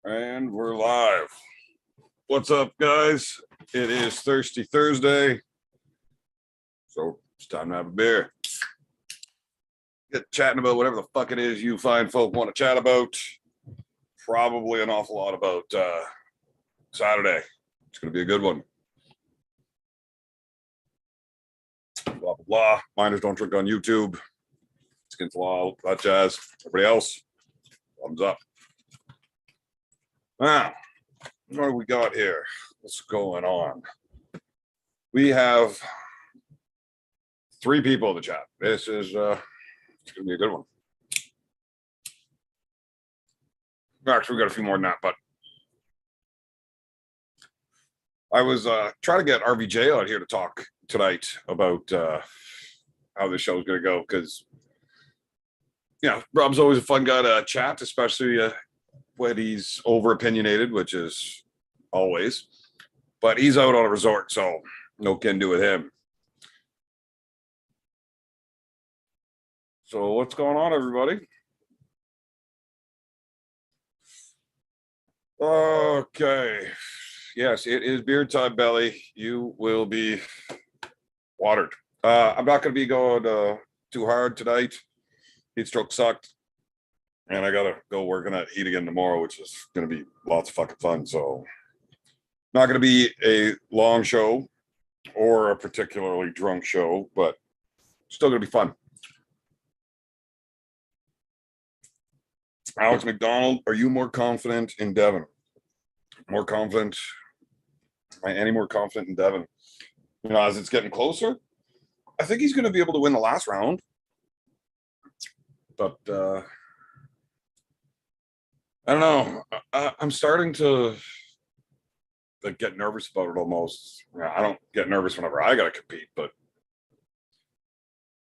And we're live. What's up, guys? It is Thirsty Thursday. So it's time to have a beer. Get chatting about whatever the fuck it is you fine folk want to chat about. Probably an awful lot about Saturday. It's going to be a good one. Blah, blah, blah. Minors don't drink on YouTube. It's against the law, that jazz. Everybody else, thumbs up. Now, what do we got here? What's going on? We have 3 people in the chat. This is it's gonna be a good one. Actually, we got a few more than that, but I was trying to get RVJ out here to talk tonight about how the show's gonna go, because Rob's always a fun guy to chat, especially when he's over opinionated, which is always, but he's out on a resort, so no can do with him. So what's going on, everybody? Okay. Yes, it is beer time, Belly. You will be watered. I'm not going to be going too hard tonight. Heat stroke sucked. And I gotta go working at heat again tomorrow, which is gonna be lots of fucking fun. So not gonna be a long show or a particularly drunk show, but still gonna be fun. Alex McDonald, are you more confident in Devon? More confident? Am I any more confident in Devon? As it's getting closer, I think he's gonna be able to win the last round. But I don't know. I'm starting to get nervous about it almost. I don't get nervous whenever I got to compete, but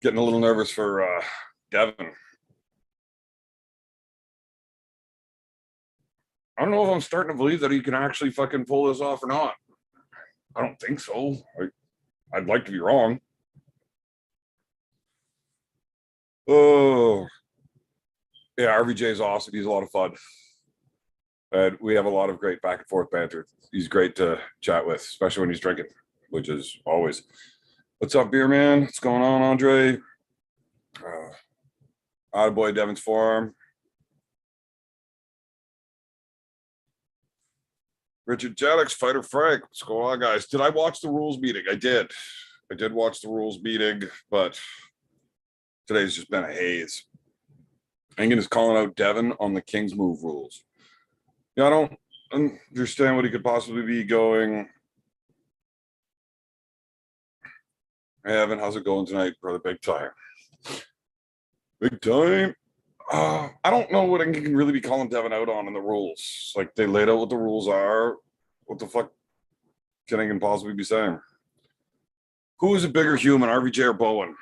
getting a little nervous for Devon. I don't know if I'm starting to believe that he can actually fucking pull this off or not. I don't think so. I'd like to be wrong. Oh, yeah, RVJ is awesome. He's a lot of fun. And we have a lot of great back and forth banter. He's great to chat with, especially when he's drinking, which is always. What's up, beer man? What's going on, Andre? Attaboy, Devon's Forum. Richard Jaddox, Fighter Frank. What's going on, guys? Did I watch the rules meeting? I did. I did watch the rules meeting, but today's just been a haze. Engen is calling out Devon on the King's Move rules. I don't understand what he could possibly be going. Hey, Evan, how's it going tonight, brother? Big time. Big time. I don't know what Engen can really be calling Devon out on in the rules. Like, they laid out what the rules are. What the fuck can Engen possibly be saying? Who is a bigger human, RVJ or Bowen?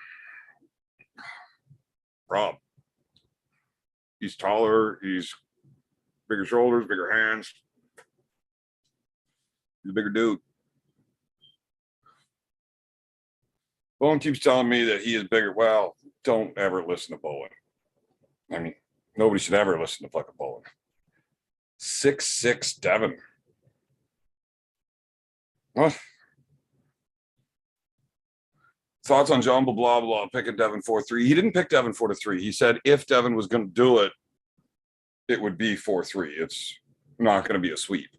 Rob. He's taller. He's bigger shoulders, bigger hands. He's a bigger dude. Bowen keeps telling me that he is bigger. Well, don't ever listen to Bowen. I mean, nobody should ever listen to fucking Bowen. 6'6" Devon. What? Thoughts on John blah blah picking Devon 4-3? He didn't pick Devon 4-3. He said if Devon was going to do it, it would be 4-3. It's not going to be a sweep.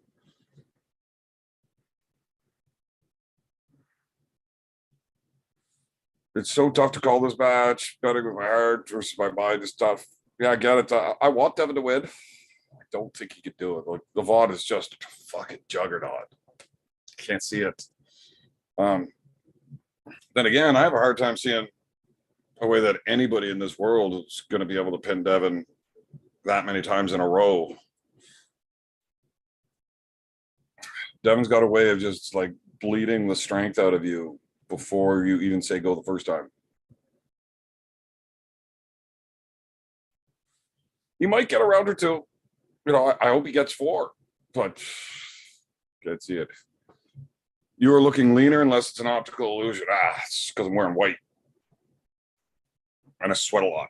It's so tough to call this match. Betting with my heart versus my mind is tough. Yeah, I get it. I want Devon to win. I don't think he could do it. Like, levan is just a fucking juggernaut. Can't see it. Then again, I have a hard time seeing a way that anybody in this world is going to be able to pin Devon that many times in a row. Devon's got a way of just like bleeding the strength out of you before you even say go the first time. He might get a round or two. I hope he gets 4, but can't see it. You are looking leaner unless it's an optical illusion. It's because I'm wearing white. And I sweat a lot.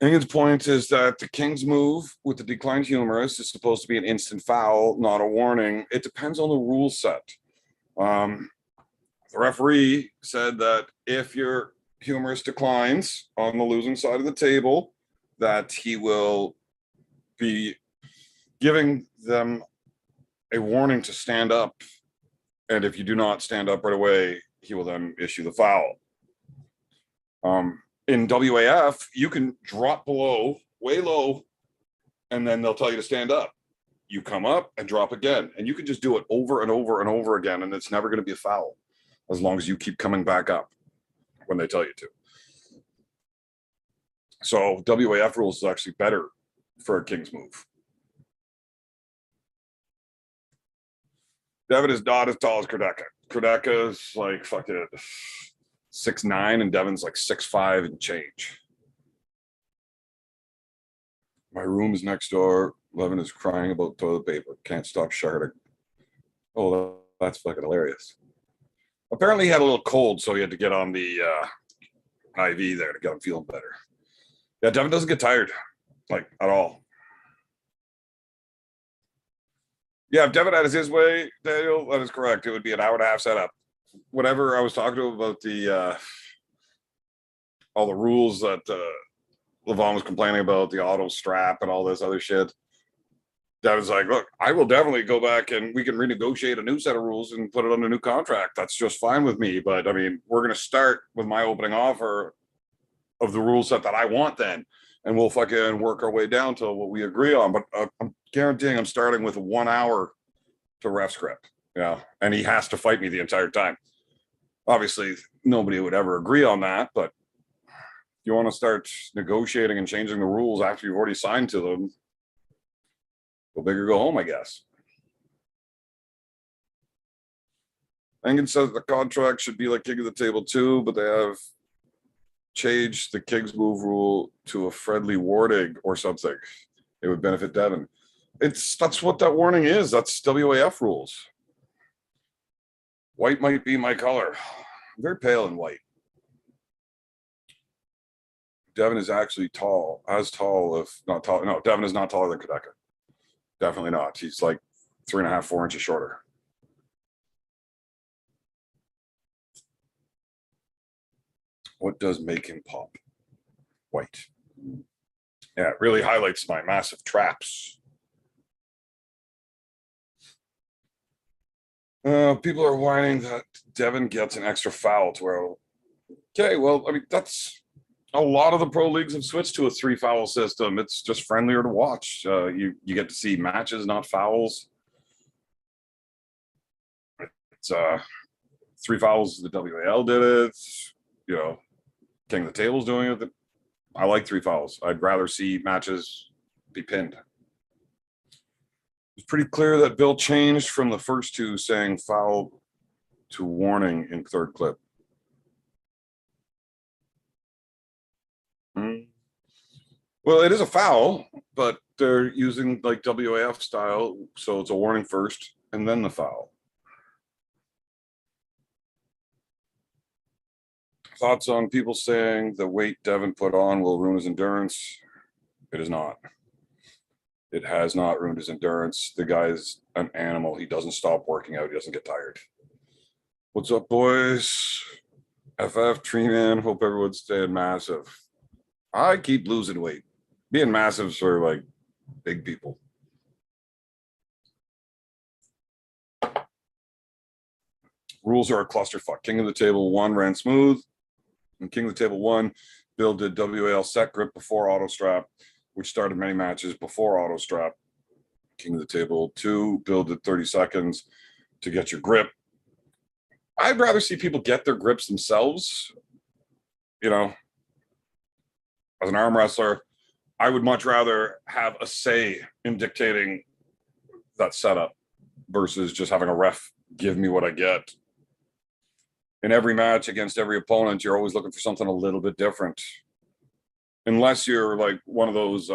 Ingen's point is that the king's move with the declined humerus is supposed to be an instant foul, not a warning. It depends on the rule set. The referee said that if your humerus declines on the losing side of the table, that he will be giving them a warning to stand up. And if you do not stand up right away, he will then issue the foul. In WAF, you can drop below, way low, and then they'll tell you to stand up. You come up and drop again, and you can just do it over and over and over again, and it's never going to be a foul as long as you keep coming back up when they tell you to. So WAF rules is actually better for a king's move. Devon is not as tall as Kurdeka. Kurdeka is like fucking 6'9", and Devon's like 6'5" and change. My room is next door. Levan is crying about toilet paper. Can't stop sharding. Oh, that's fucking hilarious. Apparently he had a little cold, so he had to get on the IV there to get him feeling better. Yeah, Devon doesn't get tired, like, at all. Yeah, if Devon had his way, Daniel, that is correct. It would be an hour-and-a-half setup. Whatever I was talking to him about the all the rules that Levan was complaining about, the auto strap and all this other shit. Devon's like, look, I will definitely go back and we can renegotiate a new set of rules and put it on a new contract. That's just fine with me. But I mean, we're going to start with my opening offer of the rule set that I want then. And we'll fucking work our way down to what we agree on. But I'm guaranteeing I'm starting with 1 hour to ref script. Yeah. And he has to fight me the entire time. Obviously, nobody would ever agree on that. But if you want to start negotiating and changing the rules after you've already signed to them, go big or go home, I guess. Engen says the contract should be like King of the Table too, but they have changed the King's Move rule to a friendly warning or something. It would benefit Devon. That's what that warning is. That's WAF rules. White might be my color. I'm very pale in white. Devon is actually tall, as tall, if not tall. No, Devon is not taller than Kurdeka. Definitely not. He's like 3.5, 4 inches shorter. What does make him pop? White. Yeah, it really highlights my massive traps. People are whining that Devon gets an extra foul to where, okay, well, I mean, that's a lot of the pro leagues have switched to a 3 foul system. It's just friendlier to watch. You get to see matches, not fouls. It's 3 fouls. The WAL did it. You know, King of the Table's doing it. I like 3 fouls. I'd rather see matches be pinned. It's pretty clear that Bill changed from the first 2 saying foul to warning in third clip. Well, it is a foul, but they're using like WAF style, so it's a warning first and then the foul. Thoughts on people saying the weight Devon put on will ruin his endurance? It is not. It has not ruined his endurance. The guy's an animal. He doesn't stop working out. He doesn't get tired. What's up, boys? FF, Tree Man, hope everyone's staying massive. I keep losing weight. Being massive for like big people. Rules are a clusterfuck. King of the Table 1 ran smooth. And King of the Table 1, Bill did WAL set grip before auto strap, which started many matches before auto strap. King of the Table 2, Bill did 30 seconds to get your grip. I'd rather see people get their grips themselves. You know, as an arm wrestler, I would much rather have a say in dictating that setup versus just having a ref give me what I get. In every match against every opponent, you're always looking for something a little bit different. Unless you're like one of those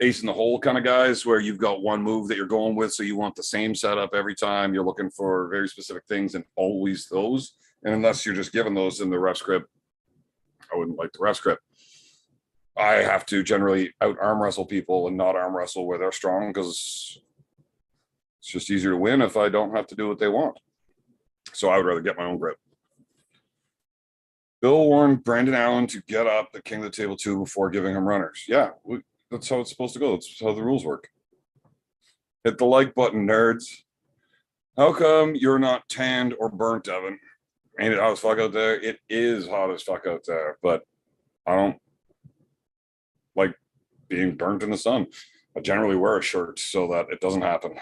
ace in the hole kind of guys where you've got one move that you're going with, so you want the same setup every time. You're looking for very specific things and always those. And unless you're just given those in the ref script, I wouldn't like the ref script. I have to generally out arm wrestle people and not arm wrestle where they're strong because it's just easier to win if I don't have to do what they want. So I would rather get my own grip. Bill warned Brandon Allen to get up at King of the Table 2 before giving him runners. Yeah, that's how it's supposed to go. That's how the rules work. Hit the like button, nerds. How come you're not tanned or burnt, Devon? Ain't it hot as fuck out there? It is hot as fuck out there, but I don't like being burnt in the sun. I generally wear a shirt so that it doesn't happen.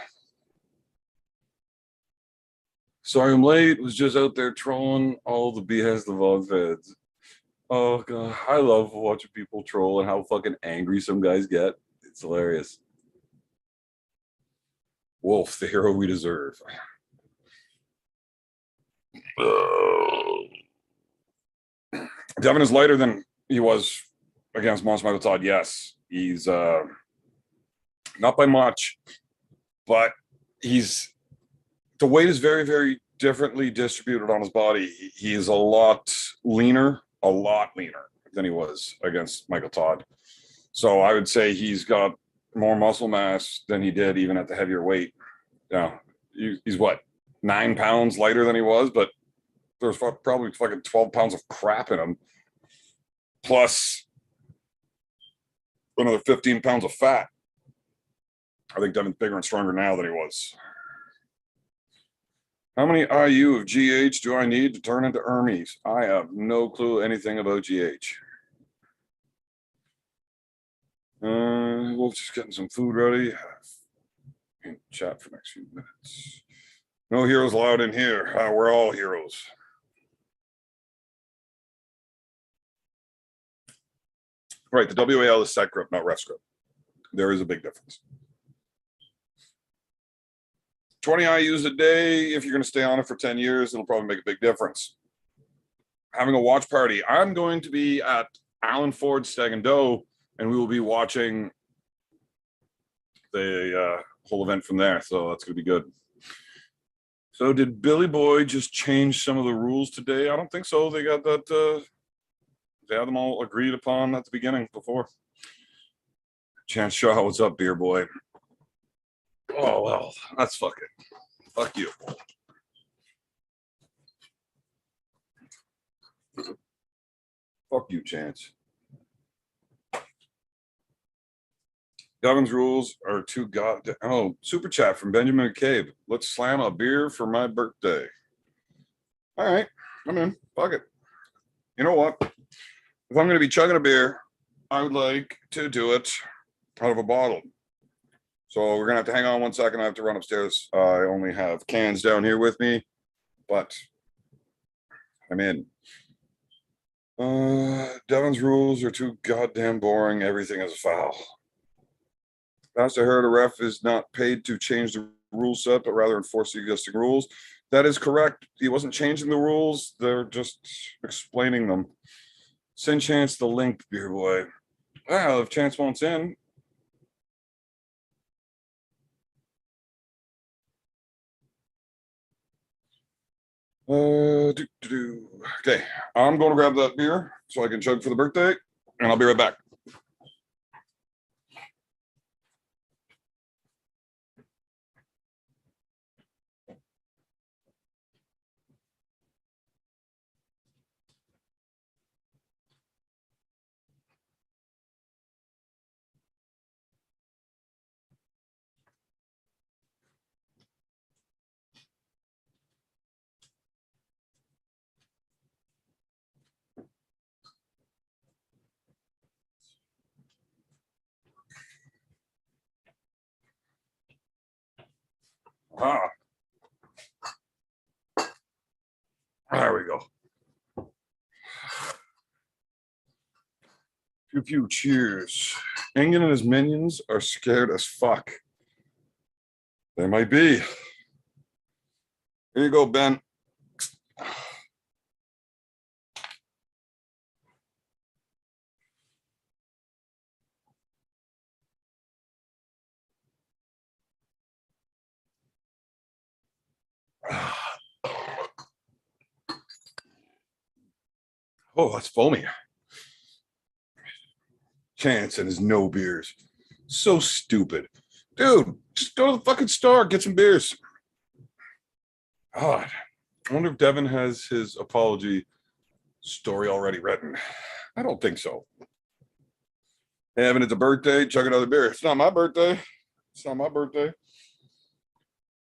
Sorry I'm late. Was just out there trolling all the BS the vlog feds. Oh god, I love watching people troll and how fucking angry some guys get. It's hilarious. Wolf, the hero we deserve. Devon is lighter than he was against Monster Michael Todd. Yes, he's not by much, but he's the weight is very, very differently distributed on his body. He's a lot leaner than he was against Michael Todd. So I would say he's got more muscle mass than he did even at the heavier weight. Yeah, he's what 9 pounds lighter than he was, but there's probably fucking 12 pounds of crap in him, plus another 15 pounds of fat. I think Devon's bigger and stronger now than he was. How many IU of GH do I need to turn into Hermes? I have no clue anything about GH. Wolf's just getting some food ready. In chat for the next few minutes. No heroes allowed in here. We're all heroes. Right, the WAL is set grip, not ref grip. There is a big difference. 20 IUs a day, if you're going to stay on it for 10 years, it'll probably make a big difference. Having a watch party. I'm going to be at Alan Ford's Stag and Doe, and we will be watching the whole event from there. So that's going to be good. So did Billy Boy just change some of the rules today? I don't think so. They got that. They had them all agreed upon at the beginning before. Chance Shaw, what's up, beer boy? Oh, well, that's fucking. Fuck you. Fuck you, Chance. Govern's rules are too goddamn. Oh, super chat from Benjamin McCabe. Let's slam a beer for my birthday. All right, I'm in. Fuck it. You know what? If I'm going to be chugging a beer, I would like to do it out of a bottle. So we're going to have to hang on 1 second. I have to run upstairs. I only have cans down here with me, but I'm in. Devon's rules are too goddamn boring. Everything is a foul. Last I heard, a ref is not paid to change the rule set, but rather enforce the existing rules. That is correct. He wasn't changing the rules. They're just explaining them. Send Chance the link, beer boy. Well, if Chance wants in. Okay, I'm going to grab that beer so I can chug for the birthday, and I'll be right back. Ah, there we go. Pew pew, cheers. Ingen and his minions are scared as fuck. They might be. Here you go, Ben. Oh, that's foamy. Chance and his no beers. So stupid. Dude, just go to the fucking store, get some beers. God, I wonder if Devon has his apology story already written. I don't think so. Hey, Evan, it's a birthday. Chug another beer. It's not my birthday. It's not my birthday.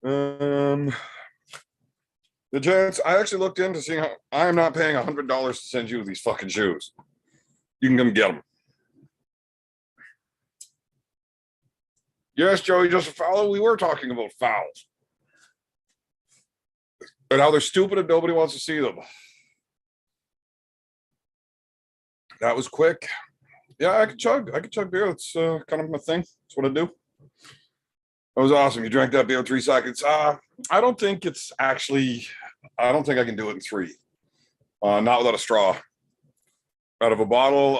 The Giants, I actually looked into seeing how I am not paying $100 to send you these fucking shoes. You can come get them. Yes, Joey, just a foul. We were talking about fouls and how they're stupid and nobody wants to see them. That was quick. Yeah, I could chug beer. That's kind of my thing. That's what I do. That was awesome. You drank that beer in 3 seconds. I don't think it's actually, I don't think I can do it in 3. Not without a straw. Out of a bottle,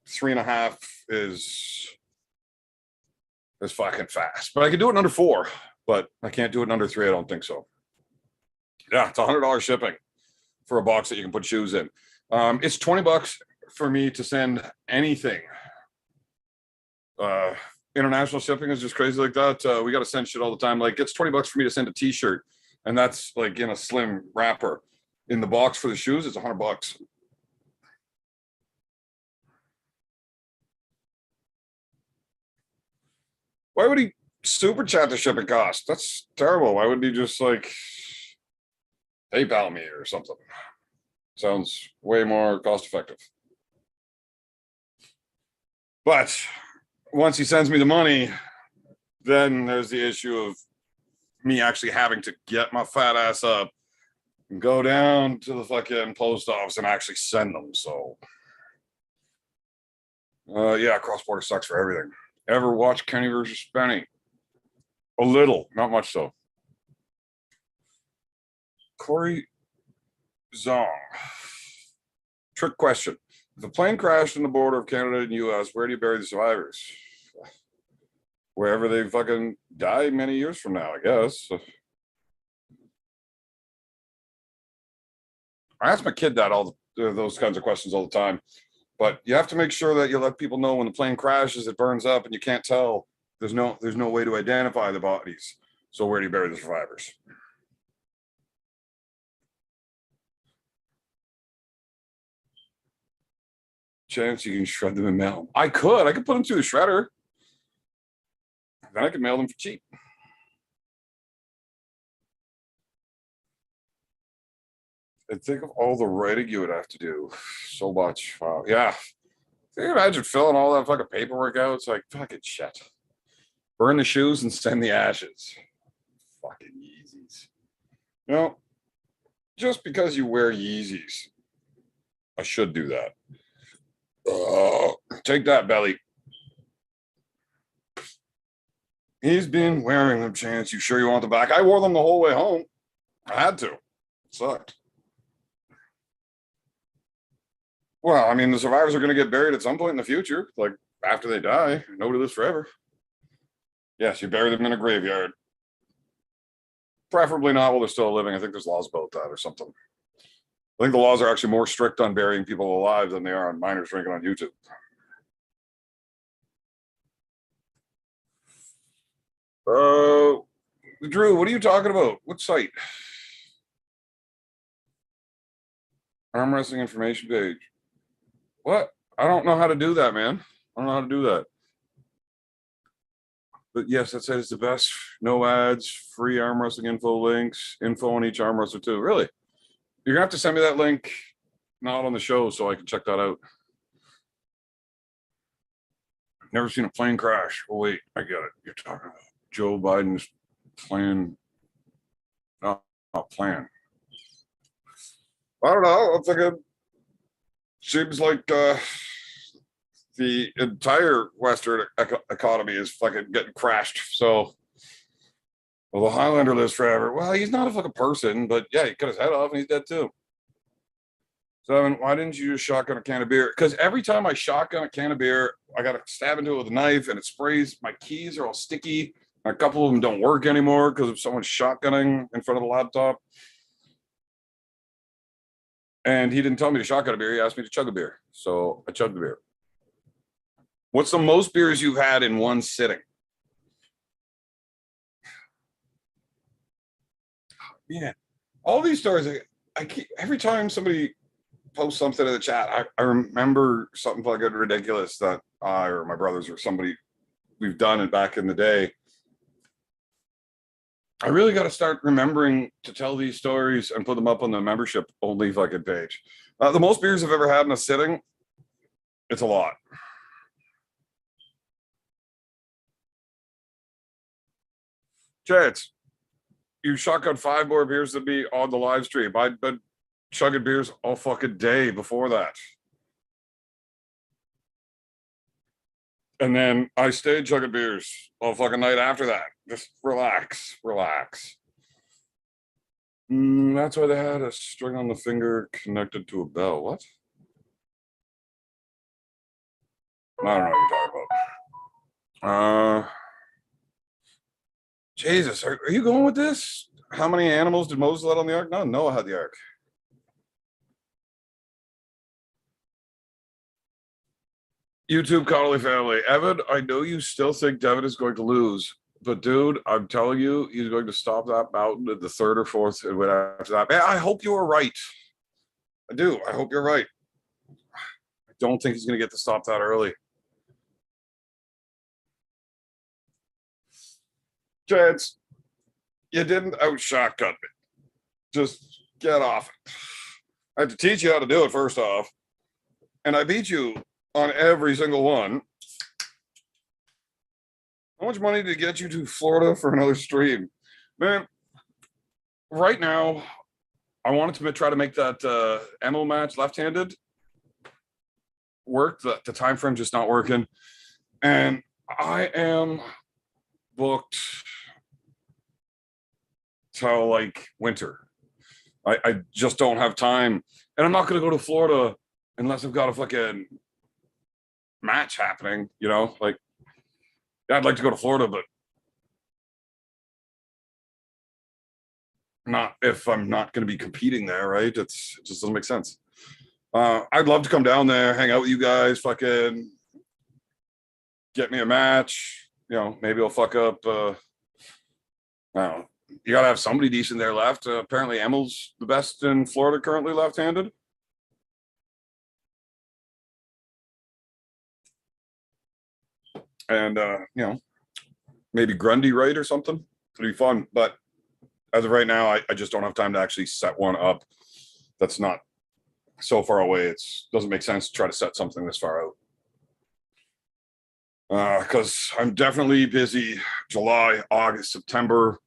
3.5 is fucking fast. But I can do it in under 4, but I can't do it in under 3. I don't think so. Yeah, it's $100 shipping for a box that you can put shoes in. It's $20 for me to send anything. International shipping is just crazy like that. We got to send shit all the time. Like it's $20 for me to send a t-shirt, and that's like in a slim wrapper. In the box for the shoes, it's $100. Why would he super chat the shipping cost? That's terrible. Why wouldn't he just like PayPal me or something? Sounds way more cost effective. But once he sends me the money, then there's the issue of me actually having to get my fat ass up and go down to the fucking post office and actually send them. So, yeah, cross border sucks for everything. Ever watch Kenny versus Benny? A little, not much so. Corey Zong. Trick question. If a plane crashed on the border of Canada and US, where do you bury the survivors? Wherever they fucking die many years from now, I guess. I ask my kid that those kinds of questions all the time. But you have to make sure that you let people know when the plane crashes, it burns up, and you can't tell. There's no way to identify the bodies. So where do you bury the survivors? Chance you can shred them and mail them. I could put them through the shredder. Then I could mail them for cheap. And think of all the writing you would have to do. So much. Wow. Yeah. Can you imagine filling all that fucking paperwork out? It's like fucking shit. Burn the shoes and send the ashes. Fucking Yeezys. You know, just because you wear Yeezys, I should do that. Take that, Belly. He's been wearing them, Chance. You sure you want them back? I wore them the whole way home. I had to. It sucked. Well, I mean, the survivors are going to get buried at some point in the future, like after they die. Nobody lives forever. Yes, you bury them in a graveyard. Preferably not while they're still living. I think there's laws about that or something. I think the laws are actually more strict on burying people alive than they are on minors drinking on YouTube. Drew, what are you talking about? What site? Arm wrestling information page. What? I don't know how to do that, man. I don't know how to do that. But yes, that site is the best. No ads, free arm wrestling info links, info on each arm wrestler too. Really? You're gonna have to send me that link, not on the show, so I can check that out. I've never seen a plane crash. Oh wait, I get it. You're talking about Joe Biden's plan. Not plan. I don't know. I'm thinking seems like the entire Western economy is fucking getting crashed. So, well, the Highlander lives forever. Well, he's not a fucking person, but yeah, he cut his head off and he's dead too. So, why didn't you just shotgun a can of beer? Because every time I shotgun a can of beer, I got to stab into it with a knife and it sprays. My keys are all sticky. A couple of them don't work anymore because of someone shotgunning in front of the laptop. And he didn't tell me to shotgun a beer. He asked me to chug a beer. So I chugged the beer. What's the most beers you've had in one sitting? Yeah, all these stories. I keep every time somebody posts something in the chat, I remember something fucking ridiculous that I or my brothers or somebody we've done it back in the day. I really got to start remembering to tell these stories and put them up on the membership only fucking page. The most beers I've ever had in a sitting, it's a lot. Chance, you shotgun 5 more beers than me on the live stream. I'd been chugging beers all fucking day before that. And then I stayed chugging beers all fucking night after that. Just relax, relax. That's why they had a string on the finger connected to a bell. What? I don't know what you're talking about. Jesus, are you going with this? How many animals did Moses let on the ark? No, Noah had the ark. YouTube Connolly family. Evan, I know you still think Devon is going to lose, but dude, I'm telling you, he's going to stop that mountain in the 3rd or 4th and win after that. Man, I hope you are right. I do. I hope you're right. I don't think he's going to get to stop that early. Chance, you didn't out shotgun me. Just get off it. I have to teach you how to do it first off. And I beat you on every single one. How much money did it get you to Florida for another stream? Man, right now, I wanted to try to make that Emil match left-handed work. The time frame just not working. And I am booked till like winter. I just don't have time. And I'm not going to go to Florida unless I've got a fucking match happening, you know? Like, yeah, I'd like to go to Florida, but not if I'm not going to be competing there, right? It just doesn't make sense. I'd love to come down there, hang out with you guys, fucking get me a match. You know, maybe I'll fuck up. I don't know. You got to have somebody decent there left. Apparently, Emil's the best in Florida currently left-handed. And, you know, maybe Grundy right or something. It'd be fun. But as of right now, I just don't have time to actually set one up. That's not so far away. It doesn't make sense to try to set something this far out. Because I'm definitely busy July, August, September.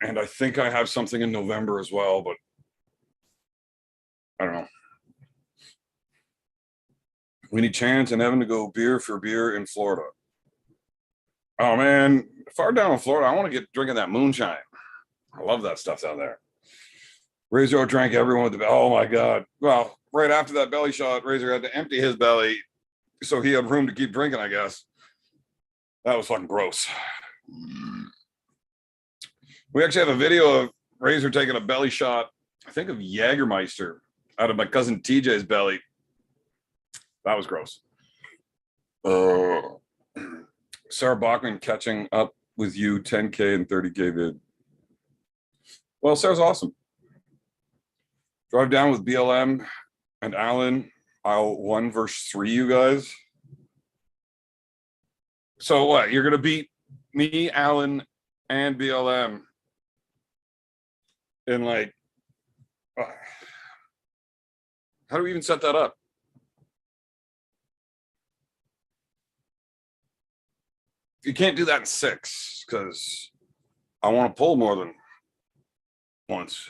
And I think I have something in November as well, but I don't know. We need Chance and Evan to go beer for beer in Florida. Oh man, far down in Florida, I want to get drinking that moonshine. I love that stuff down there. Razor drank everyone with the oh my god. Well, right after that belly shot, Razor had to empty his belly so he had room to keep drinking, I guess. That was fucking gross. We actually have a video of Razor taking a belly shot, I think of Jägermeister out of my cousin TJ's belly. That was gross. Sarah Bachman catching up with you 10K and 30K vid. Well, Sarah's awesome. Drive down with BLM and Alan. I'll 1 versus 3 you guys. So what? You're gonna beat me, Alan, and BLM in like how do we even set that up? You can't do that in 6 because I want to pull more than once.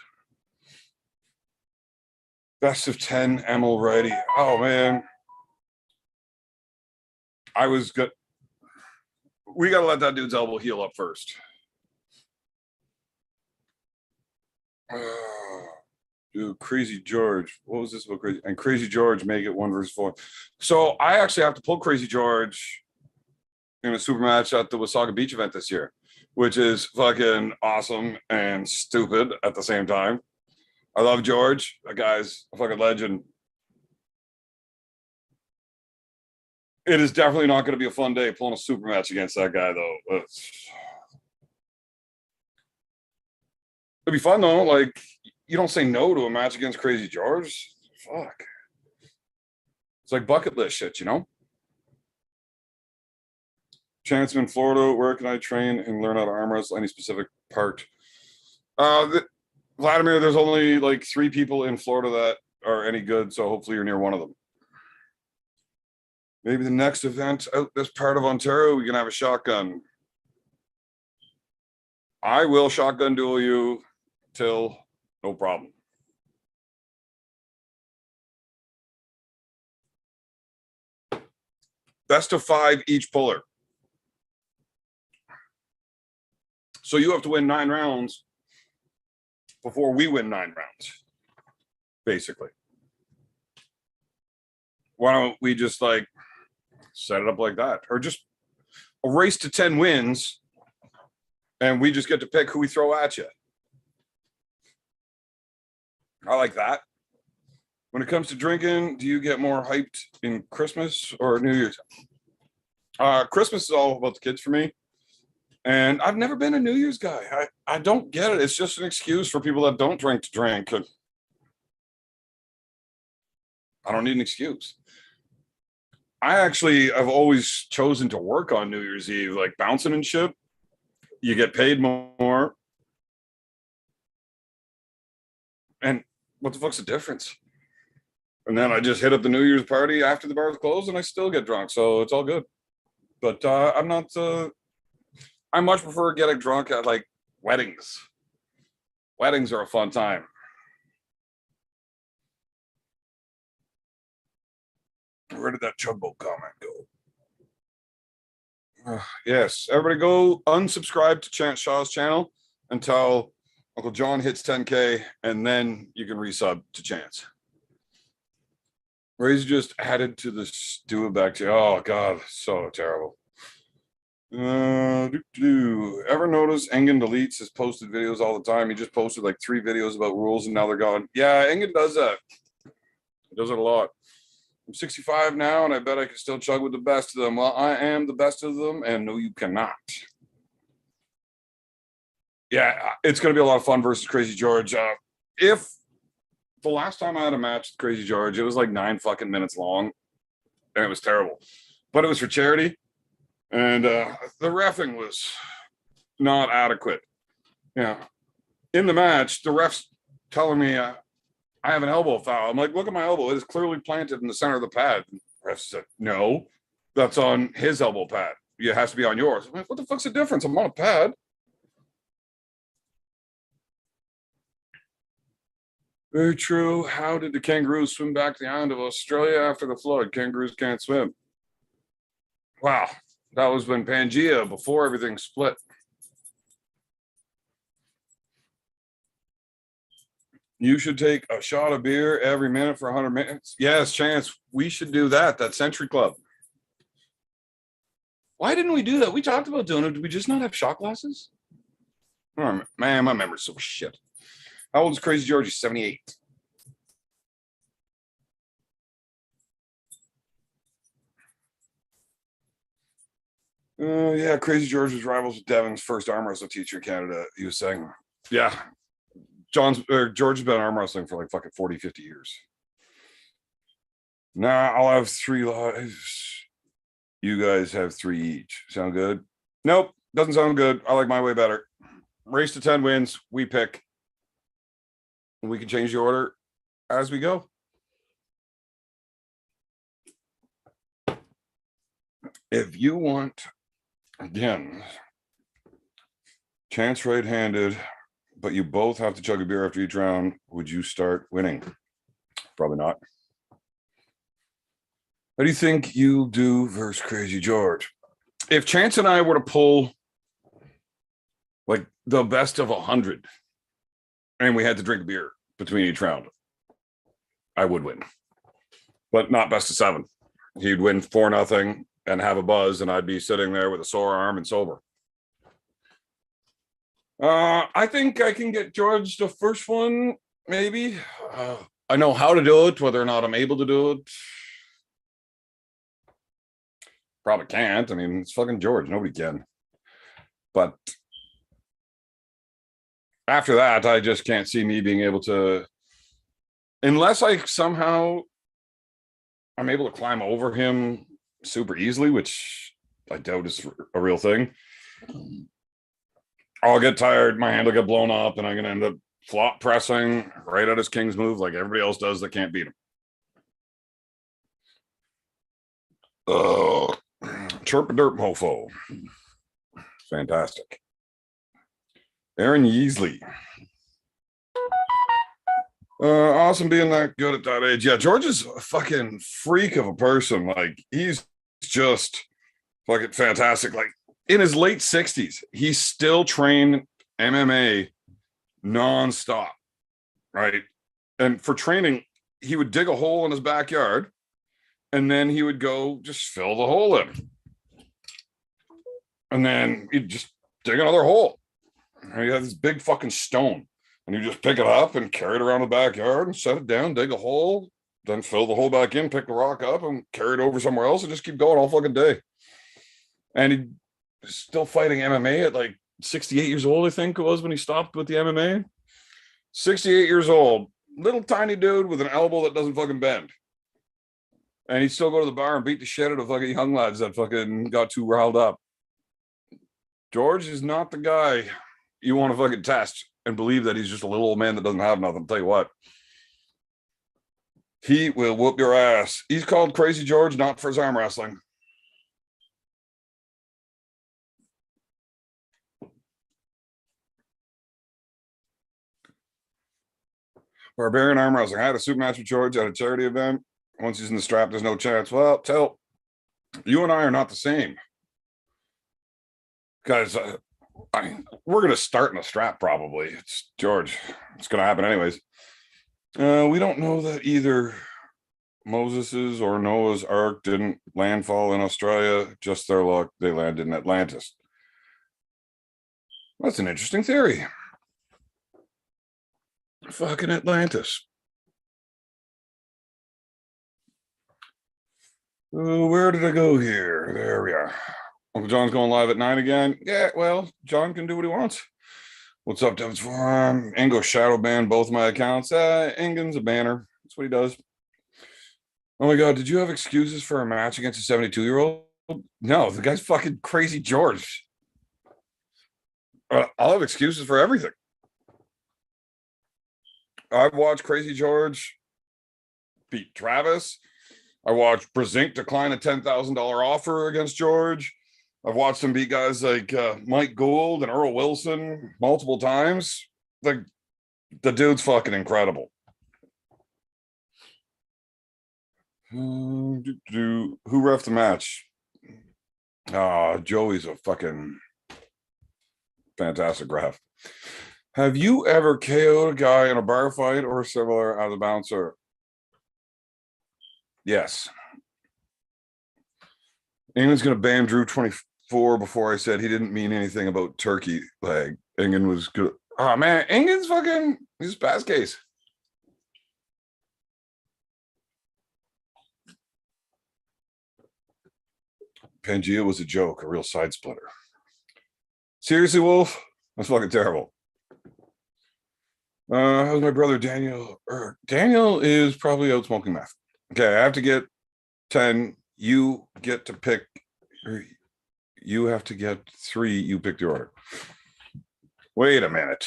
Best of 10 Emil ready. Oh man. I was good. We gotta let that dude's elbow heal up first. Dude, Crazy George. What was this about Crazy? And Crazy George make it 1 versus 4. So I actually have to pull Crazy George in a super match at the Wasaga Beach event this year, which is fucking awesome and stupid at the same time. I love George. That guy's a fucking legend. It is definitely not going to be a fun day pulling a super match against that guy, though. It'd be fun though. Like, you don't say no to a match against Crazy George. Fuck. It's like bucket list shit, you know? Chanceman, Florida. Where can I train and learn how to arm wrestle any specific part? Vladimir, there's only like 3 people in Florida that are any good, so hopefully you're near one of them. Maybe the next event out this part of Ontario, we can have a shotgun. I will shotgun duel you till no problem. Best of 5 each puller. So you have to win 9 rounds before we win 9 rounds, basically. Why don't we just like set it up like that? Or just a race to 10 wins and we just get to pick who we throw at you. I like that. When it comes to drinking, do you get more hyped in Christmas or New Year's? Christmas is all about the kids for me. And I've never been a New Year's guy. I don't get it. It's just an excuse for people that don't drink to drink. I don't need an excuse. I actually have always chosen to work on New Year's Eve, like bouncing and shit. You get paid more. And what the fuck's the difference? And then I just hit up the New Year's party after the bar's closed and I still get drunk. So it's all good. But I'm not... I much prefer getting drunk at like weddings. Weddings are a fun time. Where did that Chugboat comment go? Yes, everybody go unsubscribe to Chance Shaw's channel until Uncle John hits 10K, and then you can resub to Chance. Razor just added to this do it back to, oh God, so terrible. Ever notice Engen deletes his posted videos all the time? He just posted like 3 videos about rules and now they're gone. Yeah, Engen does that. He does it a lot. I'm 65 now and I bet I can still chug with the best of them. Well, I am the best of them and no, you cannot. Yeah, it's going to be a lot of fun versus Crazy George. If the last time I had a match with Crazy George, it was like 9 fucking minutes long and it was terrible, but it was for charity. And the reffing was not adequate. Yeah. In the match, the ref's telling me I have an elbow foul. I'm like, look at my elbow. It is clearly planted in the center of the pad. The ref said, no, that's on his elbow pad. It has to be on yours. I'm like, what the fuck's the difference? I'm on a pad. Very true. How did the kangaroos swim back to the island of Australia after the flood? Kangaroos can't swim. Wow. That was when Pangea, before everything split. You should take a shot of beer every minute for 100 minutes. Yes, Chance, we should do that. That Century Club. Why didn't we do that? We talked about doing it. Did we just not have shot glasses? Oh, man, my memory's so shit. How old is Crazy George? He's 78. Yeah, Crazy George was rivals with Devon's first arm wrestling teacher in Canada. He was saying, yeah, George has been arm wrestling for like fucking 40, 50 years. Nah, I'll have 3 lives. You guys have 3 each. Sound good? Nope, doesn't sound good. I like my way better. Race to 10 wins. We pick. We can change the order as we go. If you want, again, Chance right-handed, but you both have to chug a beer after each round, would you start winning? Probably not. How do you think you do versus Crazy George? If Chance and I were to pull like the best of 100 and we had to drink beer between each round, I would win, but not best of 7. He'd win 4-0 and have a buzz, and I'd be sitting there with a sore arm and sober. I think I can get George the first one, maybe. I know how to do it. Whether or not I'm able to do it, probably can't. I mean, it's fucking George. Nobody can. But after that, I just can't see me being able to, unless I somehow I'm able to climb over him super easily, which I doubt is a real thing. I'll get tired, my hand will get blown up, and I'm gonna end up flop pressing right at his king's move like everybody else does that can't beat him. Oh, chirp a derp mofo. Fantastic. Aaron Yeasley. Awesome being that good at that age. Yeah, George is a fucking freak of a person. Like, he's just fucking fantastic. Like, in his late 60s, he still trained MMA nonstop, right? And for training, he would dig a hole in his backyard and then he would go just fill the hole in. And then he'd just dig another hole. And he had this big fucking stone. And you just pick it up and carry it around the backyard and set it down, dig a hole, then fill the hole back in, pick the rock up and carry it over somewhere else and just keep going all fucking day. And he's still fighting MMA at like 68 years old, I think it was when he stopped with the MMA. 68 years old, little tiny dude with an elbow that doesn't fucking bend. And he'd still go to the bar and beat the shit out of fucking young lads that fucking got too riled up. George is not the guy you want to fucking test and believe that he's just a little old man that doesn't have nothing. I'll tell you what, he will whoop your ass. He's called Crazy George, not for his arm wrestling. Barbarian arm wrestling. I had a super match with George at a charity event. Once he's in the strap, there's no chance. Well, tell you and I are not the same. Guys, we're going to start in a strap probably. It's George. It's going to happen anyways. We don't know that either Moses's or Noah's Ark didn't landfall in Australia. Just their luck, they landed in Atlantis. That's an interesting theory. Fucking Atlantis. Where did I go here? There we are. Uncle John's going live at 9 again. Yeah, well, John can do what he wants. What's up, Devin's Forum? Ingo shadow banned both my accounts. Ingen's a banner. That's what he does. Oh my God, did you have excuses for a match against a 72-year-old? No, the guy's fucking Crazy George. I'll have excuses for everything. I've watched Crazy George beat Travis. I watched Brezink decline a $10,000 offer against George. I've watched him beat guys like Mike Gould and Earl Wilson multiple times. Like, the dude's fucking incredible. Who ref the match? Joey's a fucking fantastic ref. Have you ever KO'd a guy in a bar fight or similar as a bouncer? Yes. England's going to ban Drew 24 before I said he didn't mean anything about turkey leg. England was good. Oh, man. England's fucking, he's a pass case. Pangea was a joke, a real side splitter. Seriously, Wolf? That's fucking terrible. How's my brother Daniel? Daniel is probably out smoking meth. Okay, I have to get 10. You get to pick. You have to get 3. You pick the order. Wait a minute.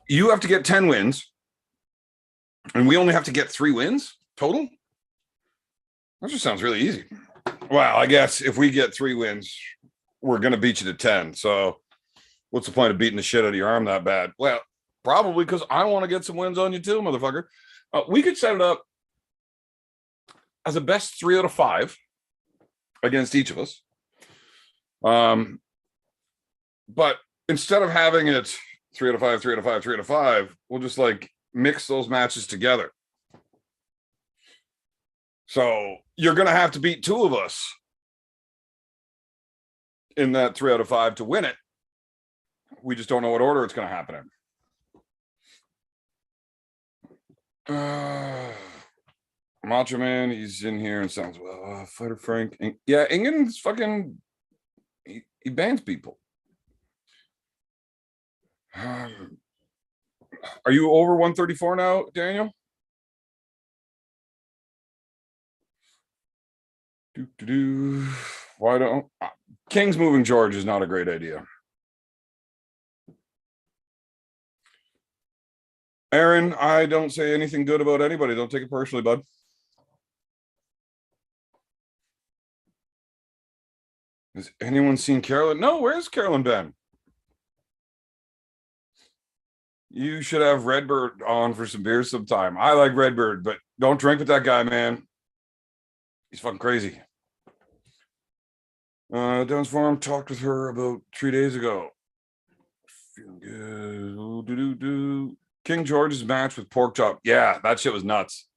You have to get 10 wins. And we only have to get 3 wins total? That just sounds really easy. Well, I guess if we get 3 wins, we're going to beat you to 10. So what's the point of beating the shit out of your arm that bad? Well, probably because I want to get some wins on you too, motherfucker. We could set it up as a best 3 out of 5 against each of us. But instead of having it 3 out of 5, 3 out of 5, 3 out of 5, we'll just like mix those matches together. So you're going to have to beat 2 of us in that 3 out of 5 to win it. We just don't know what order it's going to happen in. Macho Man, he's in here and sounds well. Fighter Frank. Yeah, Ingen's fucking. He bans people. Are you over 134 now, Daniel? Why don't King's moving George is not a great idea. Aaron, I don't say anything good about anybody. Don't take it personally, bud. Has anyone seen Carolyn? No, where's Carolyn been? You should have Redbird on for some beers sometime. I like Redbird, but don't drink with that guy, man. He's fucking crazy. Down's Farm talked with her about 3 days ago. Feeling good. Ooh, King George's match with Pork Chop. Yeah, that shit was nuts.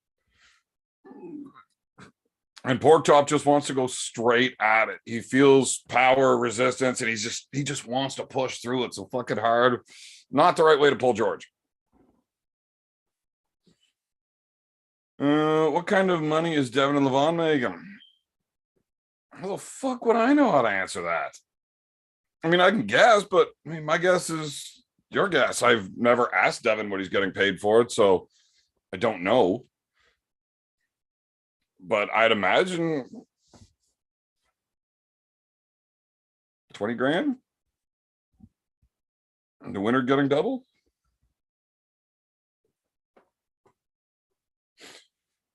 And Pork Chop just wants to go straight at it. He feels power, resistance, and he just wants to push through it so fucking hard. Not the right way to pull George. What kind of money is Devon and Levan making? How the fuck would I know how to answer that? I mean, I can guess, but I mean, my guess is your guess. I've never asked Devon what he's getting paid for it, so I don't know. But I'd imagine 20 grand. And the winner getting double.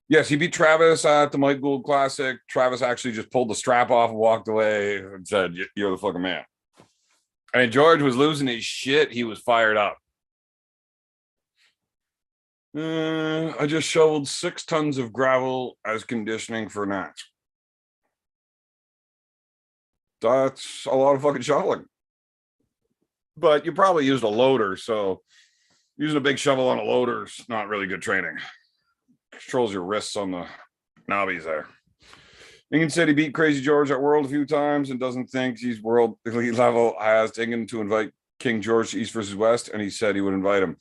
Yes, he beat Travis at the Mike Gould Classic. Travis actually just pulled the strap off and walked away and said, "You're the fucking man." And George was losing his shit. He was fired up. I just shoveled 6 tons of gravel as conditioning for Nats. That's a lot of fucking shoveling. But you probably used a loader, so using a big shovel on a loader is not really good training. Controls your wrists on the knobbies there. Ingen said he beat Crazy George at World a few times and doesn't think he's world elite level. I asked Ingen to invite King George to East versus West, and he said he would invite him.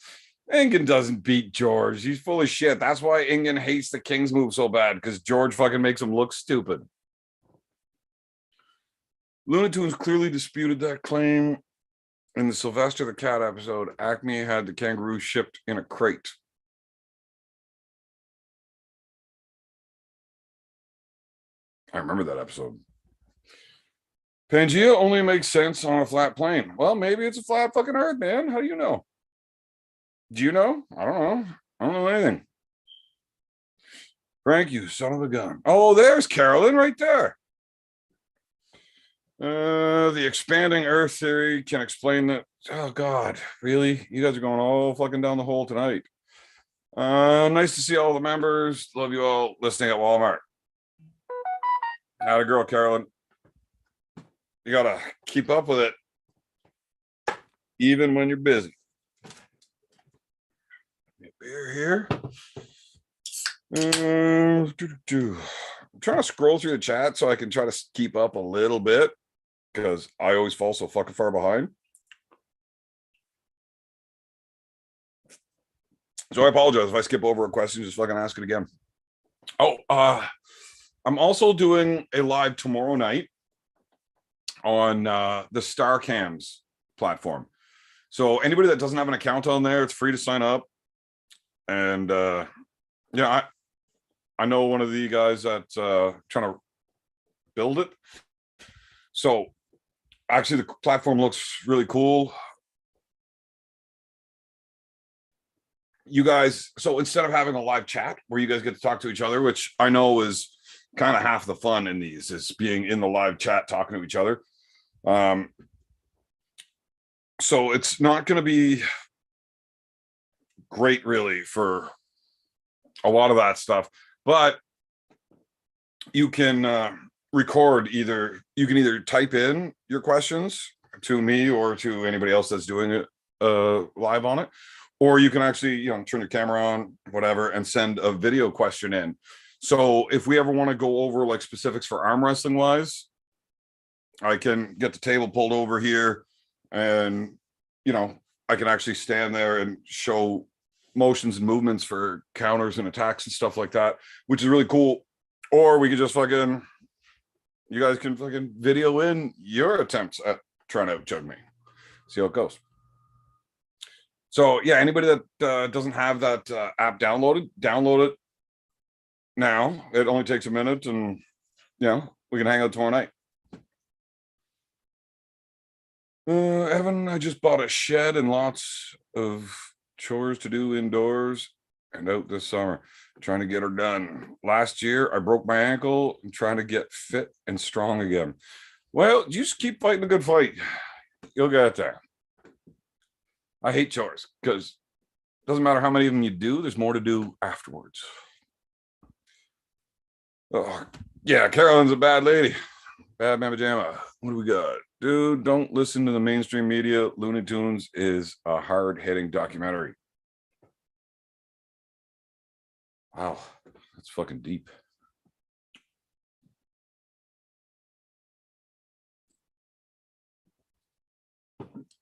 Ingen doesn't beat George. He's full of shit. That's why Ingen hates the King's move so bad, because George fucking makes him look stupid. Looney Tunes clearly disputed that claim in the Sylvester the Cat episode. Acme had the kangaroo shipped in a crate. I remember that episode. Pangea only makes sense on a flat plane. Well, maybe it's a flat fucking earth, man. How do you know? Do you know? I don't know. I don't know anything. Frank, you son of a gun. Oh, there's Carolyn right there. The expanding earth theory can explain that. Oh, God. Really? You guys are going all fucking down the hole tonight. Nice to see all the members. Love you all listening at Walmart. Not a girl, Carolyn. You gotta keep up with it, even when you're busy. Beer here. I'm trying to scroll through the chat so I can try to keep up a little bit, because I always fall so fucking far behind. So I apologize if I skip over a question. Just fucking ask it again. Oh, I'm also doing a live tomorrow night on the StarCams platform. So anybody that doesn't have an account on there, it's free to sign up. And yeah, I know one of the guys that's trying to build it. So actually the platform looks really cool. You guys, so instead of having a live chat where you guys get to talk to each other, which I know is kind of half the fun in these, is being in the live chat talking to each other. So it's not going to be great really for a lot of that stuff, but you can record you can either type in your questions to me or to anybody else that's doing it live on it, or you can actually, turn your camera on, whatever, and send a video question in. So if we ever want to go over like specifics for arm wrestling wise, I can get the table pulled over here and, I can actually stand there and show motions and movements for counters and attacks and stuff like that, which is really cool. Or we could just fucking, you guys can fucking video in your attempts at trying to chug me. See how it goes. So yeah, anybody that doesn't have that app downloaded, download it now. It only takes a minute, and we can hang out tomorrow night. Evan, I just bought a shed and lots of chores to do indoors and out this summer, trying to get her done. Last year, I broke my ankle and trying to get fit and strong again. Well, you just keep fighting a good fight. You'll get there. I hate chores because it doesn't matter how many of them you do, there's more to do afterwards. Oh, yeah, Carolyn's a bad lady. Bad Mama Jamma. What do we got? Dude, don't listen to the mainstream media. Looney Tunes is a hard-hitting documentary. Wow, that's fucking deep.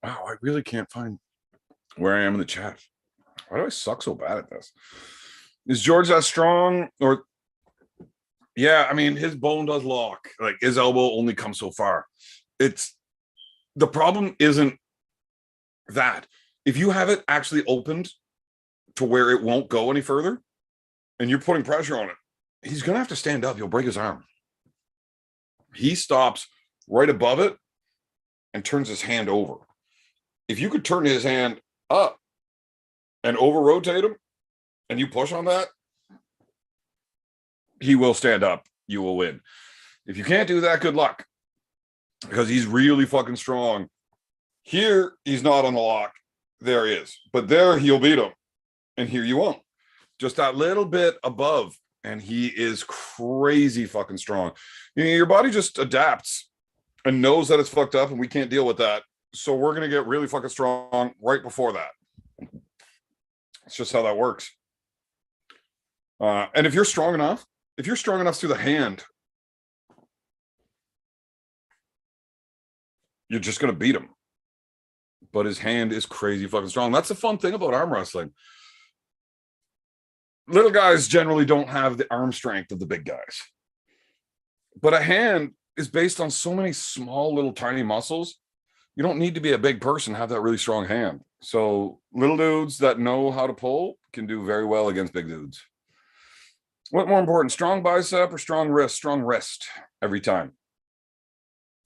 Wow, I really can't find where I am in the chat. Why do I suck so bad at this? Is George that strong? Or yeah, I mean, his bone does lock. Like, his elbow only comes so far. It's the problem isn't that. If you have it actually opened to where it won't go any further, and you're putting pressure on it, he's gonna have to stand up. He'll break his arm. He stops right above it and turns his hand over. If you could turn his hand up and over rotate him, and you push on that, he will stand up. You will win. If you can't do that, good luck, because he's really fucking strong. Here, he's not on the lock. There he is. But there, he'll beat him. And here you won't. Just that little bit above, and he is crazy fucking strong. Your body just adapts and knows that it's fucked up, and we can't deal with that. So we're going to get really fucking strong right before that. It's just how that works. And if you're strong enough through the hand, you're just going to beat him. But his hand is crazy fucking strong. That's the fun thing about arm wrestling. Little guys generally don't have the arm strength of the big guys. But a hand is based on so many small, little, tiny muscles. You don't need to be a big person to have that really strong hand. So little dudes that know how to pull can do very well against big dudes. What more important, strong bicep or strong wrist? Strong wrist every time.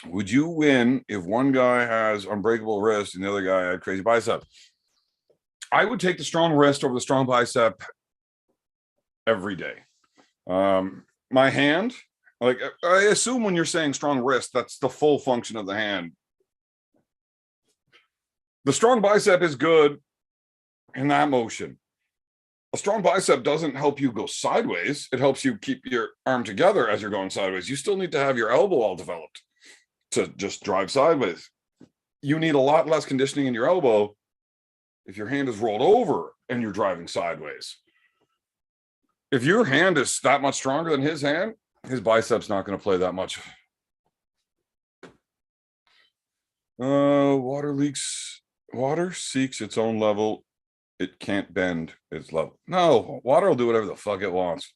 Would you win if one guy has unbreakable wrist and the other guy had crazy bicep? I would take the strong wrist over the strong bicep every day. My hand, like, I assume when you're saying strong wrist, that's the full function of the hand. The strong bicep is good in that motion. A strong bicep doesn't help you go sideways. It helps you keep your arm together as you're going sideways. You still need to have your elbow all developed to just drive sideways. You need a lot less conditioning in your elbow if your hand is rolled over and you're driving sideways. If your hand is that much stronger than his hand, his bicep's not going to play that much. Water seeks its own level. It can't bend its level. No, water will do whatever the fuck it wants.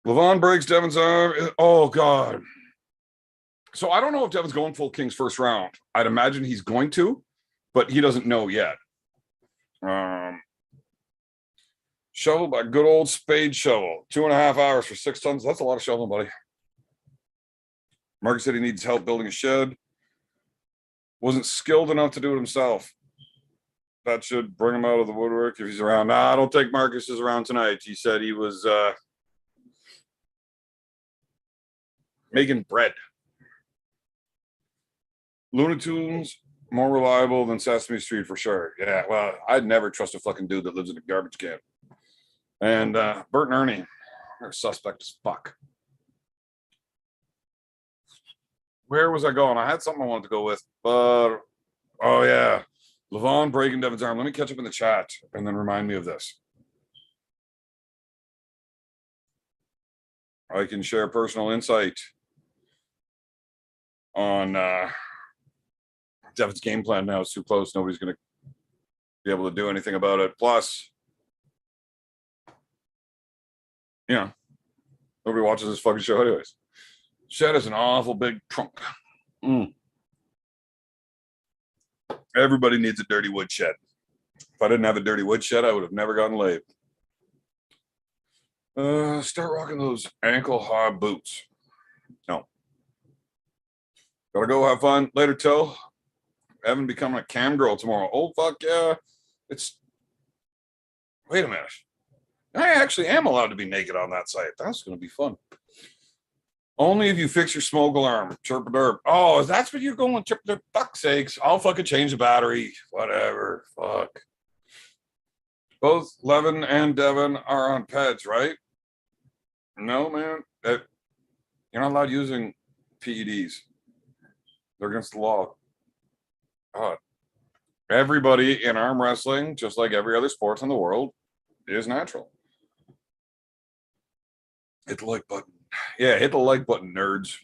Levan breaks Devon's arm. Oh, God. So I don't know if Devon's going full King's first round. I'd imagine he's going to, but he doesn't know yet. Shovel by good old spade shovel. 2.5 hours for 6 tons. That's a lot of shoveling, buddy. Marcus said he needs help building a shed. Wasn't skilled enough to do it himself. That should bring him out of the woodwork if he's around. Nah, I don't think Marcus is around tonight. He said he was making bread. Looney Tunes, more reliable than Sesame Street for sure. Yeah, well, I'd never trust a fucking dude that lives in a garbage can. And Bert and Ernie are suspect as fuck. Where was I going? I had something I wanted to go with, but oh yeah, Levan breaking Devon's arm. Let me catch up in the chat and then remind me of this. I can share personal insight on Devon's game plan now. It's too close. Nobody's going to be able to do anything about it. Plus, nobody watches this fucking show anyways. Shed is an awful big trunk. Everybody needs a dirty wood shed. If I didn't have a dirty wood shed, I would have never gotten laid. Start rocking those ankle high boots. No. Gotta go have fun. Later, Till. Evan becoming a cam girl tomorrow. Oh, fuck yeah. Wait a minute. I actually am allowed to be naked on that site. That's going to be fun. Only if you fix your smoke alarm. Chirp a derp. Oh, that's what you're going, chirp derp. Fuck's sakes. I'll fucking change the battery. Whatever. Fuck. Both Levan and Devon are on PEDs, right? No, man. You're not allowed using PEDs. They're against the law. God. Everybody in arm wrestling, just like every other sport in the world, is natural. Hit the like button. Yeah, hit the like button, nerds.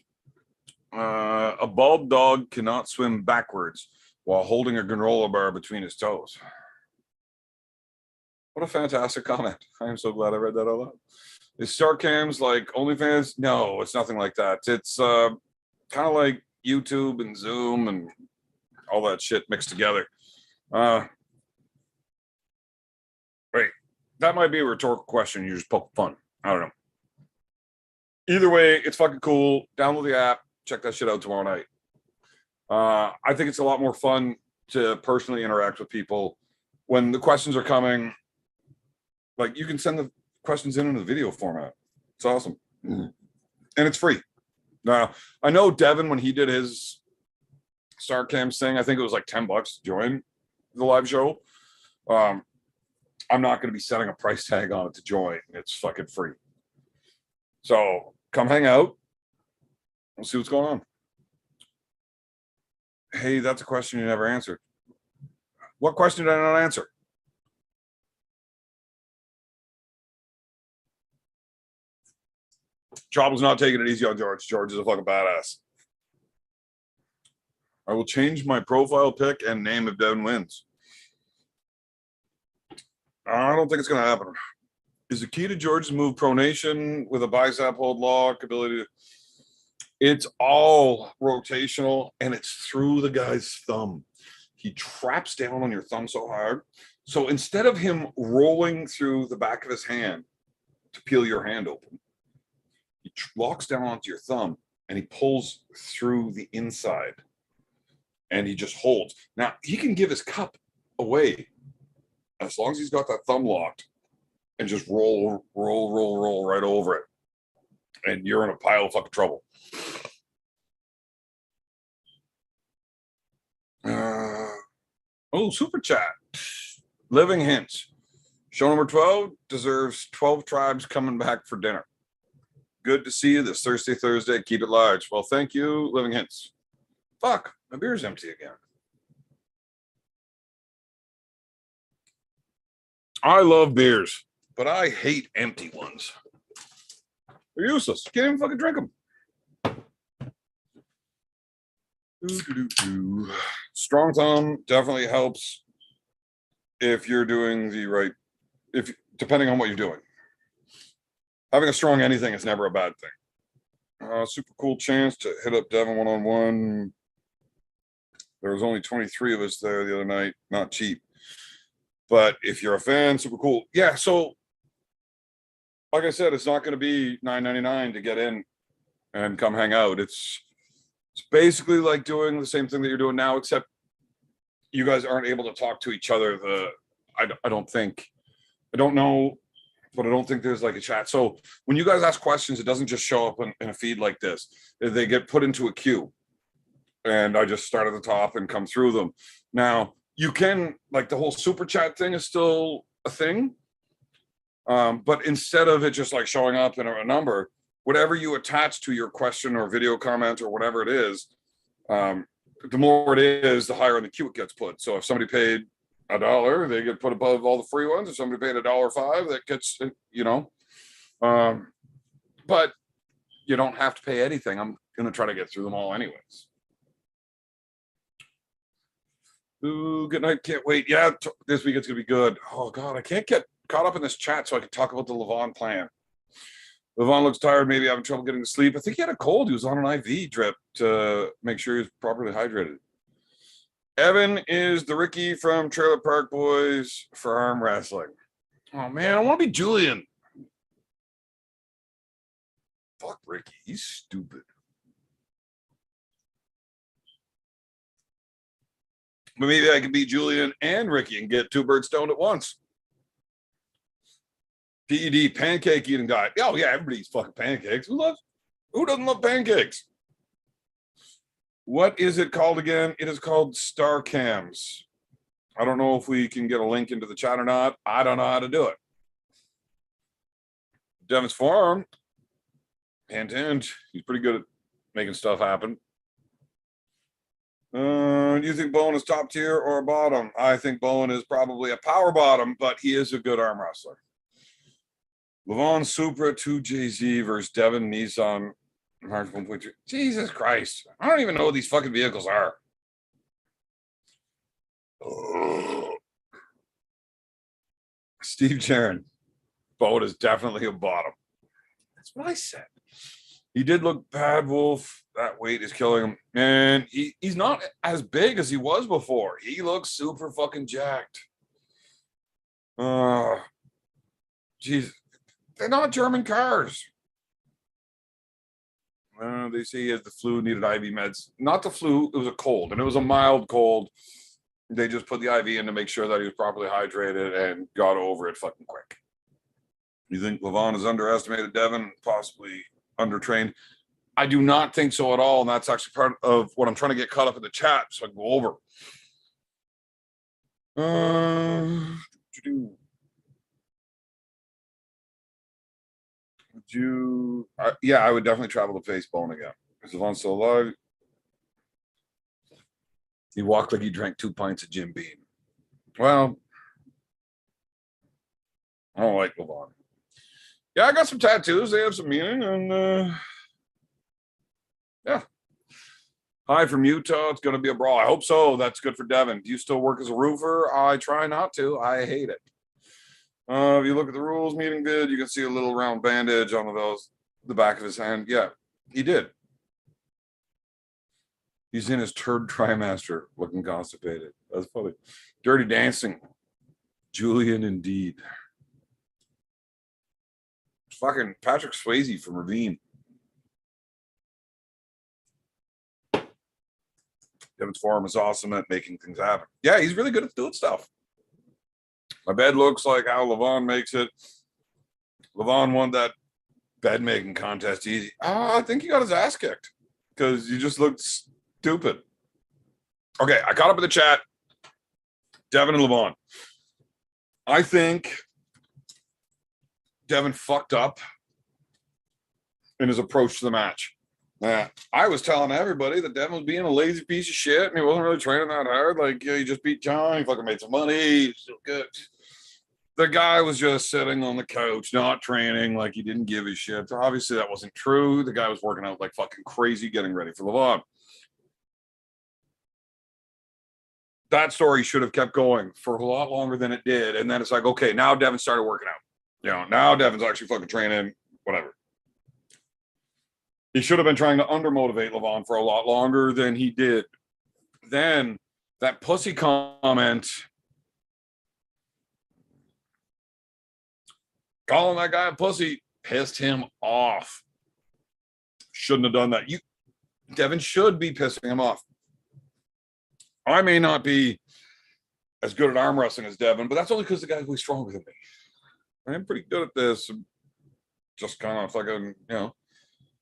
A bald dog cannot swim backwards while holding a granola bar between his toes. What a fantastic comment. I am so glad I read that out loud. Is StarCams like OnlyFans? No, it's nothing like that. It's kind of like YouTube and Zoom and all that shit mixed together. Right. That might be a rhetorical question. You just poke fun. I don't know. Either way, it's fucking cool. Download the app. Check that shit out tomorrow night. I think it's a lot more fun to personally interact with people when the questions are coming. Like, you can send the questions in the video format. It's awesome. And it's free. Now, I know Devon, when he did his StarCams thing, I think it was like $10 to join the live show. I'm not going to be setting a price tag on it to join. It's fucking free. So come hang out. We'll see what's going on. Hey, that's a question you never answered. What question did I not answer? Job was not taking it easy on George. George is a fucking badass. I will change my profile pic and name if Devon wins. I don't think it's going to happen. Is the key to George's move pronation with a bicep hold lock ability to... It's all rotational, and it's through the guy's thumb. He traps down on your thumb so hard. So instead of him rolling through the back of his hand to peel your hand open, he locks down onto your thumb, and he pulls through the inside, and he just holds. Now, he can give his cup away as long as he's got that thumb locked and just roll right over it. And you're in a pile of fucking trouble. Super chat. Living hints. Show number 12 deserves 12 tribes coming back for dinner. Good to see you this Thursday. Keep it large. Well, thank you, Living Hints. Fuck, my beer's empty again. I love beers, but I hate empty ones. They're useless. You can't even fucking drink them. Strong thumb definitely helps if you're doing the right, depending on what you're doing. Having a strong anything is never a bad thing. Super cool chance to hit up Devon one-on-one. There was only 23 of us there the other night. Not cheap. But if you're a fan, super cool. Yeah, so like I said, it's not going to be $9.99 to get in and come hang out. It's basically like doing the same thing that you're doing now, except you guys aren't able to talk to each other. I don't know, but I don't think there's like a chat. So when you guys ask questions, it doesn't just show up in a feed like this. They get put into a queue, and I just start at the top and come through them. Now, you can, like, the whole super chat thing is still a thing. But instead of it just like showing up in a number, whatever you attach to your question or video comment or whatever it is, the more it is, the higher in the queue it gets put. So if somebody paid $1, they get put above all the free ones. If somebody paid $1.05, that gets, but you don't have to pay anything. I'm going to try to get through them all anyways. Ooh, good night. Can't wait. Yeah, this week it's gonna be good. Oh god, I can't get caught up in this chat so I can talk about the levan plan. Levan looks tired, maybe having trouble getting to sleep. I think he had a cold. He was on an IV drip to make sure he was properly hydrated. Evan is the Ricky from Trailer Park Boys for arm wrestling. Oh man, I want to be Julian. Fuck Ricky, he's stupid. But maybe I could be Julian and Ricky and get two birds stoned at once. PED, pancake eating guy. Oh yeah, everybody eats fucking pancakes. Who doesn't love pancakes? What is it called again? It is called Star Cams. I don't know if we can get a link into the chat or not. I don't know how to do it. Devon's Farm. Hint, hint. He's pretty good at making stuff happen. Do you think Bowen is top tier or bottom? I think Bowen is probably a power bottom, but he is a good arm wrestler. Levan Supra 2JZ versus Devon Nissan March 1.2. Jesus Christ. I don't even know what these fucking vehicles are. Steve Charon. Bowen is definitely a bottom. That's what I said. He did look bad, Wolf. That weight is killing him. And he's not as big as he was before. He looks super fucking jacked. Jeez. They're not German cars. They say he has the flu, needed IV meds. Not the flu, it was a cold, and it was a mild cold. They just put the IV in to make sure that he was properly hydrated and got over it fucking quick. You think Levan has underestimated Devon, possibly undertrained? I do not think so at all, and that's actually part of what I'm trying to get caught up in the chat so I can go over. Would you? Yeah, I would definitely travel to face Bone again. Is Levan still alive? He walked like he drank 2 pints of Jim Beam. Well, I don't like Levan. Yeah, I got some tattoos. They have some meaning, and yeah. Hi from Utah. It's going to be a brawl. I hope so. That's good for Devon. Do you still work as a roofer? I try not to. I hate it. If you look at the rules meeting vid, you can see a little round bandage on the back of his hand. Yeah, he did. He's in his third trimester, looking constipated. That's funny. Dirty Dancing. Julian, indeed. Fucking Patrick Swayze from Ravine. Devon's Forum is awesome at making things happen. Yeah, he's really good at doing stuff. My bed looks like how Levan makes it. Levan won that bed making contest easy. I think he got his ass kicked because he just looked stupid. Okay, I caught up in the chat. Devon and Levan. I think Devon fucked up in his approach to the match. I was telling everybody that Devon was being a lazy piece of shit and he wasn't really training that hard. Like, yeah, he just beat John. He fucking made some money. He's still good. The guy was just sitting on the couch, not training, like he didn't give a shit. Obviously, that wasn't true. The guy was working out like fucking crazy, getting ready for Levan. That story should have kept going for a lot longer than it did. And then it's like, okay, now Devon started working out. You know, now Devon's actually fucking training, whatever. He should have been trying to undermotivate Levan for a lot longer than he did. Then that pussy comment, calling that guy a pussy, pissed him off. Shouldn't have done that. Devon should be pissing him off. I may not be as good at arm wrestling as Devon, but that's only because the guy's way stronger than me. I'm pretty good at this. Just kind of fucking, you know,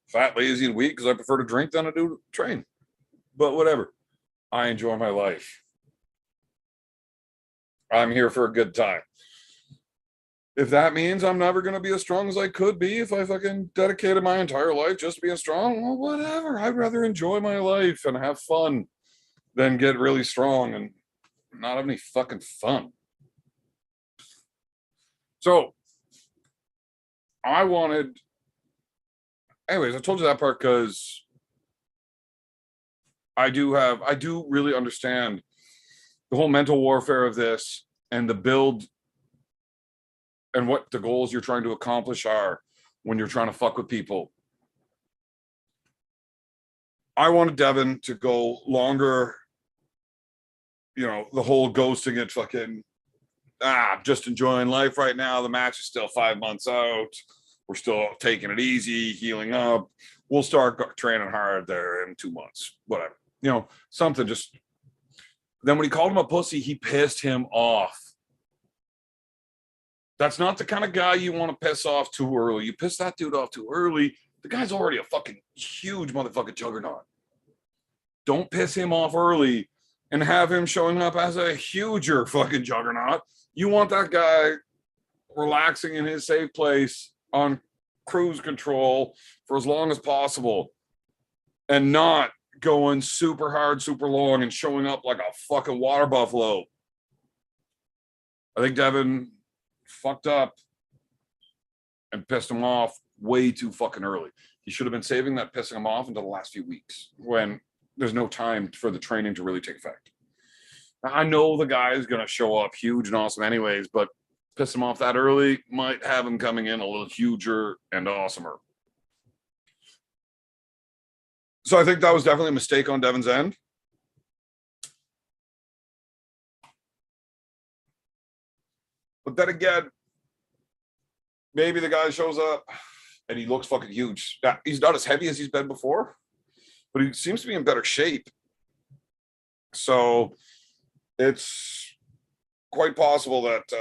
fat, lazy, and weak because I prefer to drink than I do to train. But whatever. I enjoy my life. I'm here for a good time. If that means I'm never going to be as strong as I could be if I fucking dedicated my entire life just to being strong, well, whatever. I'd rather enjoy my life and have fun than get really strong and not have any fucking fun. So I wanted, anyways, I told you that part because I do really understand the whole mental warfare of this and the build and what the goals you're trying to accomplish are when you're trying to fuck with people. I wanted Devon to go longer, you know, the whole ghosting it, fucking, I'm just enjoying life right now. The match is still 5 months out. We're still taking it easy, healing up. We'll start training hard there in 2 months, whatever. You know, something just. Then when he called him a pussy, he pissed him off. That's not the kind of guy you want to piss off too early. You piss that dude off too early, the guy's already a fucking huge motherfucking juggernaut. Don't piss him off early and have him showing up as a huger fucking juggernaut. You want that guy relaxing in his safe place on cruise control for as long as possible and not going super hard, super long and showing up like a fucking water buffalo. I think Devon fucked up and pissed him off way too fucking early. He should have been saving that pissing him off until the last few weeks when there's no time for the training to really take effect. I know the guy is going to show up huge and awesome anyways, but piss him off that early might have him coming in a little huger and awesomer. So I think that was definitely a mistake on Devon's end. But then again, maybe the guy shows up and he looks fucking huge. Yeah, he's not as heavy as he's been before, but he seems to be in better shape. So it's quite possible that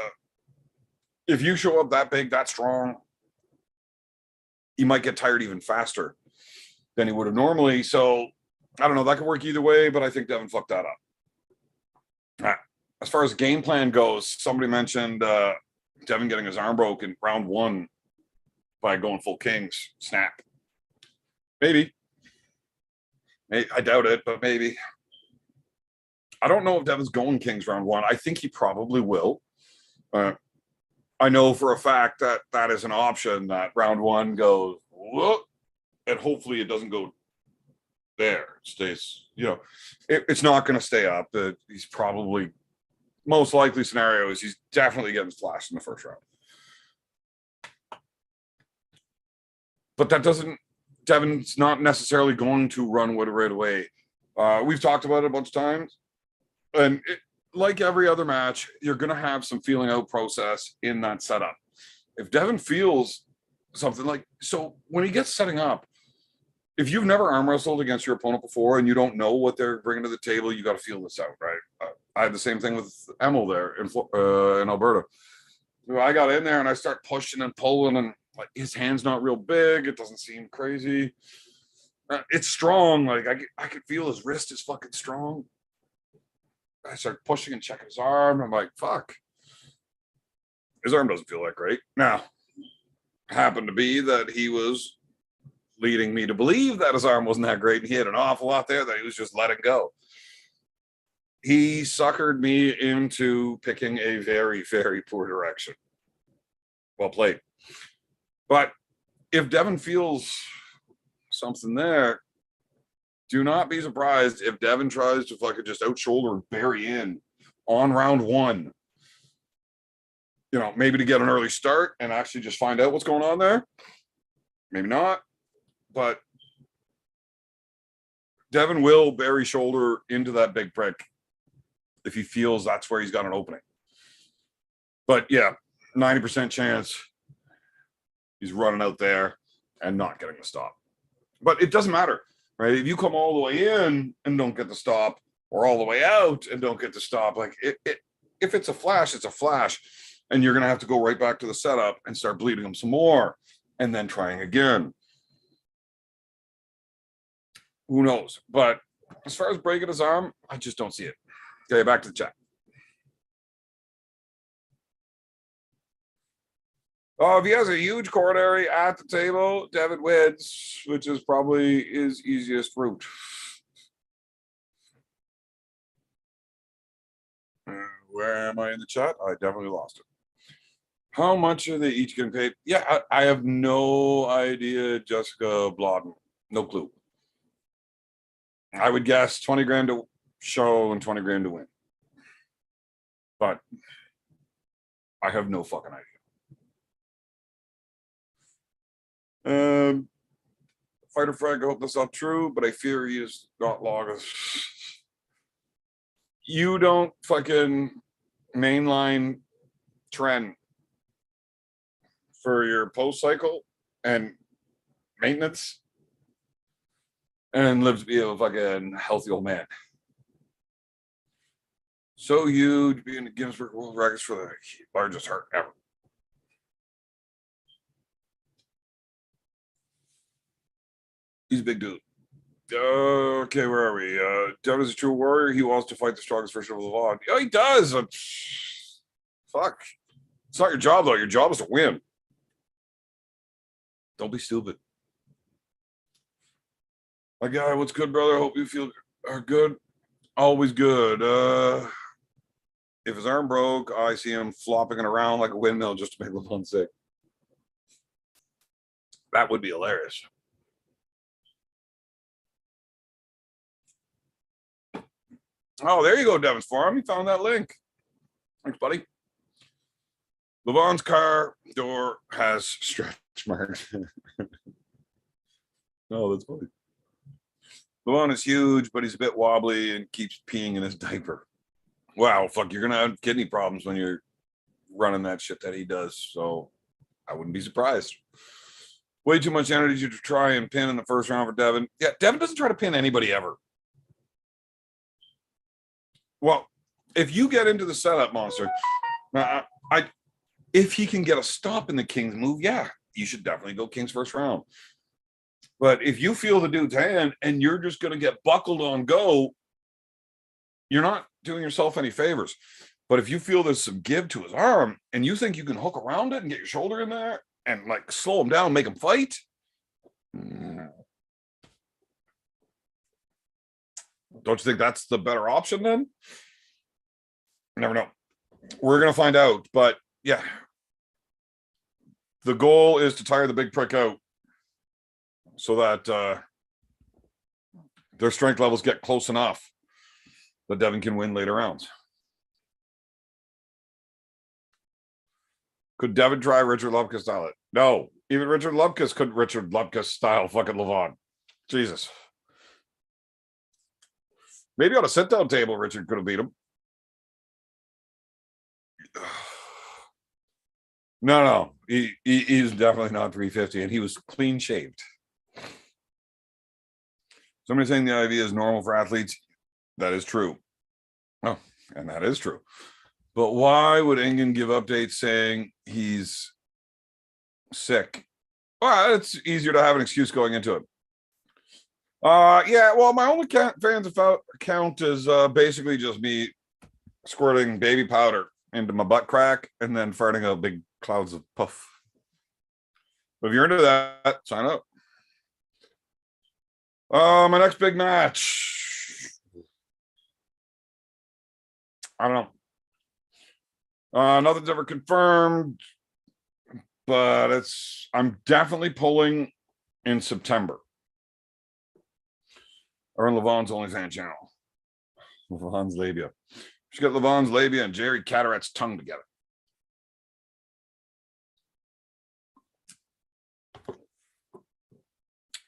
if you show up that big, that strong, he might get tired even faster than he would have normally. So I don't know. That could work either way, but I think Devon fucked that up. As far as the game plan goes, somebody mentioned Devon getting his arm broken round one by going full kings snap. Maybe. I doubt it, but maybe. I don't know if Devon's going kings round one. I think he probably will. I know for a fact that that is an option, that round one goes, whoop, and hopefully it doesn't go there. It stays, you know, it's not going to stay up. He's probably, most likely scenario is he's definitely getting flashed in the first round. But that doesn't, Devon's not necessarily going to run with it right away. We've talked about it a bunch of times. And like every other match, you're going to have some feeling out process in that setup. If Devon feels something like, so when he gets setting up, if you've never arm wrestled against your opponent before and you don't know what they're bringing to the table, you got to feel this out, right? I had the same thing with Emil there in Alberta. I got in there and I start pushing and pulling, and like his hand's not real big. It doesn't seem crazy. It's strong. Like I could feel his wrist is fucking strong. I start pushing and checking his arm. I'm like, fuck. His arm doesn't feel that great. Now, happened to be that he was leading me to believe that his arm wasn't that great, and he had an awful lot there that he was just letting go. He suckered me into picking a very, very poor direction. Well played. But if Devon feels something there, do not be surprised if Devon tries to fucking just out shoulder and bury in on round one. You know, maybe to get an early start and actually just find out what's going on there. Maybe not. But Devon will bury shoulder into that big prick if he feels that's where he's got an opening. But yeah, 90% chance he's running out there and not getting the stop. But it doesn't matter. Right? If you come all the way in and don't get the stop, or all the way out and don't get the stop, like if it's a flash, it's a flash. And you're going to have to go right back to the setup and start bleeding them some more and then trying again. Who knows? But as far as breaking his arm, I just don't see it. Okay, back to the chat. Oh, if he has a huge coronary at the table, Devon wins, which is probably his easiest route. Where am I in the chat? I definitely lost it. How much are they each getting paid? Yeah, I have no idea, Jessica Blodden. No clue. I would guess 20 grand to show and 20 grand to win. but I have no fucking idea. Fighter Frank, I hope that's not true, but I fear he is not long. You don't fucking mainline trend for your post cycle and maintenance and live to be a fucking healthy old man. So huge, being the Guinness World Records for the largest heart ever. He's a big dude. Okay, where are we? Devon is a true warrior. He wants to fight the strongest version of Levan. Oh, he does. Fuck. It's not your job, though. Your job is to win. Don't be stupid. My guy, what's good, brother? Hope you feel are good. Always good. If his arm broke, I see him flopping it around like a windmill just to make Levan sick. That would be hilarious. Oh, there you go, Devon's Forum. You found that link. Thanks, buddy. Levan's car door has stretch marks. Oh, that's funny. Levan is huge, but he's a bit wobbly and keeps peeing in his diaper. Wow, fuck, you're going to have kidney problems when you're running that shit that he does. So I wouldn't be surprised. Way too much energy to try and pin in the first round for Devon. Yeah, Devon doesn't try to pin anybody ever. Well, if you get into the setup, Monster, if he can get a stop in the King's move, yeah, you should definitely go King's first round. But if you feel the dude's hand and you're just going to get buckled on go, you're not doing yourself any favors. But if you feel there's some give to his arm and you think you can hook around it and get your shoulder in there and like slow him down, make him fight, don't you think that's the better option then? Never know. We're going to find out. But yeah, the goal is to tire the big prick out so that their strength levels get close enough that Devon can win later rounds. Could Devon try Richard Lupkus style it? No. Even Richard Lupkus couldn't Richard Lupkus style fucking Levan. Jesus. Maybe on a sit-down table, Richard could have beat him. No. He's definitely not 350, and he was clean shaved. Somebody saying the IV is normal for athletes. That is true. Oh, and that is true. But why would Engen give updates saying he's sick? Well, it's easier to have an excuse going into it. Yeah, well, my only fans account is basically just me squirting baby powder into my butt crack and then farting out big clouds of puff. But if you're into that, sign up. My next big match. I don't know. Nothing's ever confirmed, but I'm definitely pulling in September. Or in Levan's OnlyFans channel. Levan's labia. We should get Levan's labia and Jerry Catarat's tongue together.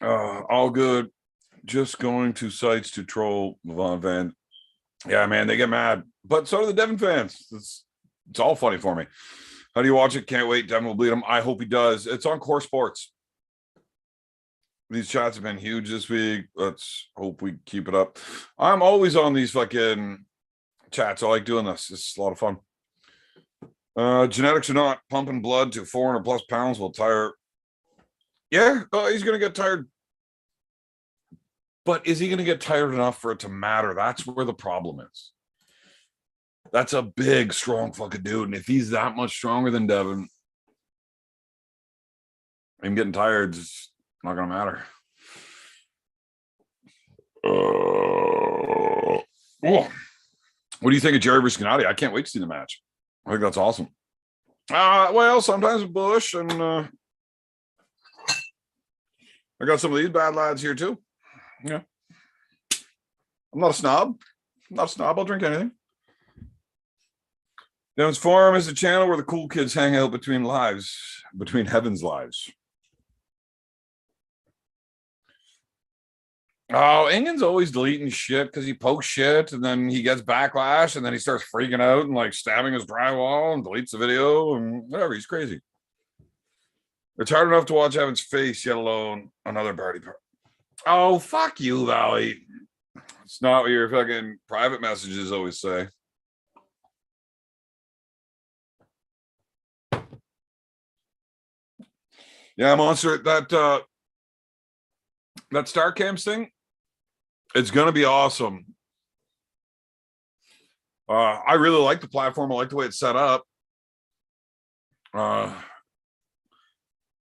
All good. Just going to sites to troll Levan fans. Yeah, man, they get mad. But so do the Devon fans. It's all funny for me. How do you watch it? Can't wait. Devon will bleed him. I hope he does. It's on Core Sports. These chats have been huge this week. Let's hope we keep it up. I'm always on these fucking chats. I like doing this. It's a lot of fun. Genetics are not pumping blood to 400 plus pounds will tire. Yeah, he's going to get tired. But is he going to get tired enough for it to matter? That's where the problem is. That's a big, strong fucking dude. And if he's that much stronger than Devon, him getting tired is not going to matter. What do you think of Jerry versus Gennady? I can't wait to see the match. I think that's awesome. Well, sometimes Bush and I got some of these bad lads here too. Yeah. I'm not a snob. I'll drink anything. Devon's Forum is a channel where the cool kids hang out between heaven's lives. Oh, Ingen's always deleting shit because he posts shit and then he gets backlash and then he starts freaking out and like stabbing his drywall and deletes the video and whatever. He's crazy. It's hard enough to watch Evan's face, yet alone another party. Oh, fuck you, Valley. It's not what your fucking private messages always say. Yeah, Monster, that Star Camps thing, it's gonna be awesome. I really like the platform. I like the way it's set up.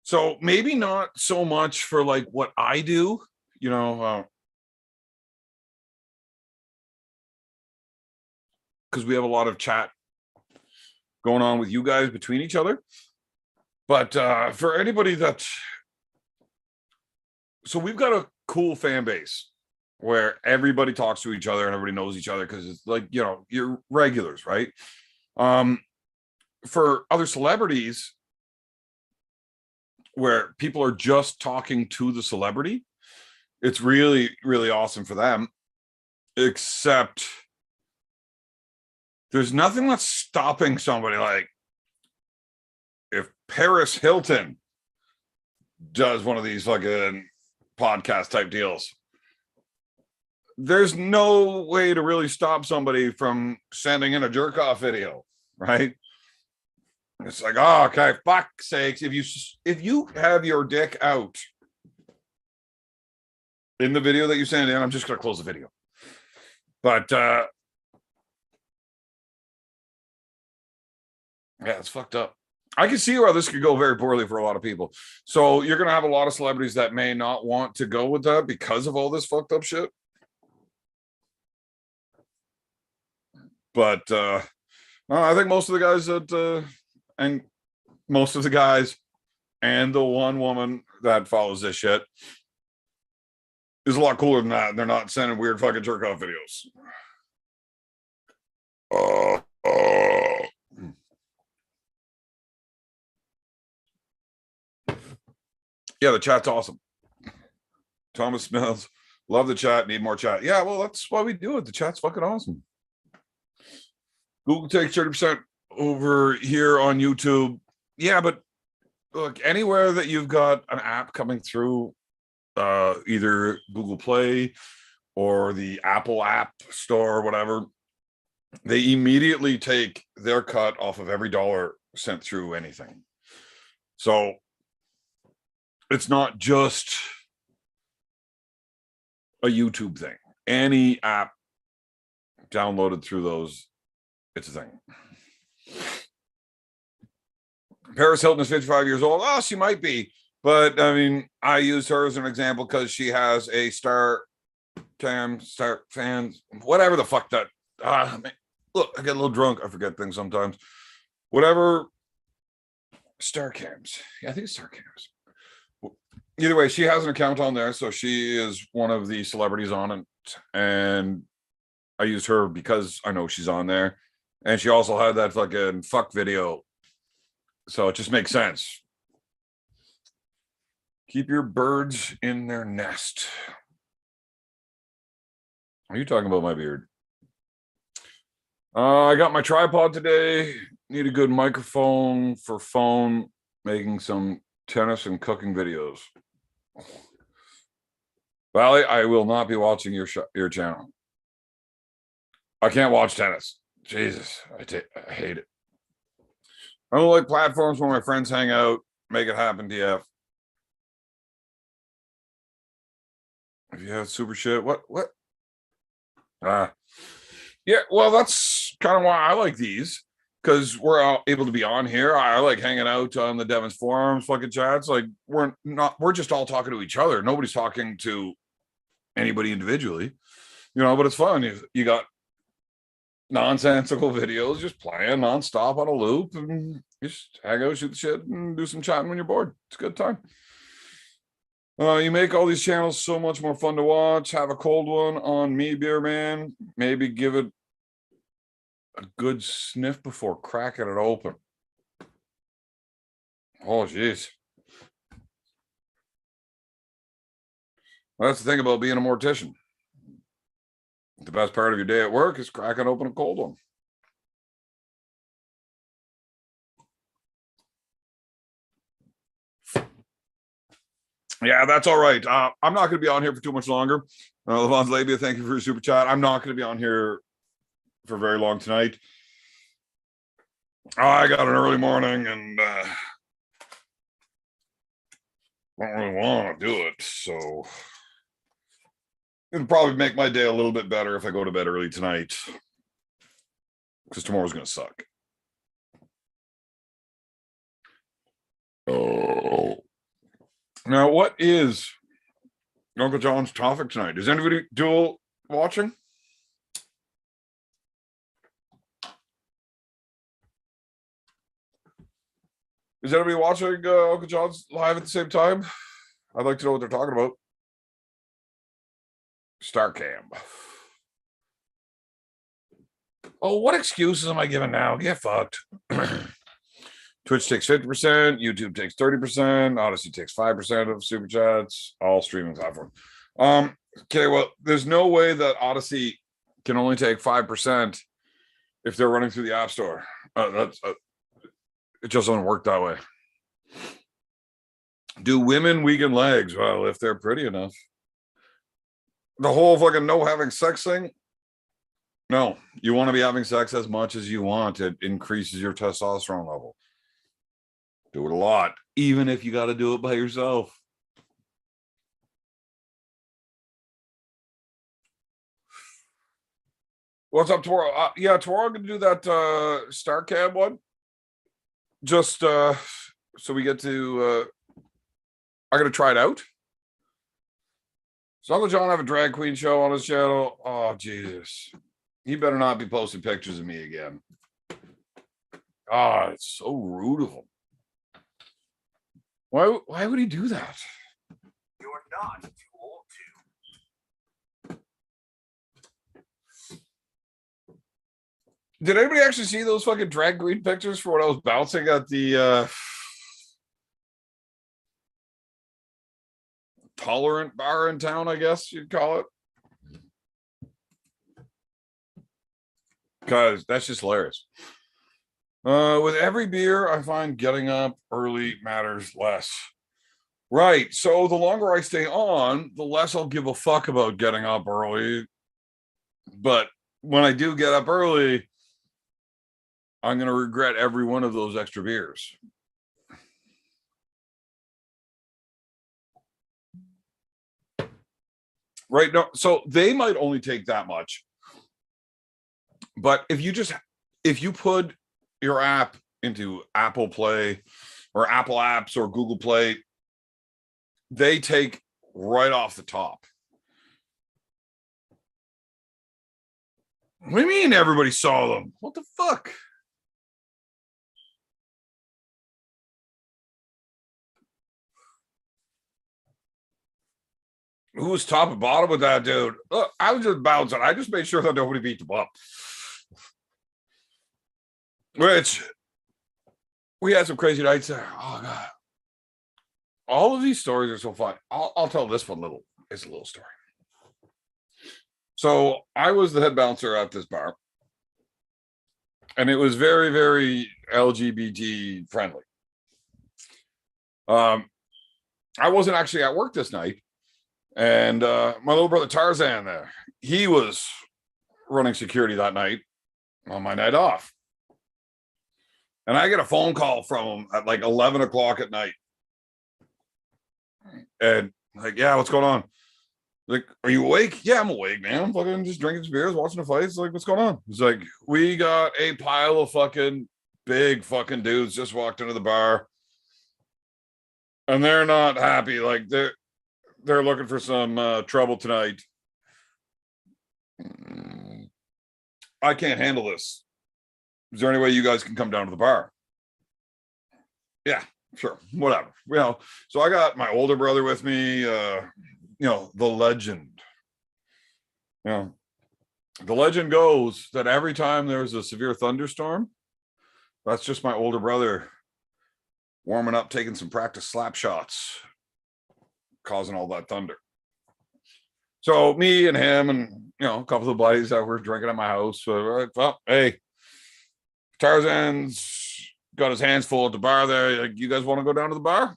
So maybe not so much for like what I do, you know, because we have a lot of chat going on with you guys between each other. But for anybody that, so we've got a cool fan base where everybody talks to each other and everybody knows each other because it's like, you know, you're regulars, right? For other celebrities where people are just talking to the celebrity, it's really, really awesome for them, except there's nothing that's stopping somebody. Like if Paris Hilton does one of these fucking podcast type deals, there's no way to really stop somebody from sending in a jerk off video, right? It's like, oh, okay, fuck's sakes. If you have your dick out in the video that you send in, I'm just gonna close the video. But yeah, it's fucked up. I can see where this could go very poorly for a lot of people. So you're gonna have a lot of celebrities that may not want to go with that because of all this fucked up shit. But I think most of the guys that and most of the guys and the one woman that follows this shit is a lot cooler than that. They're not sending weird fucking jerk off videos. Yeah, the chat's awesome. Thomas Mills, love the chat, need more chat. Yeah, well, that's why we do it. The chat's fucking awesome. Google takes 30% over here on YouTube. Yeah, but look, anywhere that you've got an app coming through, either Google Play or the Apple App Store or whatever, they immediately take their cut off of every dollar sent through anything. So it's not just a YouTube thing. Any app downloaded through those, it's a thing. Paris Hilton is 55 years old. Oh, she might be. But I mean, I use her as an example because she has a Star fans, whatever the fuck that. Man, look, I get a little drunk. I forget things sometimes. Whatever. Star Cams. Yeah, I think it's Star Cams. Either way, she has an account on there, so she is one of the celebrities on it, and I used her because I know she's on there, and she also had that fucking fuck video, so it just makes sense. Keep your birds in their nest. Are you talking about my beard? I got my tripod today. Need a good microphone for phone, making some tennis and cooking videos. Valley, I will not be watching your channel. I can't watch tennis. Jesus, I hate it. I don't like platforms where my friends hang out. Make it happen, DF. If you have super shit, what? Yeah, well, that's kind of why I like these, because we're all able to be on here. I like hanging out on the Devon's forums, fucking chats. Like we're just all talking to each other. Nobody's talking to anybody individually, you know, but it's fun. You got nonsensical videos just playing nonstop on a loop and just hang out, shoot the shit, and do some chatting when you're bored. It's a good time. You make all these channels so much more fun to watch. Have a cold one on me, beer man. Maybe give it a good sniff before cracking it open. Oh, geez. Well, that's the thing about being a mortician. The best part of your day at work is cracking open a cold one. Yeah, that's all right. I'm not going to be on here for too much longer. Levan's Labia, thank you for your super chat. I'm not going to be on here for very long tonight. I got an early morning and don't really want to do it. So it'll probably make my day a little bit better if I go to bed early tonight, because tomorrow's going to suck. Oh. Now, what is Uncle John's topic tonight? Is anybody dual watching? Is anybody watching Uncle John's live at the same time? I'd like to know what they're talking about. Starcam. Oh, what excuses am I giving now? Get fucked. Twitch takes 50%, YouTube takes 30%, Odyssey takes 5% of super chats, all streaming platforms. Okay, well, there's no way that Odyssey can only take 5% if they're running through the App Store. It just doesn't work that way. Do women weaken legs? Well, if they're pretty enough. The whole fucking no having sex thing. No, you want to be having sex as much as you want. It increases your testosterone level. Do it a lot, even if you got to do it by yourself. What's up tomorrow? Yeah, tomorrow I'm going to do that Starcam one. Just so we get to... I'm going to try it out. So Uncle John have a drag queen show on his channel. Oh, Jesus. He better not be posting pictures of me again. Ah, it's so rude of him. Why would he do that? You're not too old to. Did anybody actually see those fucking drag queen pictures for when I was bouncing at the tolerant bar in town, I guess you'd call it? Because that's just hilarious. With every beer, I find getting up early matters less. Right. So the longer I stay on, the less I'll give a fuck about getting up early. But when I do get up early, I'm going to regret every one of those extra beers. Right. No, so they might only take that much. But if you put your app into Apple Play or Apple Apps or Google Play, they take right off the top. What do you mean everybody saw them? What the fuck? Who was top and bottom with that dude? Look, I was just bouncing. I just made sure that nobody beat them up. Which we had some crazy nights there. Oh God. All of these stories are so fun. I'll tell this one little. It's a little story. So I was the head bouncer at this bar. And it was very, very LGBT friendly. I wasn't actually at work this night. And my little brother Tarzan there, he was running security that night on my night off. And I get a phone call from him at like 11 o'clock at night. And like, yeah, what's going on? Like, are you awake? Yeah, I'm awake, man. I'm fucking just drinking some beers, watching the fights. Like, what's going on? He's like, we got a pile of fucking big fucking dudes just walked into the bar. And they're not happy. Like, they're looking for some trouble tonight. I can't handle this. Is there any way you guys can come down to the bar? Yeah, sure. Whatever. So I got my older brother with me, the legend. The legend goes that every time there's a severe thunderstorm, that's just my older brother warming up, taking some practice slap shots, causing all that thunder. So me and him and a couple of buddies that were drinking at my house. Well, hey, Tarzan's got his hands full at the bar there. Like, you guys want to go down to the bar?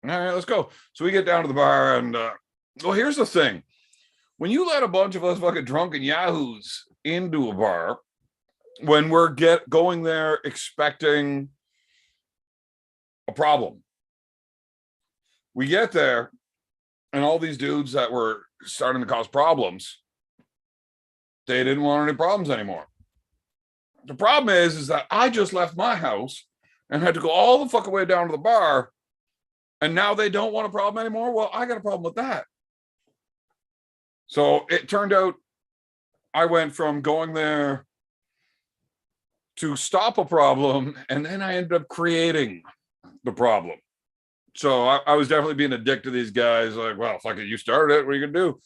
All right, let's go. So we get down to the bar, and well, here's the thing: when you let a bunch of us fucking drunken yahoos into a bar, when we're going there expecting a problem, we get there, and all these dudes that were starting to cause problems, they didn't want any problems anymore. The problem is that I just left my house and had to go all the fucking way down to the bar, and now they don't want a problem anymore. Well, I got a problem with that. So it turned out I went from going there to stop a problem, and then I ended up creating the problem. So I was definitely being a dick to these guys. Like, well, fuck it, you started it. What are you gonna do?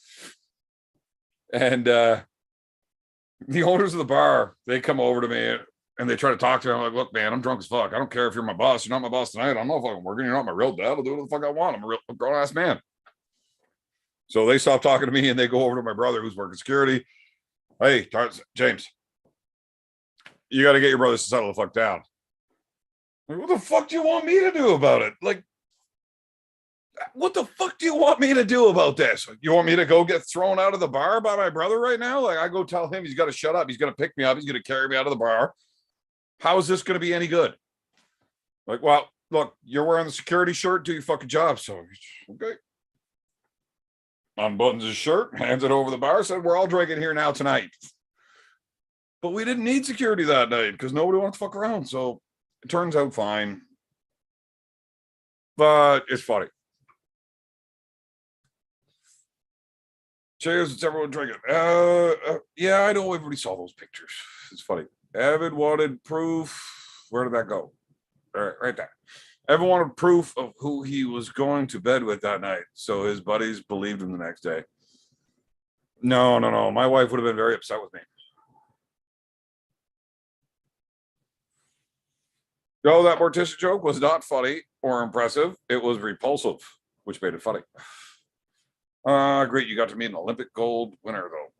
And the owners of the bar, they come over to me and they try to talk to me. I'm like, look, man, I'm drunk as fuck. I don't care if you're my boss. You're not my boss tonight. I'm not fucking working. You're not my real dad. I'll do what the fuck I want. I'm a real grown ass man. So they stop talking to me and they go over to my brother who's working security. Hey, James, you got to get your brothers to settle the fuck down. Like, what the fuck do you want me to do about it? Like, what the fuck do you want me to do about this? You want me to go get thrown out of the bar by my brother right now? Like, I go tell him he's got to shut up. He's going to pick me up. He's going to carry me out of the bar. How is this going to be any good? Like, well, look, you're wearing the security shirt. Do your fucking job. So, okay. Unbuttons his shirt, hands it over the bar, said, we're all drinking here now tonight. But we didn't need security that night because nobody wants to fuck around. So it turns out fine. But it's funny. Cheers, it's everyone drinking. Yeah, I know everybody saw those pictures. It's funny. Evan wanted proof. Where did that go? All right, right there. Evan wanted proof of who he was going to bed with that night, so his buddies believed him the next day. No. My wife would have been very upset with me. No, that mortician joke was not funny or impressive. It was repulsive, which made it funny. Great, you got to meet an Olympic gold winner, though.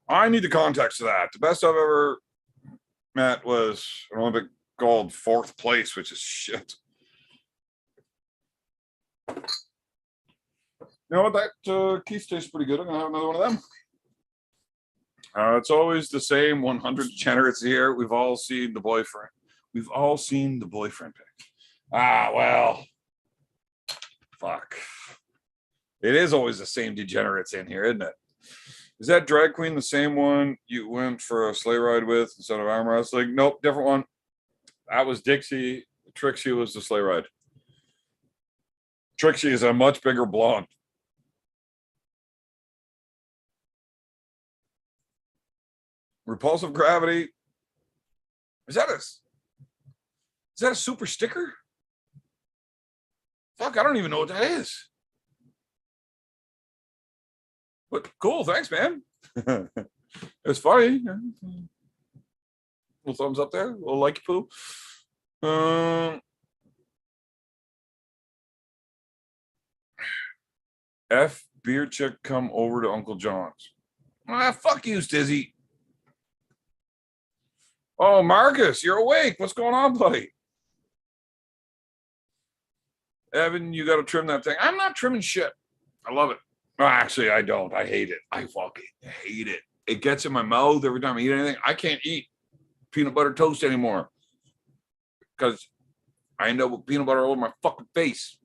I need the context of that. The best I've ever met was an Olympic gold 4th place, which is shit. You know what? That Keith tastes pretty good. I'm gonna have another one of them. It's always the same 100 degenerates here. We've all seen the boyfriend. We've all seen the boyfriend pic. Well, fuck. It is always the same degenerates in here, isn't it? Is that drag queen the same one you went for a sleigh ride with instead of arm wrestling? Nope, different one. That was Dixie. Trixie was the sleigh ride. Trixie is a much bigger blonde. Repulsive gravity. Is that a super sticker? Fuck, I don't even know what that is. But cool, thanks, man. It's funny. Little thumbs up there, a little like poo. F beer chick come over to Uncle John's. Fuck you, Stizzy. Oh, Marcus, you're awake. What's going on, buddy? Evan, you got to trim that thing. I'm not trimming shit. I love it. Actually, I don't. I hate it. I fucking hate it. It gets in my mouth every time I eat anything. I can't eat peanut butter toast anymore because I end up with peanut butter all over my fucking face.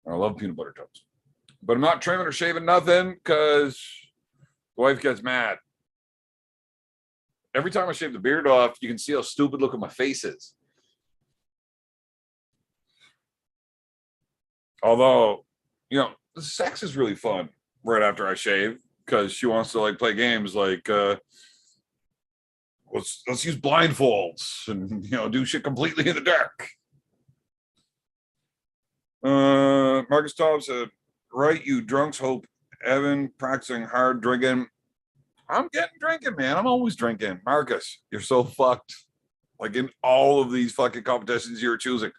I love peanut butter toast. But I'm not trimming or shaving nothing because the wife gets mad. Every time I shave the beard off, you can see how stupid looking my face is. Although, the sex is really fun right after I shave because she wants to play games like let's use blindfolds and do shit completely in the dark. Marcus Tom said, right, you drunks. Hope Evan practicing hard drinking. I'm getting drinking, man. I'm always drinking. Marcus, you're so fucked. Like in all of these fucking competitions you're choosing.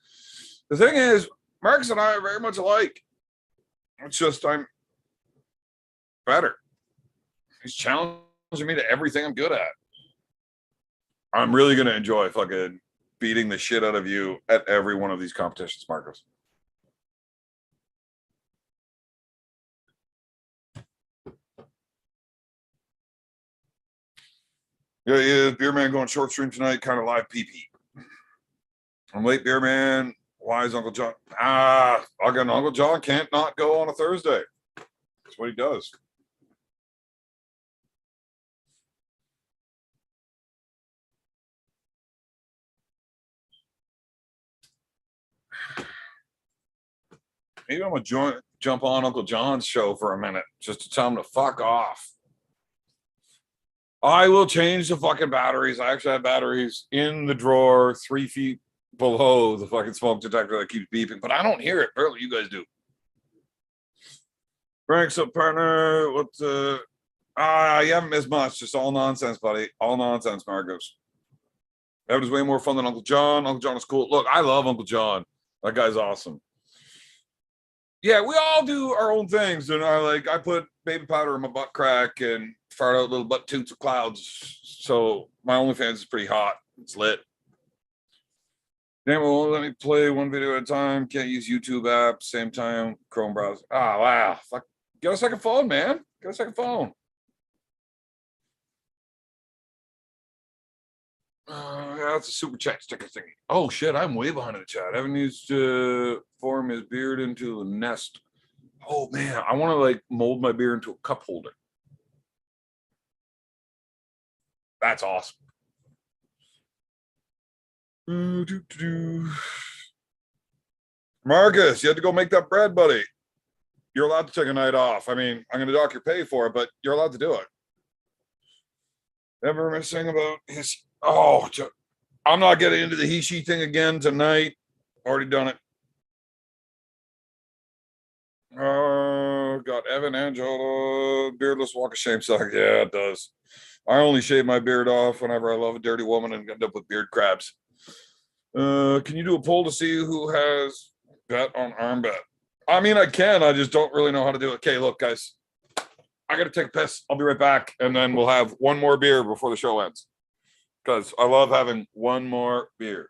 The thing is, Marcus and I are very much alike. It's just I'm better. He's challenging me to everything I'm good at. I'm really gonna enjoy fucking beating the shit out of you at every one of these competitions, Marcus. Yeah, Beer Man going short stream tonight, kind of live PP. I'm late, Beer Man. Why is Uncle John? Again, Uncle John can't not go on a Thursday. That's what he does. Maybe I'm gonna jump on Uncle John's show for a minute just to tell him to fuck off. I will change the fucking batteries. I actually have batteries in the drawer 3 feet below the fucking smoke detector that keeps beeping, but I don't hear it. Barely, you guys do. Frank, so partner, what you haven't missed much. Just all nonsense, buddy. All nonsense, Marcos. That was way more fun than Uncle John. Uncle John is cool. Look, I love Uncle John. That guy's awesome. Yeah, we all do our own things. And I put baby powder in my butt crack and fart out little butt toots of clouds. So my OnlyFans is pretty hot. It's lit. Damn, well, let me play one video at a time. Can't use YouTube app. Same time, Chrome browser. Wow. Fuck. Get a second phone, man. Get a second phone. Yeah, that's a super chat sticker thingy. Oh shit, I'm way behind in the chat. Evan needs to form his beard into a nest. Oh man, I want to mold my beard into a cup holder. That's awesome. Marcus, you had to go make that bread, buddy. You're allowed to take a night off. I mean, I'm gonna dock your pay for it, but you're allowed to do it. Never missing about his. Oh, I'm not getting into the he she thing again tonight. Already done it. Got Evan Angela, beardless walk of shame suck. Yeah, it does. I only shave my beard off whenever I love a dirty woman and end up with beard crabs. Can you do a poll to see who has bet on arm bet? I mean, I can. I just don't really know how to do it. Okay, look, guys. I got to take a piss. I'll be right back. And then we'll have one more beer before the show ends. Because I love having one more beer.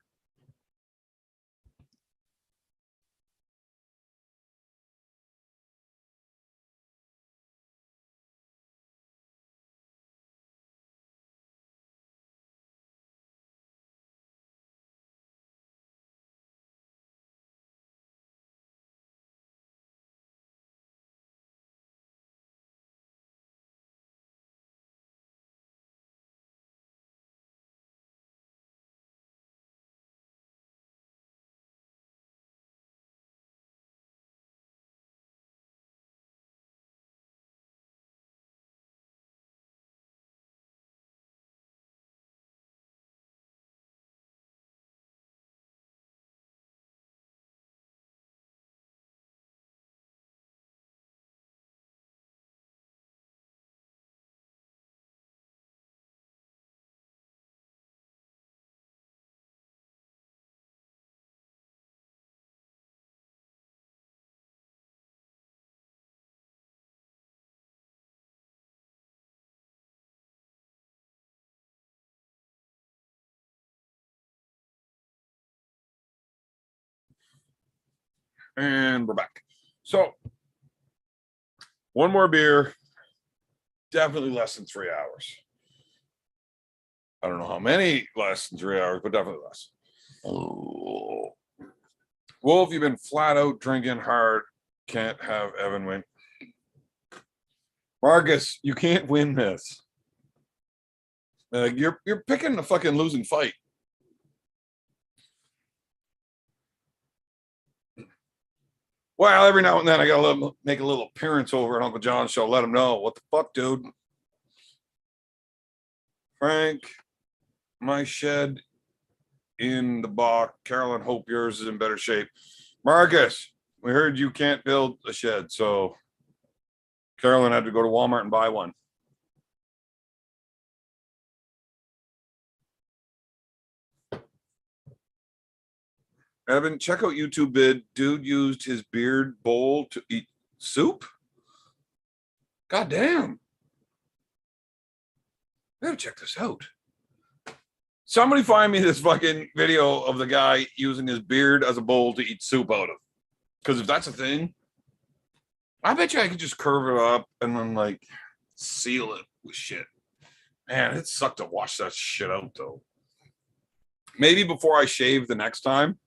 And we're back. So, one more beer. Definitely less than 3 hours. I don't know how many less than 3 hours, but definitely less. Oh. Wolf, you've been flat out drinking hard. Can't have Evan win. Marcus, you can't win this. You're picking a fucking losing fight. Well, every now and then I gotta make a little appearance over at Uncle John's show. Let him know what the fuck, dude. Frank, my shed in the box. Carolyn, hope yours is in better shape. Marcus, We heard you can't build a shed, so Carolyn had to go to Walmart and buy one. Evan, check out YouTube vid. Dude used his beard bowl to eat soup. God damn. I gotta check this out. Somebody find me this fucking video of the guy using his beard as a bowl to eat soup out of. Because if that's a thing, I bet you I could just curve it up and then like seal it with shit. Man, it sucked to wash that shit out though. Maybe before I shave the next time,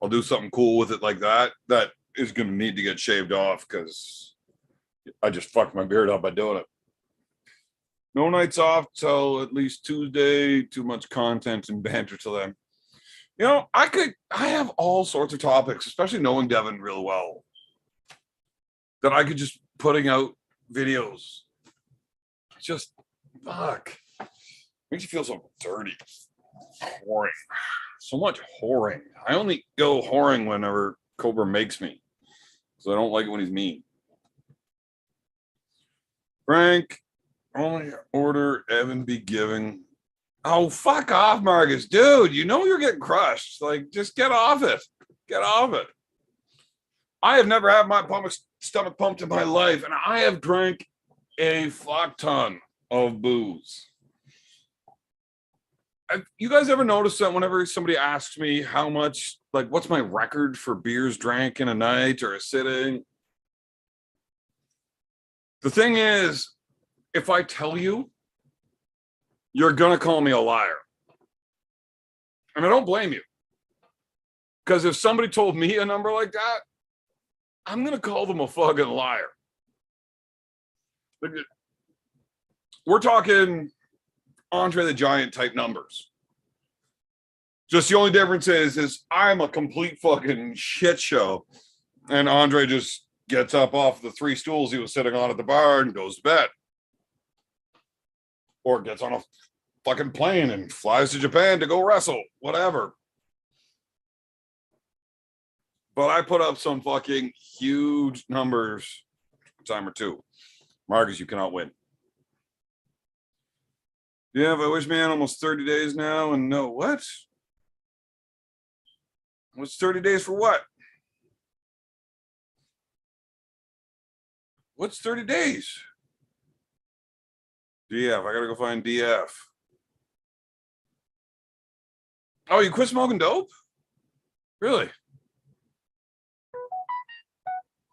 I'll do something cool with it like that. That is going to need to get shaved off because I just fucked my beard up by doing it. No nights off till at least Tuesday. Too much content and banter till then. You know, I have all sorts of topics, especially knowing Devon real well, that I could just putting out videos. Just fuck. Makes you feel so dirty. Whoring. So much whoring. I only go whoring whenever Cobra makes me. So I don't like it when he's mean. Frank, only order Evan be giving. Oh, fuck off, Marcus. Dude, you know you're getting crushed. Like, just get off it. Get off it. I have never had my stomach pumped in my life, and I have drank a fuck ton of booze. You guys ever notice that whenever somebody asks me how much, like, what's my record for beers drank in a night or a sitting? The thing is, if I tell you, you're going to call me a liar. And I don't blame you. Because if somebody told me a number like that, I'm going to call them a fucking liar. We're talking Andre the Giant type numbers. Just the only difference is I'm a complete fucking shit show. And Andre just gets up off the 3 stools he was sitting on at the bar and goes to bed. Or gets on a fucking plane and flies to Japan to go wrestle. Whatever. But I put up some fucking huge numbers time or two. Marcus, you cannot win. Yeah, I wish man almost 30 days now and no what? What's 30 days for what? What's 30 days? DF, I gotta go find DF. Oh, you quit smoking dope? Really?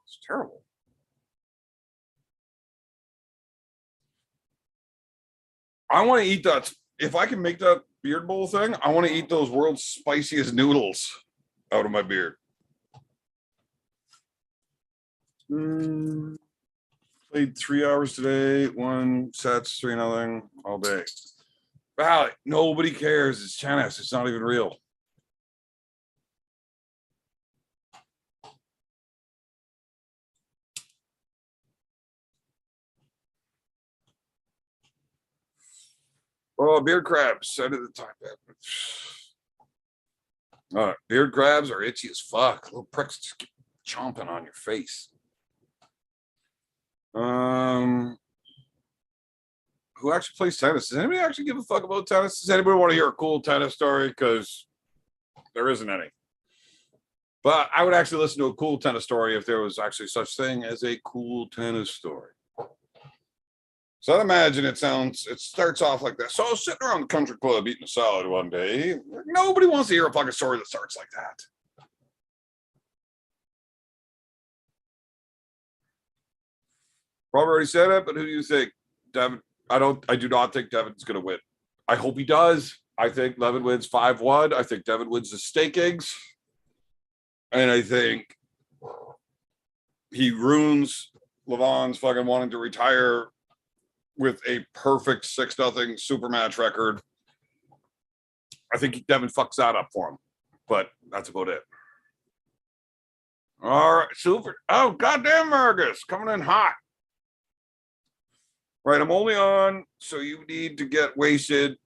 It's terrible. I want to eat that. If I can make that beard bowl thing, I want to eat those world's spiciest noodles out of my beard. Played 3 hours today, 1 sets, 3-0 all day. Wow, nobody cares. It's tennis. It's not even real. Oh, beard crabs. I did the time. Beard crabs are itchy as fuck. Little pricks just keep chomping on your face. Who actually plays tennis? Does anybody actually give a fuck about tennis? Does anybody want to hear a cool tennis story? Because there isn't any. But I would actually listen to a cool tennis story if there was actually such thing as a cool tennis story. So I imagine it starts off like that. So I was sitting around the country club eating a salad one day. Nobody wants to hear a fucking story that starts like that. Robert already said it, but who do you think? Devon? I do not think Devon's gonna win. I hope he does. I think Levan wins 5-1. I think Devon wins the steak eggs. And I think he ruins Levan's fucking wanting to retire with a perfect 6-0 super match record. I think Devon fucks that up for him, but that's about it. All right, super. Oh, goddamn, Marcus, coming in hot. Right, I'm only on, so you need to get wasted.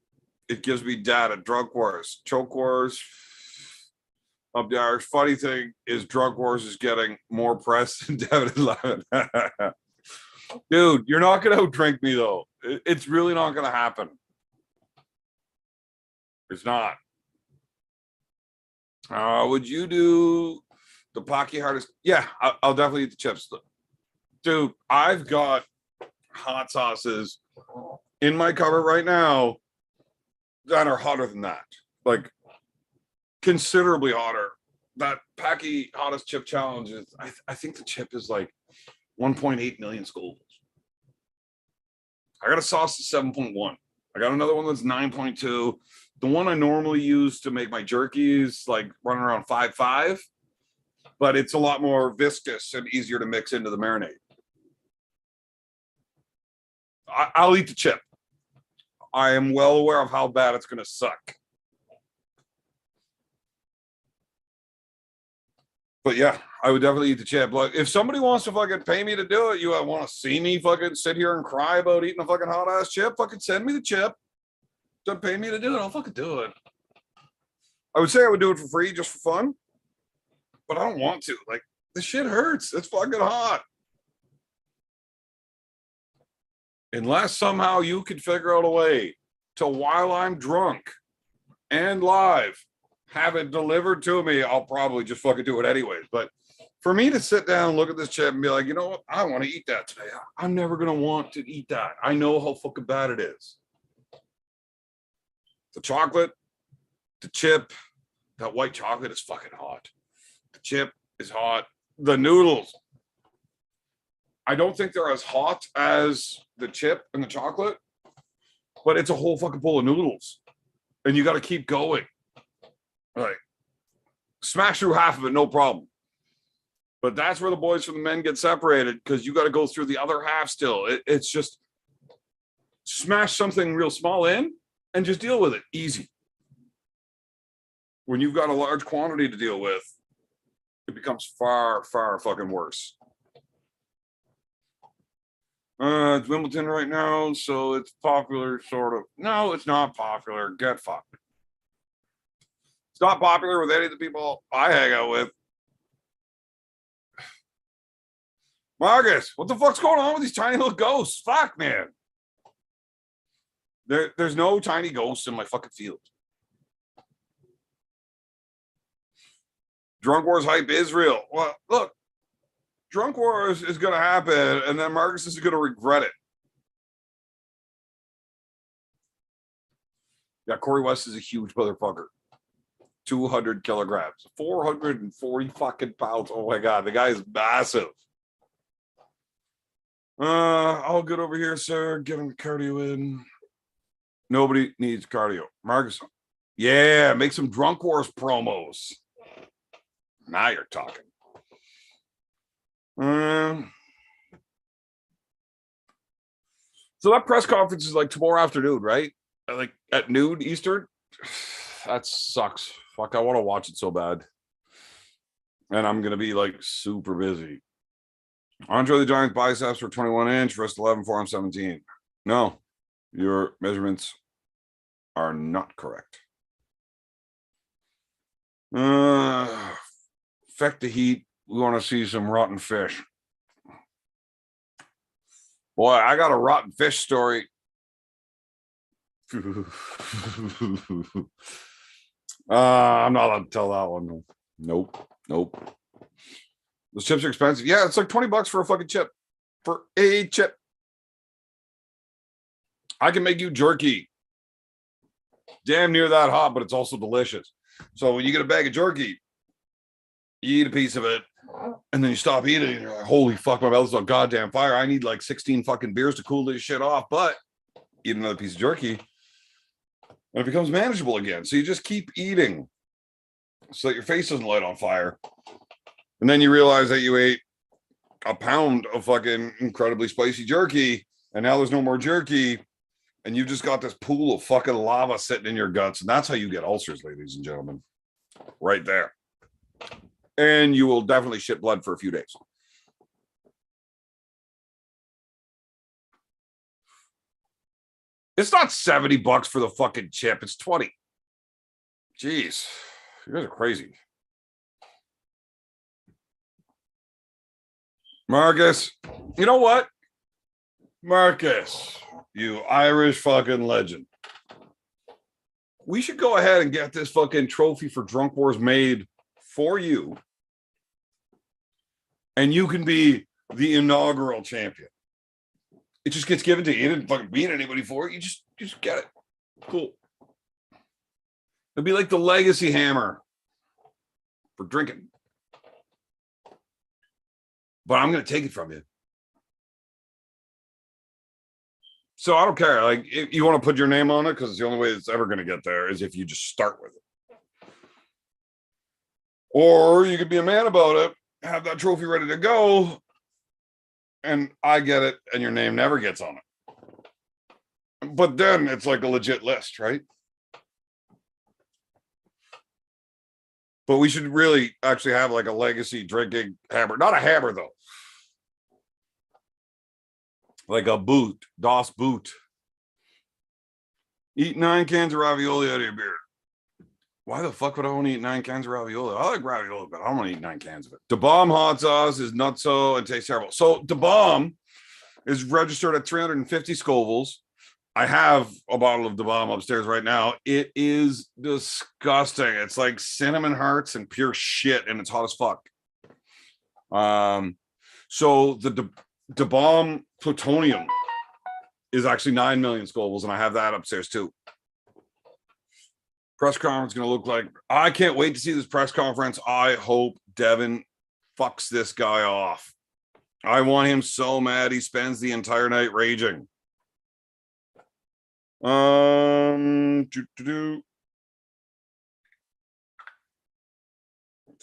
It gives me data. Drug wars, choke wars. Up the Irish. Funny thing is, Drunk Wars is getting more press than Devon and Levan. Dude, you're not gonna outdrink me though. It's really not gonna happen. It's not. Would you do the Pocky hardest? Yeah, I'll definitely eat the chips. Dude, I've got hot sauces in my cupboard right now that are hotter than that. Like considerably hotter. That Packy hottest chip challenge is, I think the chip is like 1.8 million Scovilles. I got a sauce that's 7.1. I got another one that's 9.2. The one I normally use to make my jerky is like running around 5.5, but it's a lot more viscous and easier to mix into the marinade. I'll eat the chip. I am well aware of how bad it's going to suck. But yeah, I would definitely eat the chip. Like, if somebody wants to fucking pay me to do it, you want to see me fucking sit here and cry about eating a fucking hot ass chip, fucking send me the chip. Don't pay me to do it. I'll fucking do it. I would say I would do it for free just for fun, but I don't want to. Like, this shit hurts. It's fucking hot. Unless somehow you could figure out a way to, while I'm drunk and live, have it delivered to me, I'll probably just fucking do it anyways. But for me to sit down, look at this chip and be like, you know what? I want to eat that today. I'm never going to want to eat that. I know how fucking bad it is. The chocolate, the chip, that white chocolate is fucking hot. The chip is hot. The noodles, I don't think they're as hot as the chip and the chocolate, but it's a whole fucking bowl of noodles. And you got to keep going. Like, smash through half of it, no problem. But that's where the boys from the men get separated, because you got to go through the other half still. It's just smash something real small in and just deal with it. Easy. When you've got a large quantity to deal with, it becomes far, far fucking worse. It's Wimbledon right now, so it's popular, sort of. No, it's not popular. Get fucked. It's not popular with any of the people I hang out with. Marcus, what the fuck's going on with these tiny little ghosts? Fuck, man. There's no tiny ghosts in my fucking field. Drunk Wars hype is real. Well, look, Drunk Wars is going to happen, and then Marcus is going to regret it. Yeah, Corey West is a huge motherfucker. 200 kilograms, 440 fucking pounds. Oh my God, the guy is massive. All good over here, sir. Getting the cardio in. Nobody needs cardio. Marcus, yeah, make some Drunk Wars promos. Now you're talking. So that press conference is like tomorrow afternoon, right? Like at noon Eastern. That sucks. Fuck, I want to watch it so bad. And I'm gonna be like super busy. Andre the Giant's biceps were 21 inch, wrist 11, forearm 17. No, your measurements are not correct. Affect the heat. We want to see some rotten fish. Boy, I got a rotten fish story. I'm not allowed to tell that one. Nope. Those chips are expensive. Yeah, it's like $20 for a fucking chip. For a chip. I can make you jerky. Damn near that hot, but it's also delicious. So when you get a bag of jerky, you eat a piece of it, and then you stop eating, and you're like, holy fuck, my mouth's on goddamn fire. I need like 16 fucking beers to cool this shit off, but eat another piece of jerky, and it becomes manageable again. So you just keep eating so that your face doesn't light on fire. And then you realize that you ate a pound of fucking incredibly spicy jerky, and now there's no more jerky, and you've just got this pool of fucking lava sitting in your guts. And that's how you get ulcers, ladies and gentlemen. Right there. And you will definitely shit blood for a few days. It's not $70 for the fucking chip. It's 20. Jeez, you guys are crazy. Marcus, you know what? Marcus, you Irish fucking legend. We should go ahead and get this fucking trophy for Drunk Wars made for you. And you can be the inaugural champion. It just gets given to you. You didn't fucking beat anybody for it. You just get it. Cool. It'd be like the legacy hammer for drinking. But I'm going to take it from you. So I don't care. Like, if you want to put your name on it, because the only way it's ever going to get there is if you just start with it. Or you could be a man about it, have that trophy ready to go, and I get it, and your name never gets on it. But then it's like a legit list, right? But we should really actually have like a legacy drinking hammer. Not a hammer, though. Like a boot, DOS boot. Eat 9 cans of ravioli out of your beard. Why the fuck would I want to eat 9 cans of ravioli? I like ravioli, but I don't want to eat 9 cans of it. Da Bomb hot sauce is nutso and tastes terrible. So Da Bomb is registered at 350 Scovilles. I have a bottle of Da Bomb upstairs right now. It is disgusting. It's like cinnamon hearts and pure shit, and it's hot as fuck. So the Da Bomb plutonium is actually 9 million Scovilles, and I have that upstairs too. Press conference going to look like, I can't wait to see this press conference. I hope Devon fucks this guy off. I want him so mad he spends the entire night raging.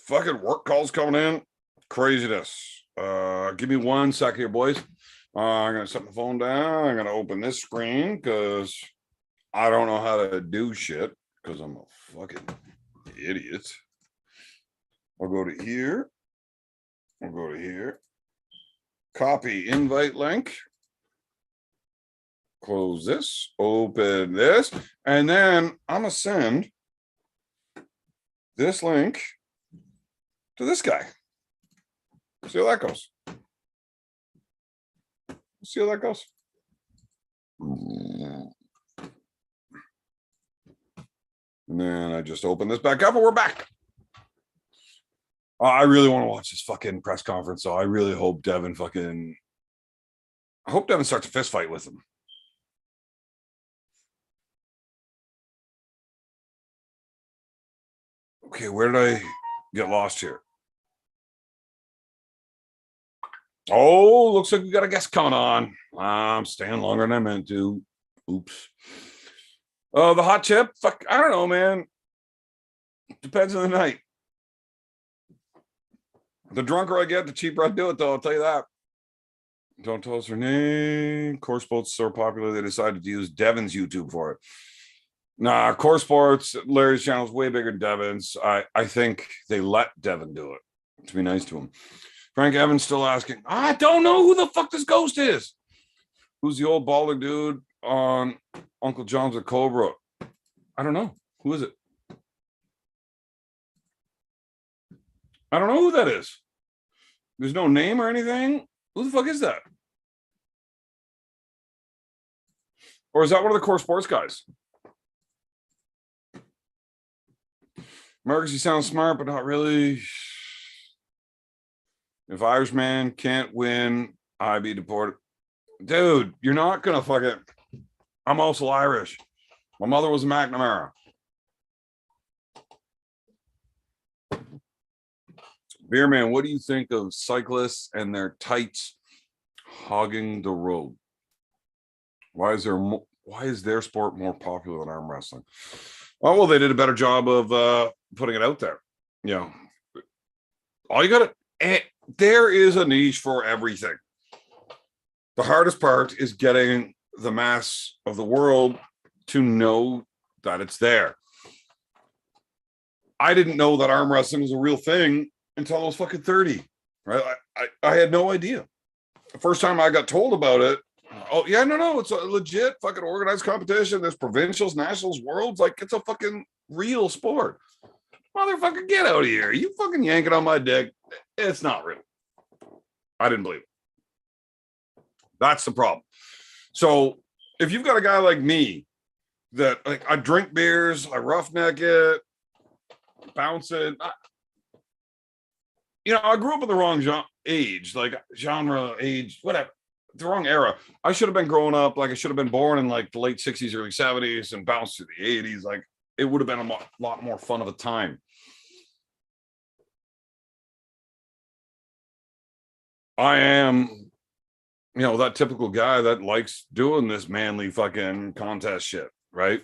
Fucking work calls coming in. Craziness. Give me 1 second here, boys. I'm gonna set my phone down. I'm gonna open this screen because I don't know how to do shit because I'm a fucking idiot. I'll go to here. I'll go to here. Copy invite link. Close this, open this, and then I'm gonna send this link to this guy. See how that goes. See how that goes. And then I just open this back up and we're back. I really want to watch this fucking press conference, so I really hope Devon starts a fist fight with him. Okay, where did I get lost here? Oh, looks like we got a guest coming on. I'm staying longer than I meant to. Oops. Oh, the hot chip? Fuck, I don't know, man. Depends on the night. The drunker I get, the cheaper I do it, though. I'll tell you that. Don't tell us her name. Core Sports so popular, they decided to use Devon's YouTube for it. Nah, Core Sports, Larry's channel is way bigger than Devon's. I think they let Devon do it, to be nice to him. Frank Evans still asking, I don't know who the fuck this ghost is. Who's the old balding dude on Uncle John's at Cobra? I don't know. Who is it? I don't know who that is. There's no name or anything. Who the fuck is that? Or is that one of the Core Sports guys? Marcus, you sound smart, but not really. If Irishman can't win, I be deported. Dude, you're not gonna fucking. I'm also Irish. My mother was a McNamara. Beer man, what do you think of cyclists and their tights hogging the road? Why is their sport more popular than arm wrestling? Oh, well, they did a better job of putting it out there. You know, all you got to, there is a niche for everything. The hardest part is getting the mass of the world to know that it's there. I didn't know that arm wrestling was a real thing until I was fucking 30, right? I had no idea. The first time I got told about it, oh, yeah, no, it's a legit fucking organized competition. There's provincials, nationals, worlds. Like, it's a fucking real sport. Motherfucker, get out of here. You fucking yanking on my dick. It's not real. I didn't believe it. That's the problem. So if you've got a guy like me that like I drink beers, I roughneck it, bounce it. I grew up in the wrong age, like genre, age, whatever, the wrong era. I should have been growing up like I should have been born in like the late 60s, early 70s and bounced to the 80s. Like it would have been a lot more fun of a time. I am, that typical guy that likes doing this manly fucking contest shit, right?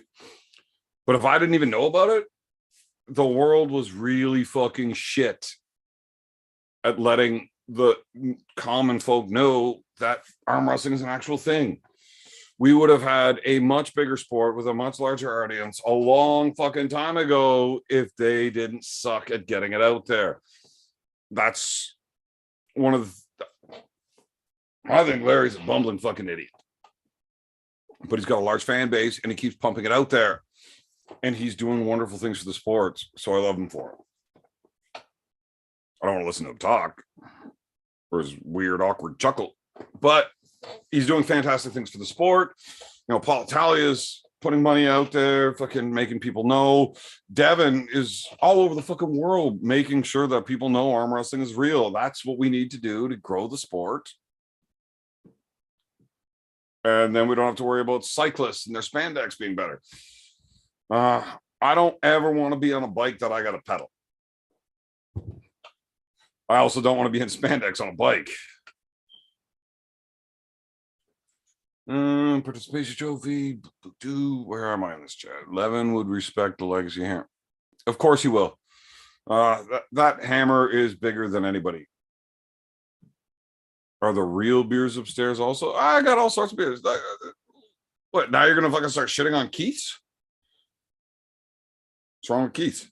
But if I didn't even know about it, the world was really fucking shit at letting the common folk know that arm wrestling is an actual thing. We would have had a much bigger sport with a much larger audience a long fucking time ago if they didn't suck at getting it out there. That's one of I think Larry's a bumbling fucking idiot. But he's got a large fan base and he keeps pumping it out there. And he's doing wonderful things for the sports. So I love him for it. I don't want to listen to him talk or his weird, awkward chuckle. But he's doing fantastic things for the sport. Paul Italia's putting money out there, fucking making people know. Devon is all over the fucking world making sure that people know arm wrestling is real. That's what we need to do to grow the sport. And then we don't have to worry about cyclists and their spandex being better. I don't ever want to be on a bike that I got to pedal. I also don't want to be in spandex on a bike. Participation trophy. Where am I in this chat? Levan would respect the legacy hammer. Of course he will. That hammer is bigger than anybody. Are the real beers upstairs also? I got all sorts of beers. What, now you're going to fucking start shitting on Keith's? What's wrong with Keith?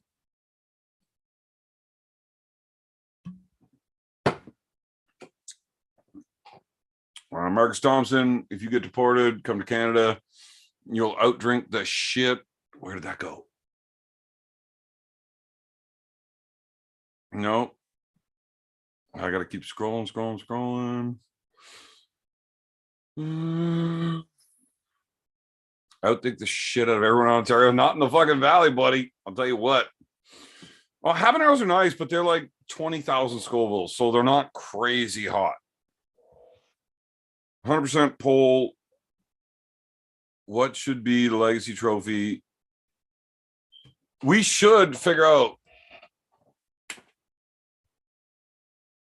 Marcus Thompson, if you get deported, come to Canada, you'll outdrink the shit. Where did that go? No. I got to keep scrolling. Outthink the shit out of everyone in Ontario. Not in the fucking valley, buddy. I'll tell you what. Well, habaneros are nice, but they're like 20,000 Scovilles, so they're not crazy hot. 100% poll. What should be the legacy trophy? We should figure out.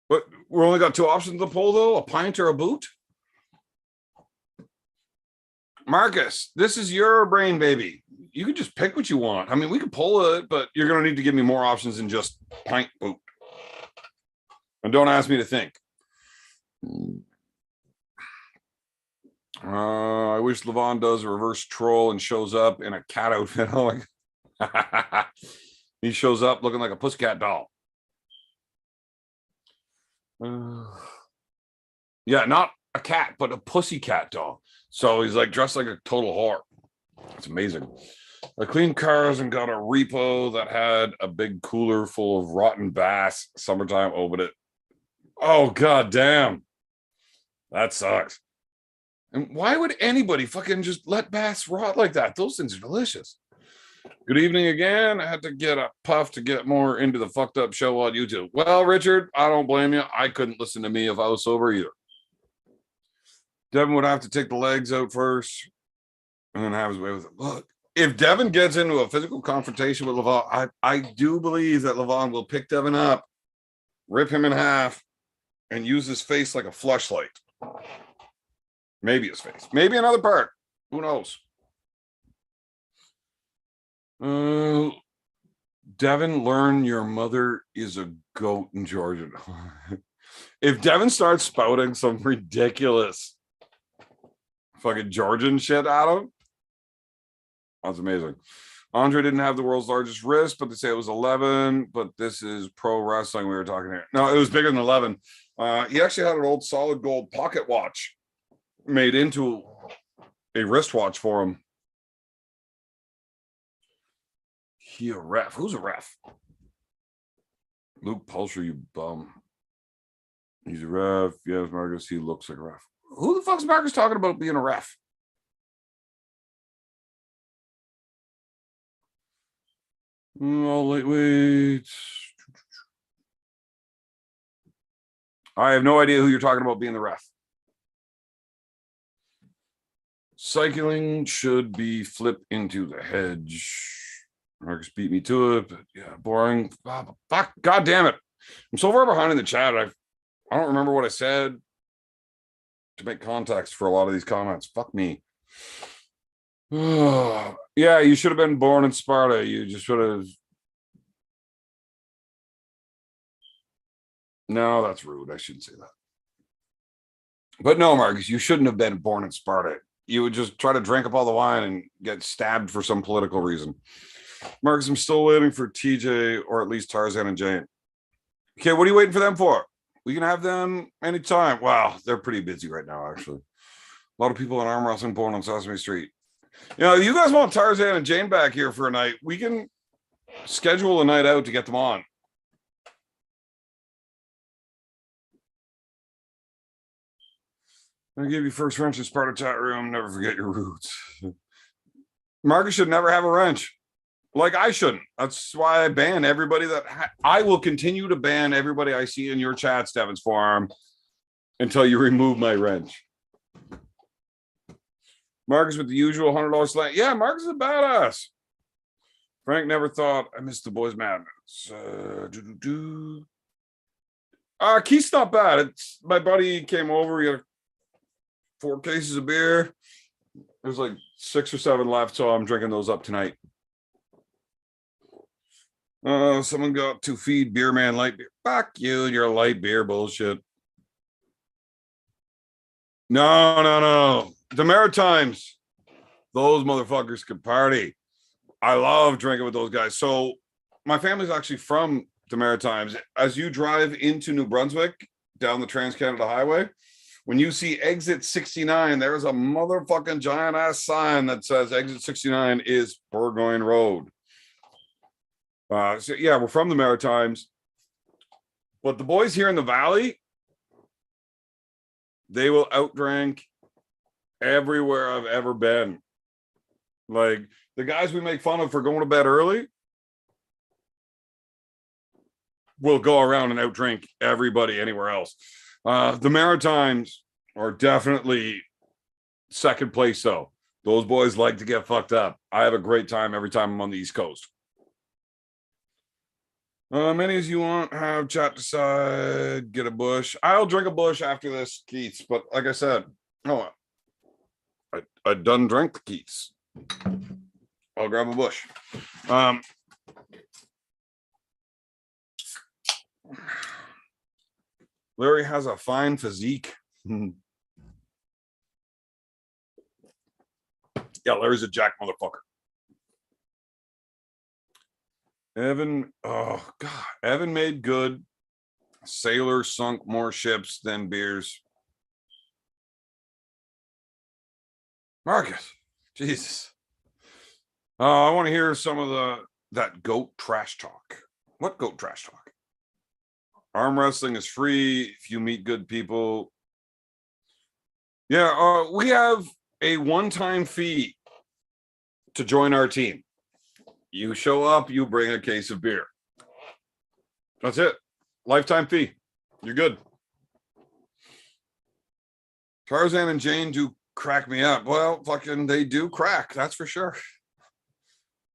But we're only got two options in the poll, though: a pint or a boot. Marcus, this is your brain, baby. You can just pick what you want. I mean, we could pull it, but you're going to need to give me more options than just pint, boot. And don't ask me to think. I wish Levan does a reverse troll and shows up in a cat outfit. He shows up looking like a pussycat doll. Yeah, not a cat, but a pussycat doll. So he's like dressed like a total whore. It's amazing. I cleaned cars and got a repo that had a big cooler full of rotten bass. Summertime, opened it. Oh, god damn. That sucks. And why would anybody fucking just let bass rot like that? Those things are delicious. Good evening again. I had to get a puff to get more into the fucked up show on YouTube. Well, Richard, I don't blame you. I couldn't listen to me if I was sober either. Devon would have to take the legs out first and then have his way with it. Look, if Devon gets into a physical confrontation with Levan, I do believe that Levan will pick Devon up, rip him in half, and use his face like a fleshlight. Maybe his face. Maybe another part. Who knows? Devon, learn your mother is a goat in Georgia. If Devon starts spouting some ridiculous fucking Georgian shit at him, that's amazing. Andre didn't have the world's largest wrist, but they say it was 11. But this is pro wrestling we were talking here. No, it was bigger than 11. He actually had an old solid gold pocket watch made into a wristwatch for him. He a ref. Who's a ref? Luke Pulcher, you bum. He's a ref. Yes, Marcus. He looks like a ref. Who the fuck's Marcus talking about being a ref? Oh, wait. I have no idea who you're talking about being the ref. Cycling should be flipped into the hedge. Marcus beat me to it, but yeah, boring. Fuck, god damn it. I'm so far behind in the chat. I don't remember what I said to make context for a lot of these comments. Fuck me. Yeah, you should have been born in Sparta. You just should have. No, that's rude. I shouldn't say that. But no, Marcus, you shouldn't have been born in Sparta. You would just try to drink up all the wine and get stabbed for some political reason. Marcus, I'm still waiting for TJ or at least Tarzan and Jane. Okay, what are you waiting for them for? We can have them anytime. Wow, they're pretty busy right now, actually. A lot of people in arm wrestling born on Sesame Street. You know, you guys want Tarzan and Jane back here for a night, we can schedule a night out to get them on. I give you first wrench in Sparta chat room. Never forget your roots. Marcus should never have a wrench. Like I shouldn't. That's why I ban everybody that I will continue to ban everybody I see in your chat, Steven's Farm, until you remove my wrench. Marcus with the usual $100 slant. Yeah, Marcus is a badass. Frank never thought I missed the boys' madness. Keith's not bad. It's my buddy came over. He had 4 cases of beer. There's like 6 or 7 left, so I'm drinking those up tonight. Someone got to feed Beer Man light beer. Fuck you and your light beer bullshit. No. The Maritimes, those motherfuckers could party. I love drinking with those guys. So my family's actually from the Maritimes. As you drive into New Brunswick down the Trans-Canada Highway, when you see exit 69, there's a motherfucking giant ass sign that says exit 69 is Burgoyne Road. So yeah, we're from the Maritimes, but the boys here in the Valley, they will outdrink everywhere I've ever been. Like the guys we make fun of for going to bed early will go around and outdrink everybody anywhere else. The Maritimes are definitely second place though. Those boys like to get fucked up. I have a great time every time I'm on the East Coast. Many as you want, have chat decide, get a bush. I'll drink a bush after this, Keats. But like I said, no, I done drank the Keats. I'll grab a bush. Larry has a fine physique. Yeah, Larry's a jack motherfucker. Evan, oh God, Evan made good. Sailor sunk more ships than beers. Marcus, Jesus. I want to hear some of that goat trash talk. What goat trash talk? Arm wrestling is free if you meet good people. Yeah, we have a one-time fee to join our team. You show up, you bring a case of beer. That's it. Lifetime fee. You're good. Tarzan and Jane do crack me up. Well, fucking they do crack, that's for sure.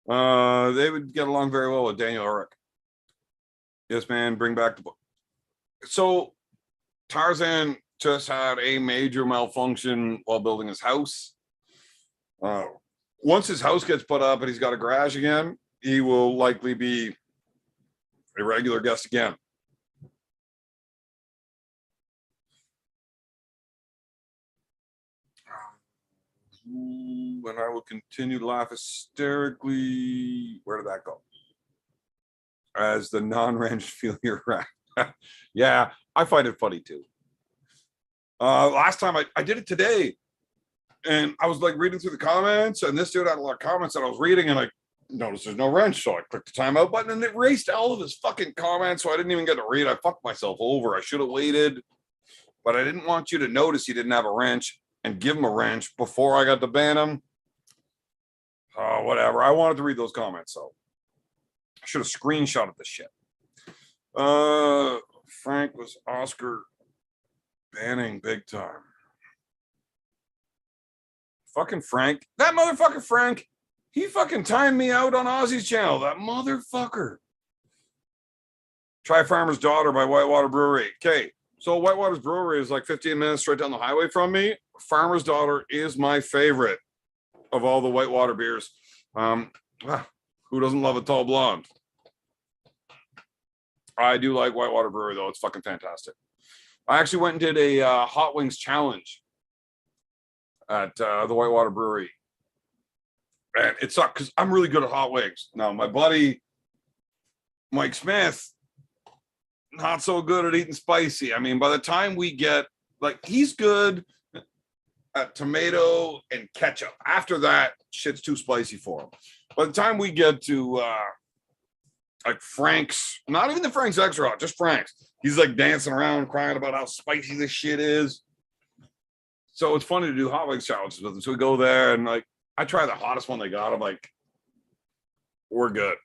They would get along very well with Daniel Ulrich. Yes, man, bring back the book. So Tarzan just had a major malfunction while building his house. Once his house gets put up and he's got a garage again, he will likely be a regular guest again. And I will continue to laugh hysterically. Where did that go? As the non-wrench feel your rack. Yeah, I find it funny too. Last time I did it today. And I was like reading through the comments, and this dude had a lot of comments that I was reading, and I noticed there's no wrench. So I clicked the timeout button and it erased all of his fucking comments. So I didn't even get to read. I fucked myself over. I should have waited. but I didn't want you to notice he didn't have a wrench and give him a wrench before I got to ban him. Oh, whatever. I wanted to read those comments, so I should have screenshotted the shit. Frank was Oscar banning big time. Fucking Frank. That motherfucker Frank. He fucking timed me out on Ozzy's channel. That motherfucker. Try Farmer's Daughter by Whitewater Brewery. Okay. So Whitewater's Brewery is like 15 minutes straight down the highway from me. Farmer's Daughter is my favorite of all the Whitewater beers. Who doesn't love a tall blonde? I do like Whitewater Brewery, though. It's fucking fantastic. I actually went and did a hot wings challenge at the Whitewater Brewery. And it sucked because I'm really good at hot wings. Now, my buddy, Mike Smith, not so good at eating spicy. I mean, by the time we get, like, he's good at tomato and ketchup. After that, shit's too spicy for him. By the time we get to, like Frank's, not even the Frank's Extra Hot, just Frank's. He's like dancing around, crying about how spicy this shit is. So it's funny to do hot wings challenges with him. So we go there and like, I try the hottest one they got. I'm like, we're good.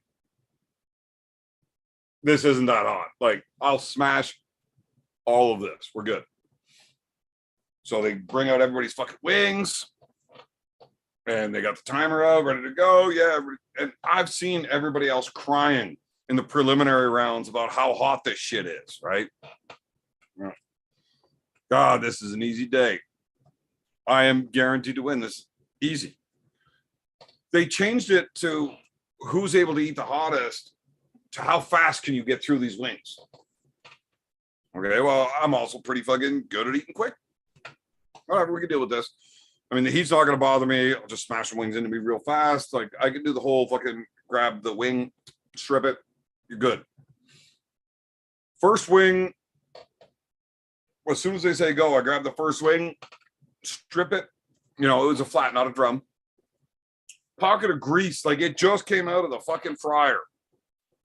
This isn't that hot. Like, I'll smash all of this. We're good. So they bring out everybody's fucking wings. And they got the timer up, ready to go. Yeah. And I've seen everybody else crying in the preliminary rounds about how hot this shit is, right? God, this is an easy day. I am guaranteed to win this. Easy. They changed it to who's able to eat the hottest to how fast can you get through these wings. Okay, well, I'm also pretty fucking good at eating quick. Whatever, we can deal with this. I mean, the heat's not going to bother me. I'll just smash the wings into me real fast. Like, I can do the whole fucking grab the wing, strip it. You're good. First wing, as soon as they say go, I grab the first wing, strip it. You know, it was a flat, not a drum. Pocket of grease, like it just came out of the fucking fryer.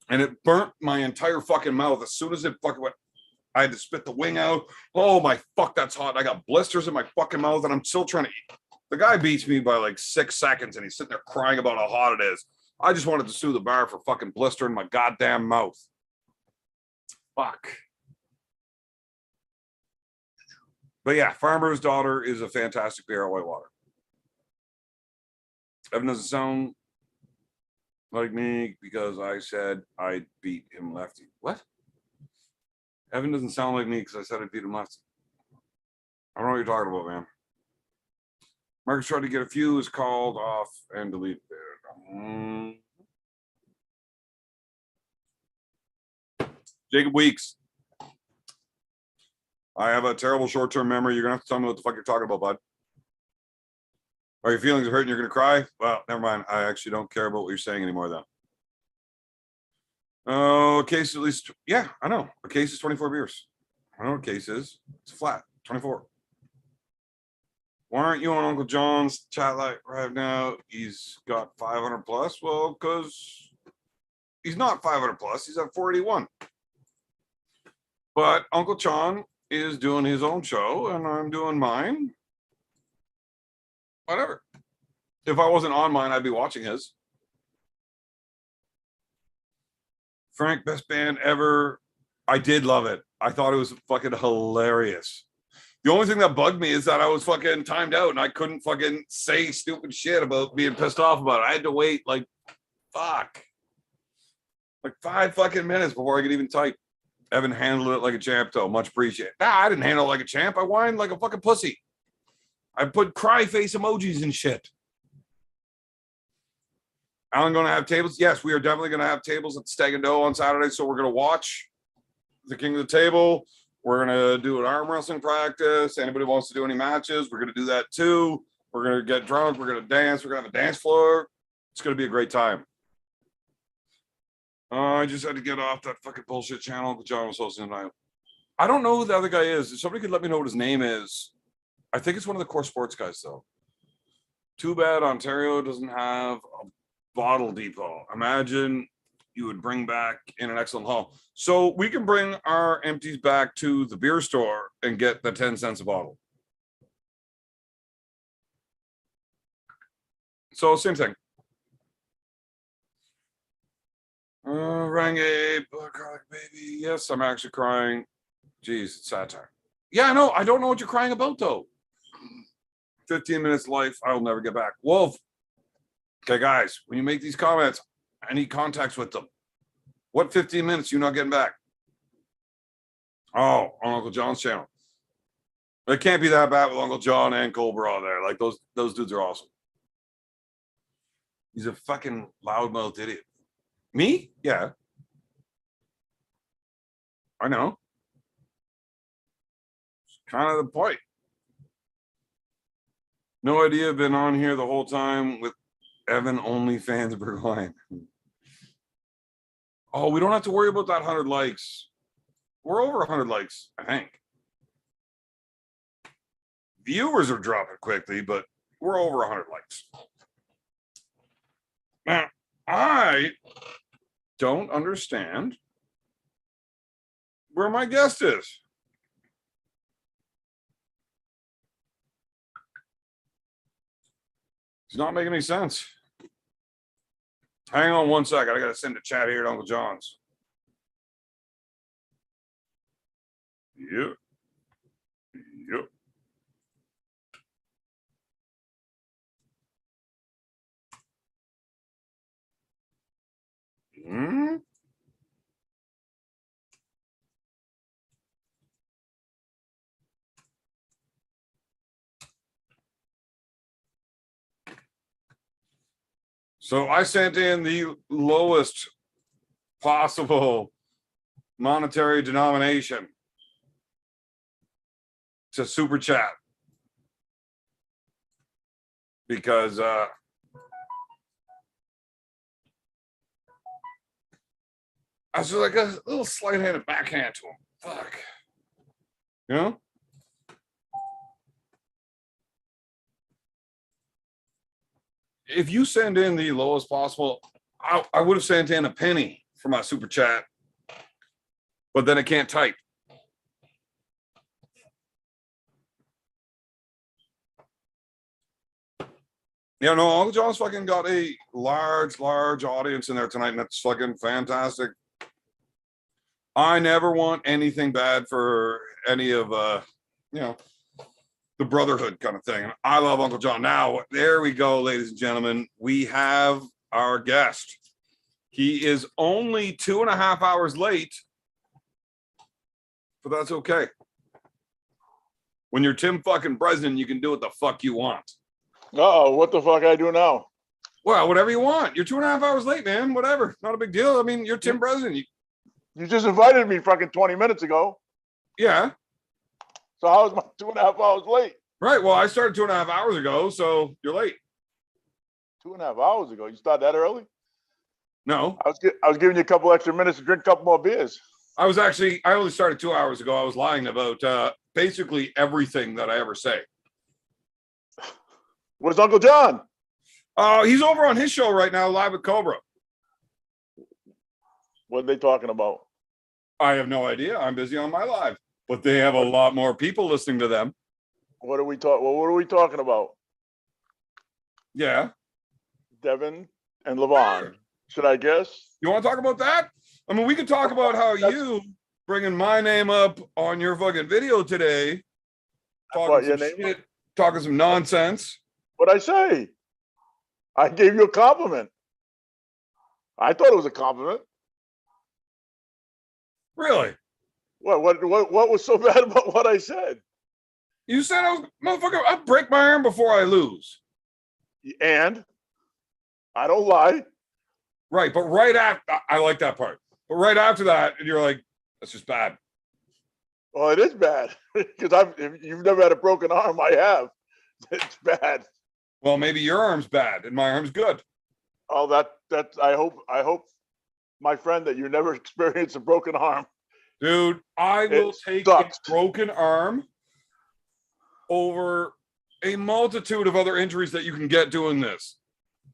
And it burnt my entire fucking mouth. As soon as it fucking went, I had to spit the wing out. Oh my fuck, that's hot. I got blisters in my fucking mouth and I'm still trying to eat. The guy beats me by like 6 seconds and he's sitting there crying about how hot it is. I just wanted to sue the bar for fucking blister in my goddamn mouth. Fuck. But yeah, Farmer's Daughter is a fantastic beer at Whitewater. Evan doesn't sound like me because I said I'd beat him lefty. What? Evan doesn't sound like me because I said I'd beat him lefty. I don't know what you're talking about, man. Marcus tried to get a few, is called off and deleted. Jacob Weeks. I have a terrible short-term memory. You're going to have to tell me what the fuck you're talking about, bud. Are your feelings hurt and you're going to cry? Well, never mind. I actually don't care about what you're saying anymore, though. Oh, a case at least. Yeah, I know. A case is 24 beers. I know what a case is. It's flat, 24. Why aren't you on Uncle John's chat like right now? He's got 500 plus. Well, because he's not 500 plus. He's at 481. But Uncle John is doing his own show and I'm doing mine. Whatever. If I wasn't on mine, I'd be watching his. Frank, best band ever. I did love it. I thought it was fucking hilarious. The only thing that bugged me is that I was fucking timed out and I couldn't fucking say stupid shit about being pissed off about it. I had to wait like 5 fucking minutes before I could even type. Evan handled it like a champ, though. Much appreciated. Nah, I didn't handle it like a champ. I whined like a fucking pussy. I put cry face emojis and shit. Alan going to have tables? Yes, we are definitely going to have tables at Stag and Doe on Saturday. So we're going to watch the King of the Table. We're going to do an arm wrestling practice. Anybody wants to do any matches, we're going to do that too. We're going to get drunk. We're going to dance. We're going to have a dance floor. It's going to be a great time. I just had to get off that fucking bullshit channel that John was hosting tonight. I don't know who the other guy is. If somebody could let me know what his name is. I think it's one of the core sports guys, though. Too bad Ontario doesn't have a bottle depot. Imagine you would bring back in an excellent haul. So we can bring our empties back to the beer store and get the 10 cents a bottle. So same thing. Rangabe, garlic baby. Yes, I'm actually crying. Jeez, it's satire. Yeah, I know. I don't know what you're crying about though. 15 minutes life, I will never get back. Wolf. Okay, guys, when you make these comments, I need contacts with them. What 15 minutes you not getting back? Oh, on Uncle John's channel. It can't be that bad with Uncle John and Cobra there. Like those dudes are awesome. He's a fucking loudmouth idiot. Me? Yeah. I know. It's kind of the point. No idea, been on here the whole time with Evan OnlyFans Burgoyne. Oh, we don't have to worry about that 100 likes. We're over 100 likes, I think. Viewers are dropping quickly, but we're over 100 likes. Now, I don't understand where my guest is. It's not making any sense. Hang on one sec. I got to send a chat here to Uncle John's. Yep. Yep. Hmm. So I sent in the lowest possible monetary denomination to super chat because I was like a little slight-handed backhand to him. Fuck. You know? If you send in the lowest possible, I would have sent in a penny for my super chat, but then I can't type. Yeah, no, Uncle John's fucking got a large audience in there tonight, and that's fucking fantastic. I never want anything bad for any of you know, the brotherhood kind of thing. I love Uncle John. Now, there we go, ladies and gentlemen. We have our guest. He is only 2.5 hours late, but that's okay. When you're Tim fucking President, you can do what the fuck you want. Oh, what the fuck I do now? Well, whatever you want. You're 2.5 hours late, man. Whatever. Not a big deal. I mean, you're Tim President. You just invited me fucking 20 minutes ago. Yeah. So how is my 2.5 hours late? Right. Well, I started 2.5 hours ago, so you're late. 2.5 hours ago. You started that early? No. I was giving you a couple extra minutes to drink a couple more beers. I only started 2 hours ago. I was lying about basically everything that I ever say. Where's Uncle John? He's over on his show right now, live with Cobra. What are they talking about? I have no idea. I'm busy on my live, but they have a lot more people listening to them. What are we talking about? Yeah. Devon and Levan. Should I guess? You want to talk about that? I mean, we could talk about how you bringing my name up on your fucking video today, talking some shit, talking some nonsense. What'd I say? I gave you a compliment. I thought it was a compliment. Really? What was so bad about what I said? You said I was, motherfucker, I break my arm before I lose. And I don't lie. Right, but right after, I like that part. But right after that, you're like, that's just bad. Well, it is bad because if you've never had a broken arm, I have. It's bad. Well, maybe your arm's bad and my arm's good. Oh, I hope, my friend, that you never experience a broken arm. Dude, I will take a broken arm over a multitude of other injuries that you can get doing this.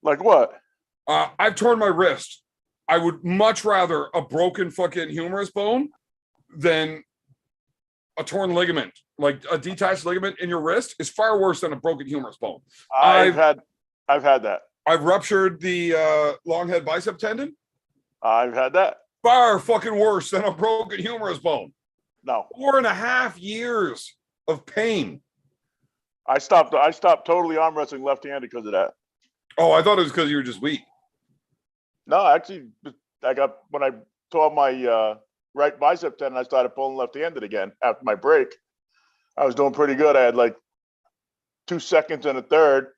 Like what? I've torn my wrist. I would much rather a broken fucking humerus bone than a torn ligament. Like a detached ligament in your wrist is far worse than a broken humerus bone. I've had that. I've ruptured the long head bicep tendon. I've had that. Far fucking worse than a broken humerus bone. No, 4.5 years of pain. I stopped totally arm wrestling left-handed because of that. Oh, I thought it was because you were just weak. No, actually, when I tore my right bicep tendon, I started pulling left-handed again after my break. I was doing pretty good. I had like 2 seconds and a third,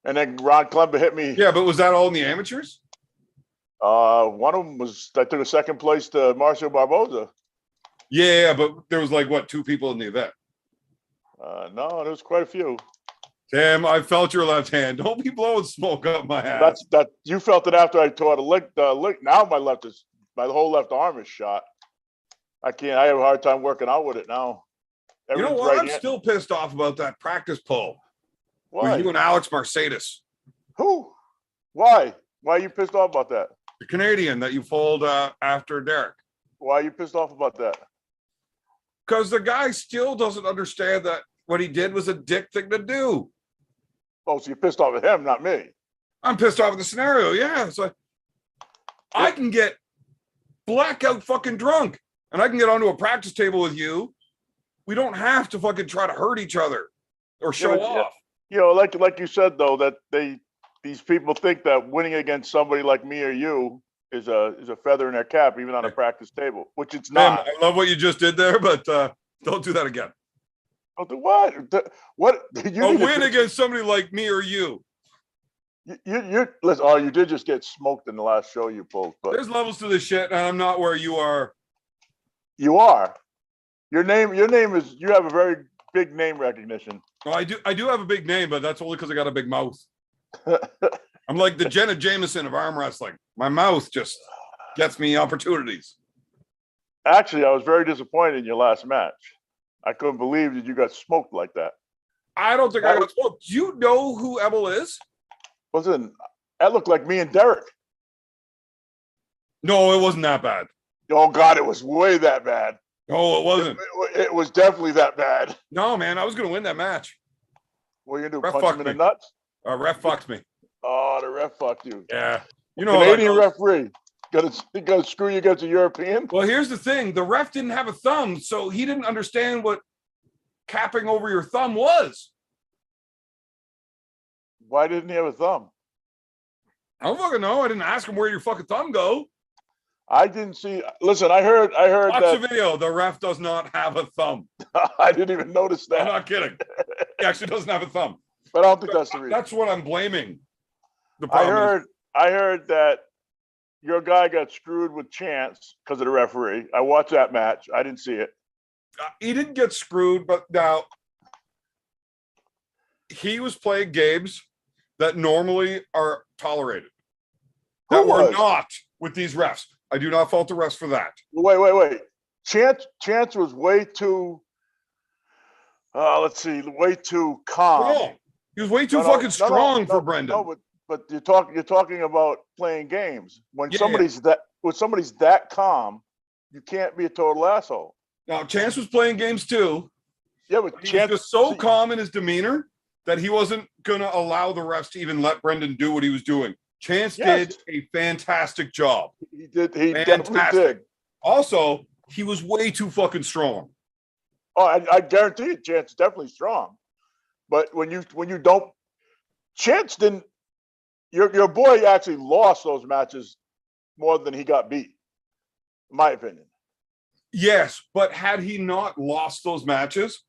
and then Ron Klember hit me. Yeah, but was that all in the amateurs? One of them was I took a second place to Marcio Barboza. Yeah, but there was like what, 2 people in the event. No, there was quite a few. Damn, I felt your left hand. Don't be blowing smoke up my ass. That you felt it after I tore the lick. Now my whole left arm is shot. I can't. I have a hard time working out with it now. You know Everything's what? right I'm hand. still pissed off about that practice pull Why? with you and Alex Mercedes, Who? Why? Why are you pissed off about that? the Canadian that you pulled after Derek. Why are you pissed off about that? Because the guy still doesn't understand that what he did was a dick thing to do. Oh, so you're pissed off at him, not me. I'm pissed off at the scenario. Yeah. It's like, I can get blackout fucking drunk and I can get onto a practice table with you. We don't have to fucking try to hurt each other or show but, off. You know, like you said though, that these people think that winning against somebody like me or you is a feather in their cap, even on a practice table, which it's not. I love what you just did there, but don't do that again. Oh, what? What? You A need to win fix- against somebody like me or you. You listen. Oh, you did just get smoked in the last show you pulled, but There's levels to this shit, and I'm not where you are. you are. Your name is. You have a very big name recognition. Well, I do have a big name, but that's only because I got a big mouth. I'm like the Jenna Jameson of arm wrestling. My mouth just gets me opportunities. Actually, I was very disappointed in your last match. I couldn't believe that you got smoked like that. I don't think I got smoked. Do you know who Ebel is? Listen, that looked like me and Derek. No, it wasn't that bad. Oh God, it was way that bad. No, it wasn't. It was definitely that bad. No, man, I was going to win that match. What are you gonna do? Ref Punch fucked him in me. the nuts? Ref fucked me. Oh, the ref fucked you. Yeah. You know, Canadian referee. Gonna screw you against a European? well, here's the thing. The ref didn't have a thumb, so he didn't understand what capping over your thumb was. Why didn't he have a thumb? I don't fucking know. I didn't ask him where your fucking thumb go. I didn't see. Listen, I heard Watch the that. video. The ref does not have a thumb. I didn't even notice I'm that. not kidding. He actually doesn't have a thumb. But I don't think that's the reason. That's what I'm blaming. The I problem is, heard that your guy got screwed with Chance because of the referee. I watched that match. I didn't see it. he didn't get screwed, but now he was playing games that normally are tolerated. That were not with these refs. I do not fault the refs for that. Wait. Chance was way too. Let's see, way too calm. Wrong. He was way too fucking strong for Brendan. No, but you're talking about playing games. When Yeah, somebody's that calm, you can't be a total asshole. Now, Chance was playing games too. Yeah, but He Chance was just so calm in his demanner that he wasn't going to allow the refs to even let Brendan do what he was doing. Chance did a fantastic job. He did. He definitely did. Also, he was way too fucking strong. Oh, I guarantee you, Chance is definitely strong. But when you don't, Chance didn't. Your boy actually lost those matches more than he got beat, in my opinion. Yes, but had he not lost those matches,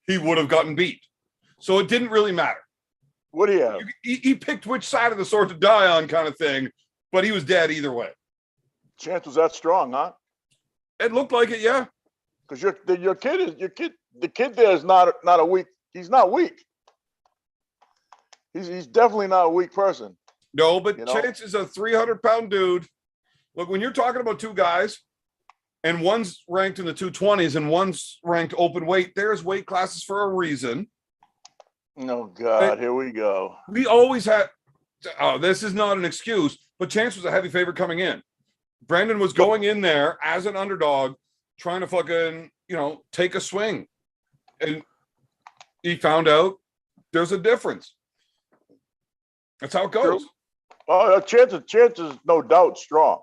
he would have gotten beat. So it didn't really matter. What do you have? He picked which side of the sword to die on, kind of thing, but he was dead either way. Chance was that strong, huh? It looked like it, yeah. Because the kid there is not a weak. He's not weak. He's definitely not a weak person. No, but You know? Chance is a 300-pound dude. Look, when you're talking about two guys, and one's ranked in the 220s and one's ranked open weight, there's weight classes for a reason. Oh God, here we go. We always had this is not an excuse, but Chance was a heavy favorite coming in. Brandon was going in there as an underdog, trying to fucking, take a swing. And he found out there's a difference. That's how it goes. Well, Chance is no doubt strong.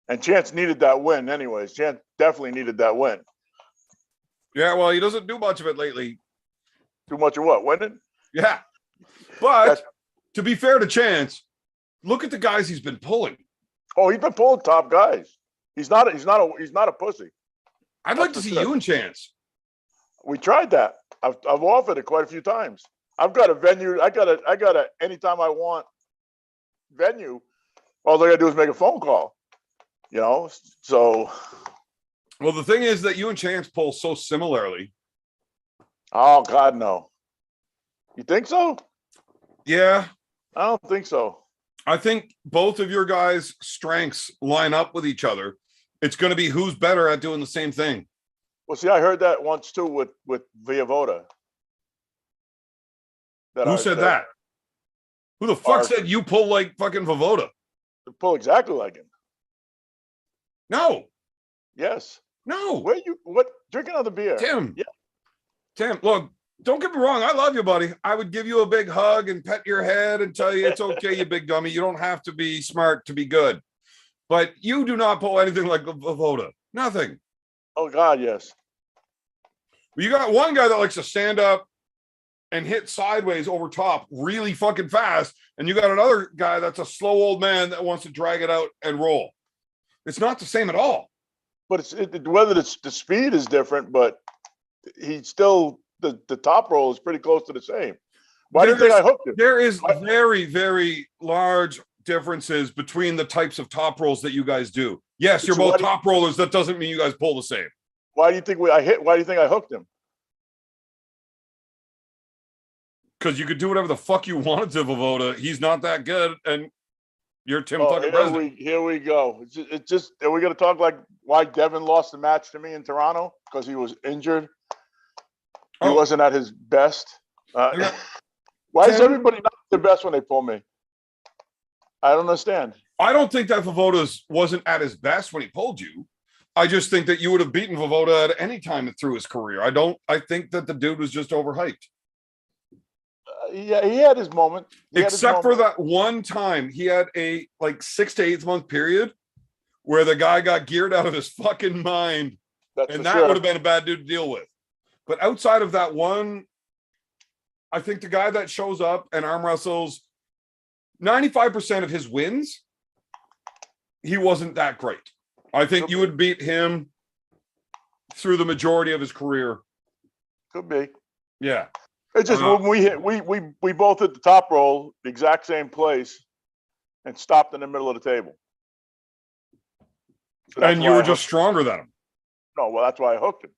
And Chance needed that win anyways. Chance definitely needed that win. Yeah, well, he doesn't do much of it lately. Too much of what? Winning? Yeah. But to be fair to Chance, look at the guys he's been pulling. Oh, he's been pulling top guys. He's not a pussy. I'd like to see you and Chance. We tried that. I've offered it quite a few times. I've got a venue. I got a anytime I want venue. All I gotta do is make a phone call. So. Well, the thing is that you and Chance pull so similarly. Oh God, no. You think so? Yeah. I don't think so. I think both of your guys' strengths line up with each other. It's going to be who's better at doing the same thing. Well, see, I heard that once too with Voda. Who said that? Who the fuck said you pull like fucking Voda? Pull exactly like him. No. Yes. No. What? Drink another beer. Tim. Yeah. Tim, look, don't get me wrong. I love you, buddy. I would give you a big hug and pet your head and tell you it's okay, you big dummy. You don't have to be smart to be good. But you do not pull anything like Voda. Nothing. Oh God, yes. You got one guy that likes to stand up and hit sideways over top really fucking fast. And you got another guy that's a slow old man that wants to drag it out and roll. It's not the same at all. But whether it's the speed is different, but he's still the top roll is pretty close to the same. Why do you think I hooked him? There is very, very large differences between the types of top rolls that you guys do. Yes, you're both top rollers. That doesn't mean you guys pull the same. Why do you think Why do you think I hooked him? Because you could do whatever the fuck you wanted to Voda. He's not that good, and you're Tim fucking President. Here we go. It's just are we gonna talk like why Devon lost the match to me in Toronto? Because he was injured. He wasn't at his best. Why is everybody not their best when they pull me? I don't understand. I don't think that Voda's wasn't at his best when he pulled you. I just think that you would have beaten Voda at any time through his career. I think that the dude was just overhyped. Yeah, he had his moment. Except for that one time, he had a 6 to 8 month period where the guy got geared out of his fucking mind, and that would have been a bad dude to deal with. But outside of that one, I think the guy that shows up and arm wrestles 95% of his wins, he wasn't that great. I think you would beat him through the majority of his career. Could be. Yeah. It's just when we both hit the top roll, the exact same place, and stopped in the middle of the table. So and you were just stronger than him. No, well, that's why I hooked him.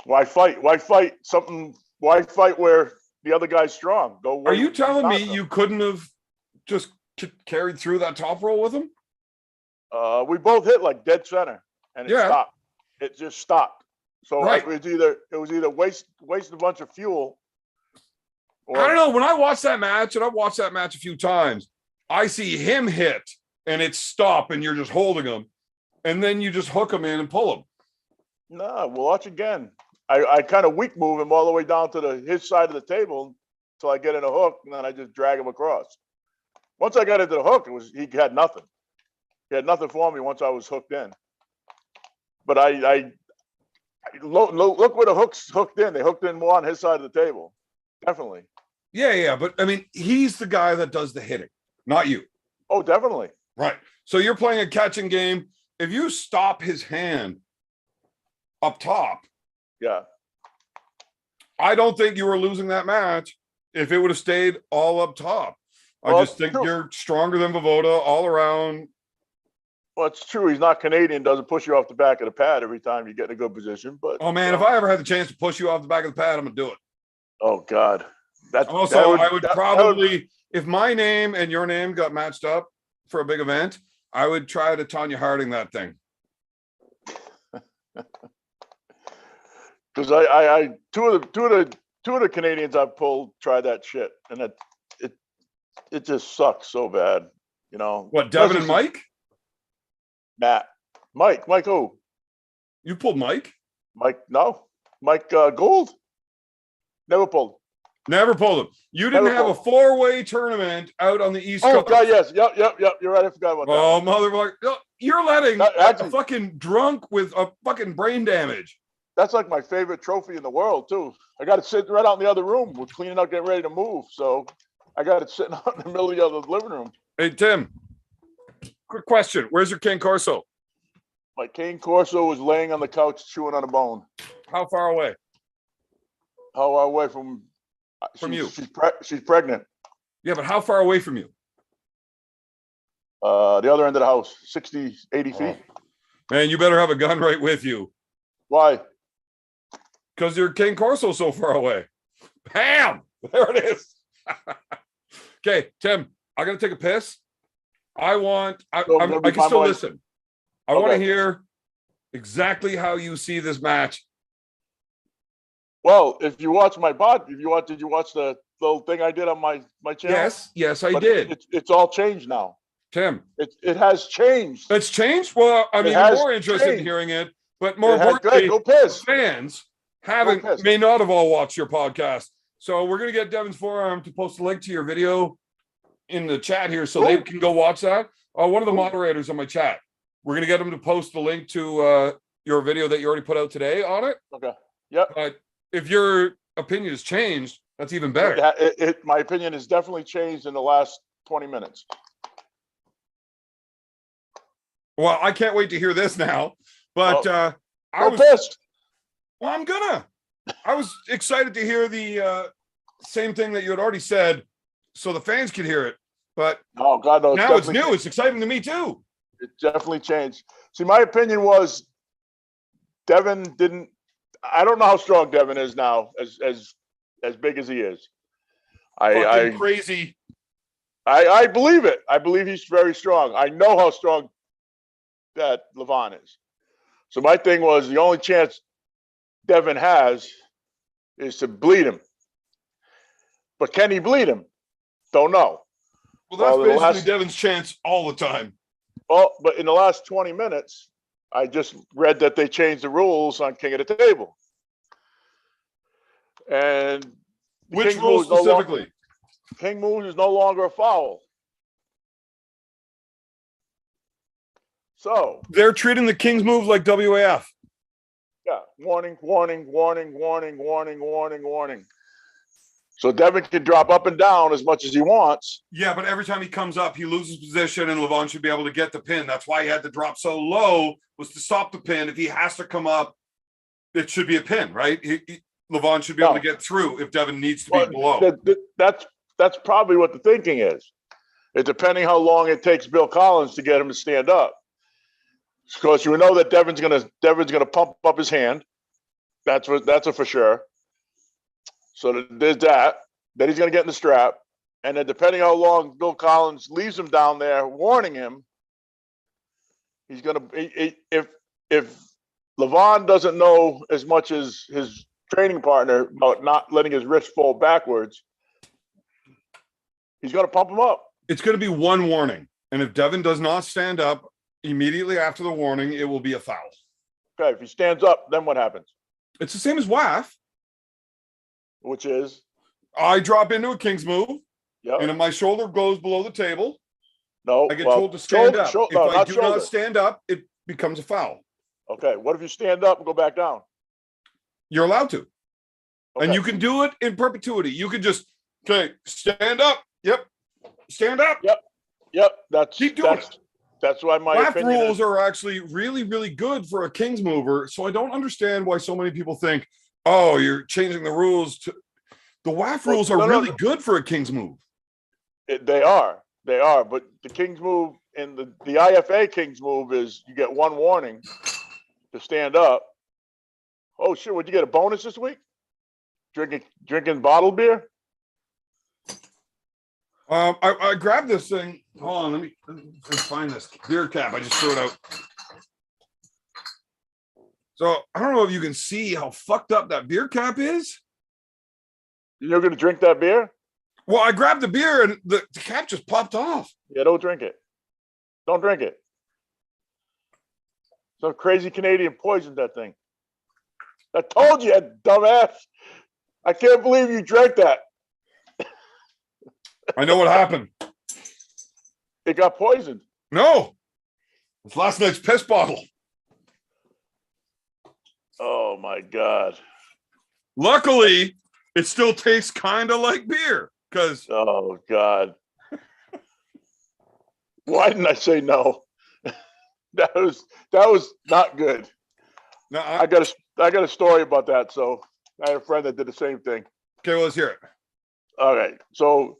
Why fight? Why fight something? Why fight where the other guy's strong? Go. Are you telling me you couldn't have just carried through that top roll with him? We both hit like dead center, and it stopped. It just stopped. So it was either waste a bunch of fuel. Or, I don't know. When I watch that match, and I've watched that match a few times, I see him hit and it's stop, and you're just holding him, and then you just hook him in and pull him. No, we'll watch again. I kind of weak move him all the way down to his side of the table until I get in a hook, and then I just drag him across. Once I got into the hook, he had nothing. He had nothing for me once I was hooked in. But look where the hook's hooked in. They hooked in more on his side of the table. Definitely. Yeah. But I mean, he's the guy that does the hitting, not you. Oh, definitely. Right. So you're playing a catching game. If you stop his hand up top, I don't think you were losing that match if it would have stayed all up top. I just think you're stronger than Voda all around. Well, it's true. He's not Canadian. Doesn't push you off the back of the pad every time you get in a good position. But oh man, if I ever had the chance to push you off the back of the pad, I'm gonna do it. Oh God. I would probably, if my name and your name got matched up for a big event, I would try to Tanya Harding that thing. Because I two of the Canadians I've pulled tried that shit, and it just sucks so bad, you know. What, Devin and Especially Mike? Matt, Mike who? You pulled Mike? Mike, no, Mike Gould. Never pulled. Never pulled him. You didn't Never have a pulled. four-way tournament out on the East Oh Coast. God, yes, yep. You're right. I forgot about that. Oh, motherfucker. No, you're letting No, a actually- fucking drunk with a fucking brain damage. That's like my favorite trophy in the world too. I got it sitting right out in the other room. We're cleaning out, getting ready to move. So I got it sitting out in the middle of the other living room. Hey, Tim, quick question. Where's your King Corso? My Cane Corso was laying on the couch chewing on a bone. How far away? How far away from you? She's pregnant. Yeah, but how far away from you? The other end of the house, 60, 80 feet. Man, you better have a gun right with you. Why? Because your King Corso's so far away. Bam! There it is. Okay, Tim, I gotta take a piss. I So maybe can my still mind- listen. I want to Okay. hear exactly how you see this match. Well, if you watch my pod, did you watch the little thing I did on my channel? Yes, I But did. It's all changed now. Tim, It has changed. it's changed. Well, I'm It even has more interested in changed. hearing it, but more Good, importantly, go piss. fans piss. may not have all watched your podcast. So we're gonna get Devin's forearm to post a link to your video in the chat here so they Cool. can go watch that. One of the Cool. moderators on my chat. We're gonna get them to post the link to your video that you already put out today on it. Okay. Yep. But if your opinion has changed, that's even better. My opinion has definitely changed in the last 20 minutes. Well, I can't wait to hear this now. But I I'm was pissed. well, I'm gonna. I was excited to hear the same thing that you had already said, so the fans could hear it. But Oh God, no! now it's definitely- new. It's exciting to me too. It definitely changed. See, my opinion was Devin didn't. I don't know how strong Devin is now, as big as he is. Fucking crazy. I believe it. I believe he's very strong. I know how strong that Levan is. So my thing was the only chance Devin has is to bleed him. But can he bleed him? Don't know. Well, that's Well, the basically last- Devin's chance all the time. Well, but in the last 20 minutes, I just read that they changed the rules on King of the Table. And the Which King rule move is no longer- specifically? King move is no longer a foul. So, They're treating the King's move like WAF. yeah, warning, warning, warning, warning, warning, warning, warning. So Devin can drop up and down as much as he wants. Yeah, but every time he comes up, he loses position, and Levan should be able to get the pin. That's why he had to drop so low, was to stop the pin. If he has to come up, it should be a pin, right? Levan should be able to get through if Devin needs to be Well, below. That's probably what the thinking is. It depending how long it takes Bill Collins to get him to stand up. Because you know that Devin's gonna pump up his hand. That's a for sure. So there's that. Then he's gonna get in the strap, and then depending how long Bill Collins leaves him down there, warning him, he's gonna if Levan doesn't know as much as his training partner about not letting his wrist fall backwards, he's gonna pump him up. It's going to be one warning, and if Devin does not stand up immediately after the warning, it will be a foul. Okay, if he stands up, then what happens? It's the same as WAF. Which is, I drop into a King's move, yeah, and if my shoulder goes below the table, no, I get told to stand up. If no, I not do shoulder. not stand up, it becomes a foul. Okay, what if you stand up and go back down? You're allowed to. And Okay. you can do it in perpetuity. You can just, okay, stand up. Yep. Stand up. Yep, that's Keep doing it. That's why my WAF opinion rules is, are actually really, really good for a King's mover. So I don't understand why so many people think, oh, you're changing the rules to the WAF Well, rules are no, no, really no. good for a King's move. they are, but the King's move in the IFA King's move is you get one warning to stand up. Oh shit, would you get a bonus this week? Drinking bottled beer? I grabbed this thing. Hold on, let me find this beer cap. I just threw it out. So I don't know if you can see how fucked up that beer cap is. You're gonna drink that beer? Well, I grabbed the beer and the cap just popped off. Yeah, don't drink it. Don't drink it. Some crazy Canadian poisoned that thing. I told you, dumbass. I can't believe you drank that. I know what happened. It got poisoned. No, it's last night's piss bottle. Oh my God. Luckily, it still tastes kind of like beer because Oh God. Why didn't I say no? That was not good. no. I got a story about that. So I had a friend that did the same thing. Okay, well, let's hear it. All right. So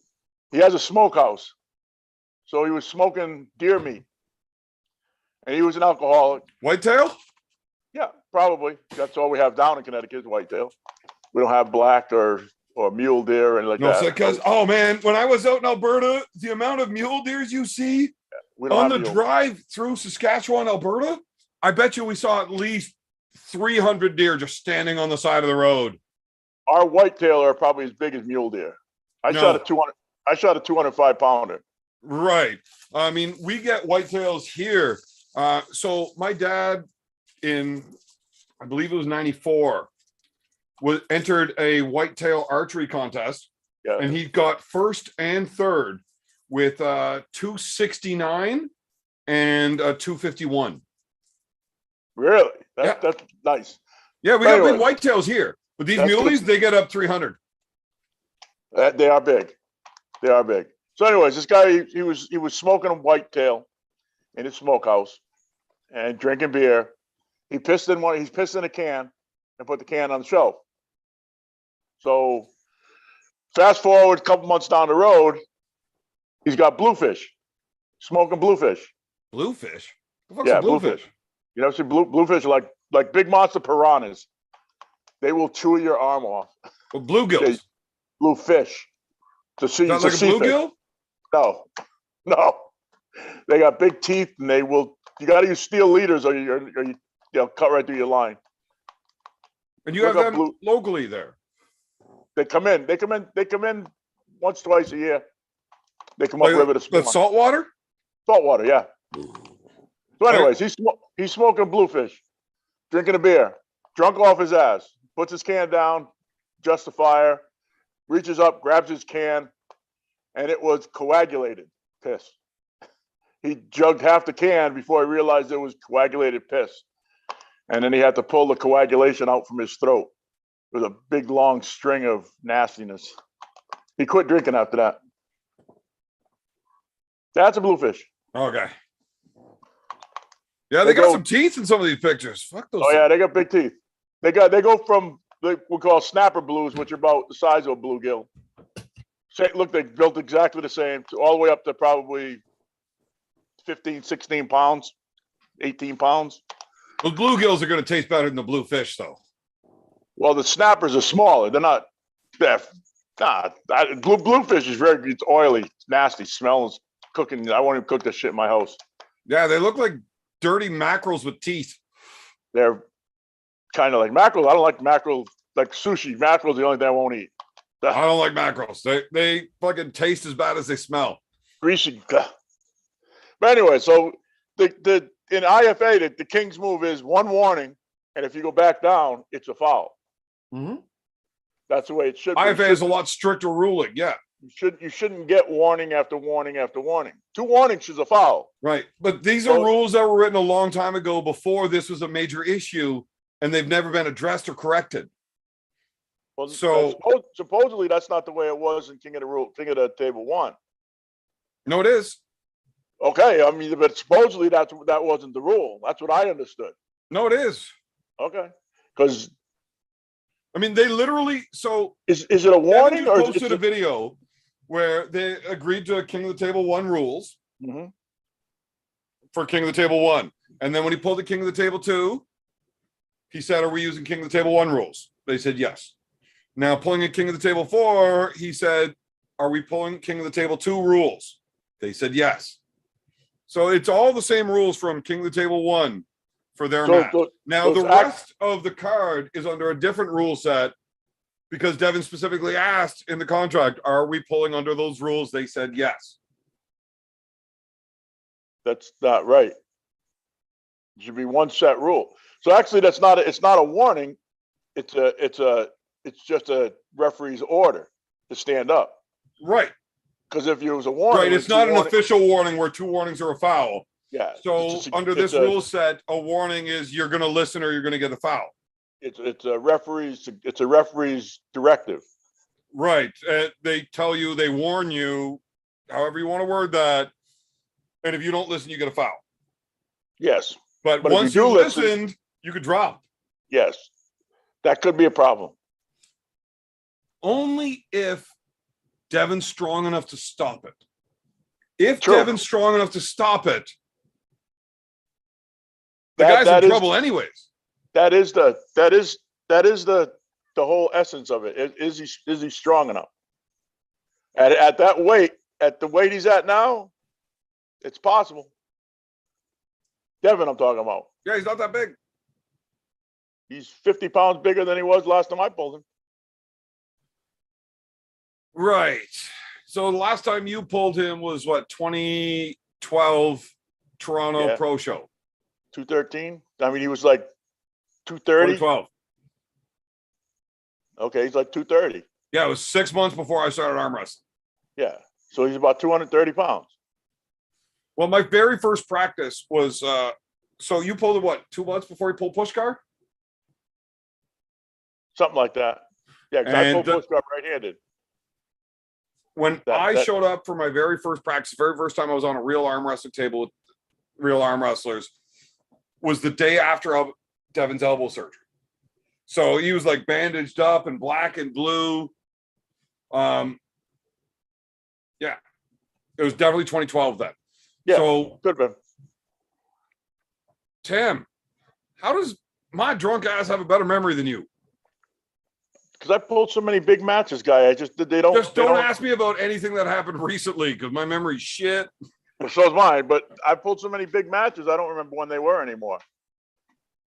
he has a smokehouse. So he was smoking deer meat. And he was an alcoholic. Whitetail? Yeah, probably. That's all we have down in Connecticut is whitetail. We don't have black or mule deer and like No, that. because oh man, when I was out in Alberta, the amount of mule deers you see We don't on the have mule. drive through Saskatchewan, Alberta, I bet you we saw at least 300 deer just standing on the side of the road. Our whitetail are probably as big as mule deer. I No. shot a 205 pounder. Right. I mean, we get whitetails here. So my dad in, I believe it was 94, was entered a whitetail archery contest, Yeah. and he got first and third with 269 and 251. Really? Yeah. That's nice. Yeah, we got Anyway. big whitetails here, but these That's muleys, they get up 300. They are big. They are big. So, anyways, this guy he was smoking a whitetail in his smokehouse and drinking beer. He pissed in a can and put the can on the shelf. So fast forward a couple months down the road, he's got bluefish, smoking bluefish. Bluefish? The fuck's Yeah, a bluefish? You know, see bluefish are like big monster piranhas. They will chew your arm off. Well, bluegills. Bluefish. It's a Not like a sea fish. bluegill? No. They got big teeth, and they will. You got to use steel leaders, or you'll cut right through your line. And you Look have up them locally there. They come in once, twice a year. They come Like, upriver to spawn. the salt water? Saltwater, yeah. So, anyways, he's smoking bluefish, drinking a beer, drunk off his ass, puts his can down, adjusts the fire, reaches up, grabs his can, and it was coagulated piss. He jugged half the can before he realized it was coagulated piss. And then he had to pull the coagulation out from his throat. It was a big, long string of nastiness. He quit drinking after that. That's a bluefish. Okay. Yeah, they They got go- some teeth in some of these pictures. Fuck those. Oh yeah, they got big teeth. They go from we call snapper blues, which are about the size of a bluegill. Look, they built exactly the same, all the way up to probably 15, 16 pounds, 18 pounds. Those bluegills are going to taste better than the bluefish, though. Well, the snappers are smaller. They're not. Bluefish is it's oily, it's nasty, smells cooking. I won't even cook this shit in my house. Yeah, they look like dirty mackerels with teeth. They're kind of like mackerel. I don't like mackerel, like sushi. Mackerel's the only thing I won't eat. I don't like mackerels. They fucking taste as bad as they smell. Greasy. But anyway, so the in IFA, the king's move is one warning, and if you go back down, it's a foul. Mm-hmm. That's the way it should be. IFA is a lot stricter ruling. Yeah, You shouldn't get warning after warning after warning. 2 warnings is a foul. right. But these are rules that were written a long time ago before this was a major issue, and they've never been addressed or corrected. Well, So- supposedly that's not the way it was in King of the Table 1. No, it is. Okay, I mean, but supposedly that wasn't the rule. That's what I understood. No, it is. Okay, because I mean, they literally. So is it a Devon warning just or posted a video where they agreed to King of the Table 1 rules Mhm. for King of the Table 1, and then when he pulled the King of the Table 2, he said, "Are we using King of the Table 1 rules?" They said yes. Now pulling a King of the Table 4, he said, "Are we pulling King of the Table 2 rules?" They said yes. So it's all the same rules from King of the Table 1 for their match. Now so the it's rest of the card is under a different rule set Because Devon specifically asked in the contract, are we pulling under those rules? They said yes. That's not right. It should be one set rule. So actually, it's not a warning. It's just a referee's order to stand up. Right. Because if it was a warning, Right. It's not an official warning where 2 warnings are a foul. Yeah. So under this rule set, a warning is you're going to listen or you're going to get a foul. It's a referee's directive. Right. They tell you, they warn you, however you want to word that. And if you don't listen, you get a foul. Yes. But if once you you do listen- listened, you could drop. Yes. That could be a problem. Only if Devon's strong enough to stop it. If True. Devon's strong enough to stop it, the That guy's in is- trouble anyways. That is the whole essence of it. Is he strong enough? At that weight, at the weight he's at now, it's possible. Devin, I'm talking about. Yeah, he's not that big. He's 50 pounds bigger than he was last time I pulled him. Right. So the last time you pulled him was what, 2012 Toronto Yeah. Pro Show. 213. I mean, he was like 230. 2012. Okay, he's like 230. Yeah, it was 6 months before I started arm wrestling. Yeah. So he's about 230 pounds. Well, my very first practice was so you pulled it what, 2 months before you pulled push car? Something like that. Yeah, 'cause I And pulled push guard right-handed. When That- I that- showed up for my very first practice, very first time I was on a real arm wrestling table with real arm wrestlers, was the day after Devon's elbow surgery. So he was like bandaged up in black and blue. Yeah, it was definitely 2012 then. Yeah. So Good man. Tim, how does my drunk ass have a better memory than you? Because I pulled so many big matches, guy. They don't Ask me about anything that happened recently because my memory's shit. So is mine, but I pulled so many big matches, I don't remember when they were anymore.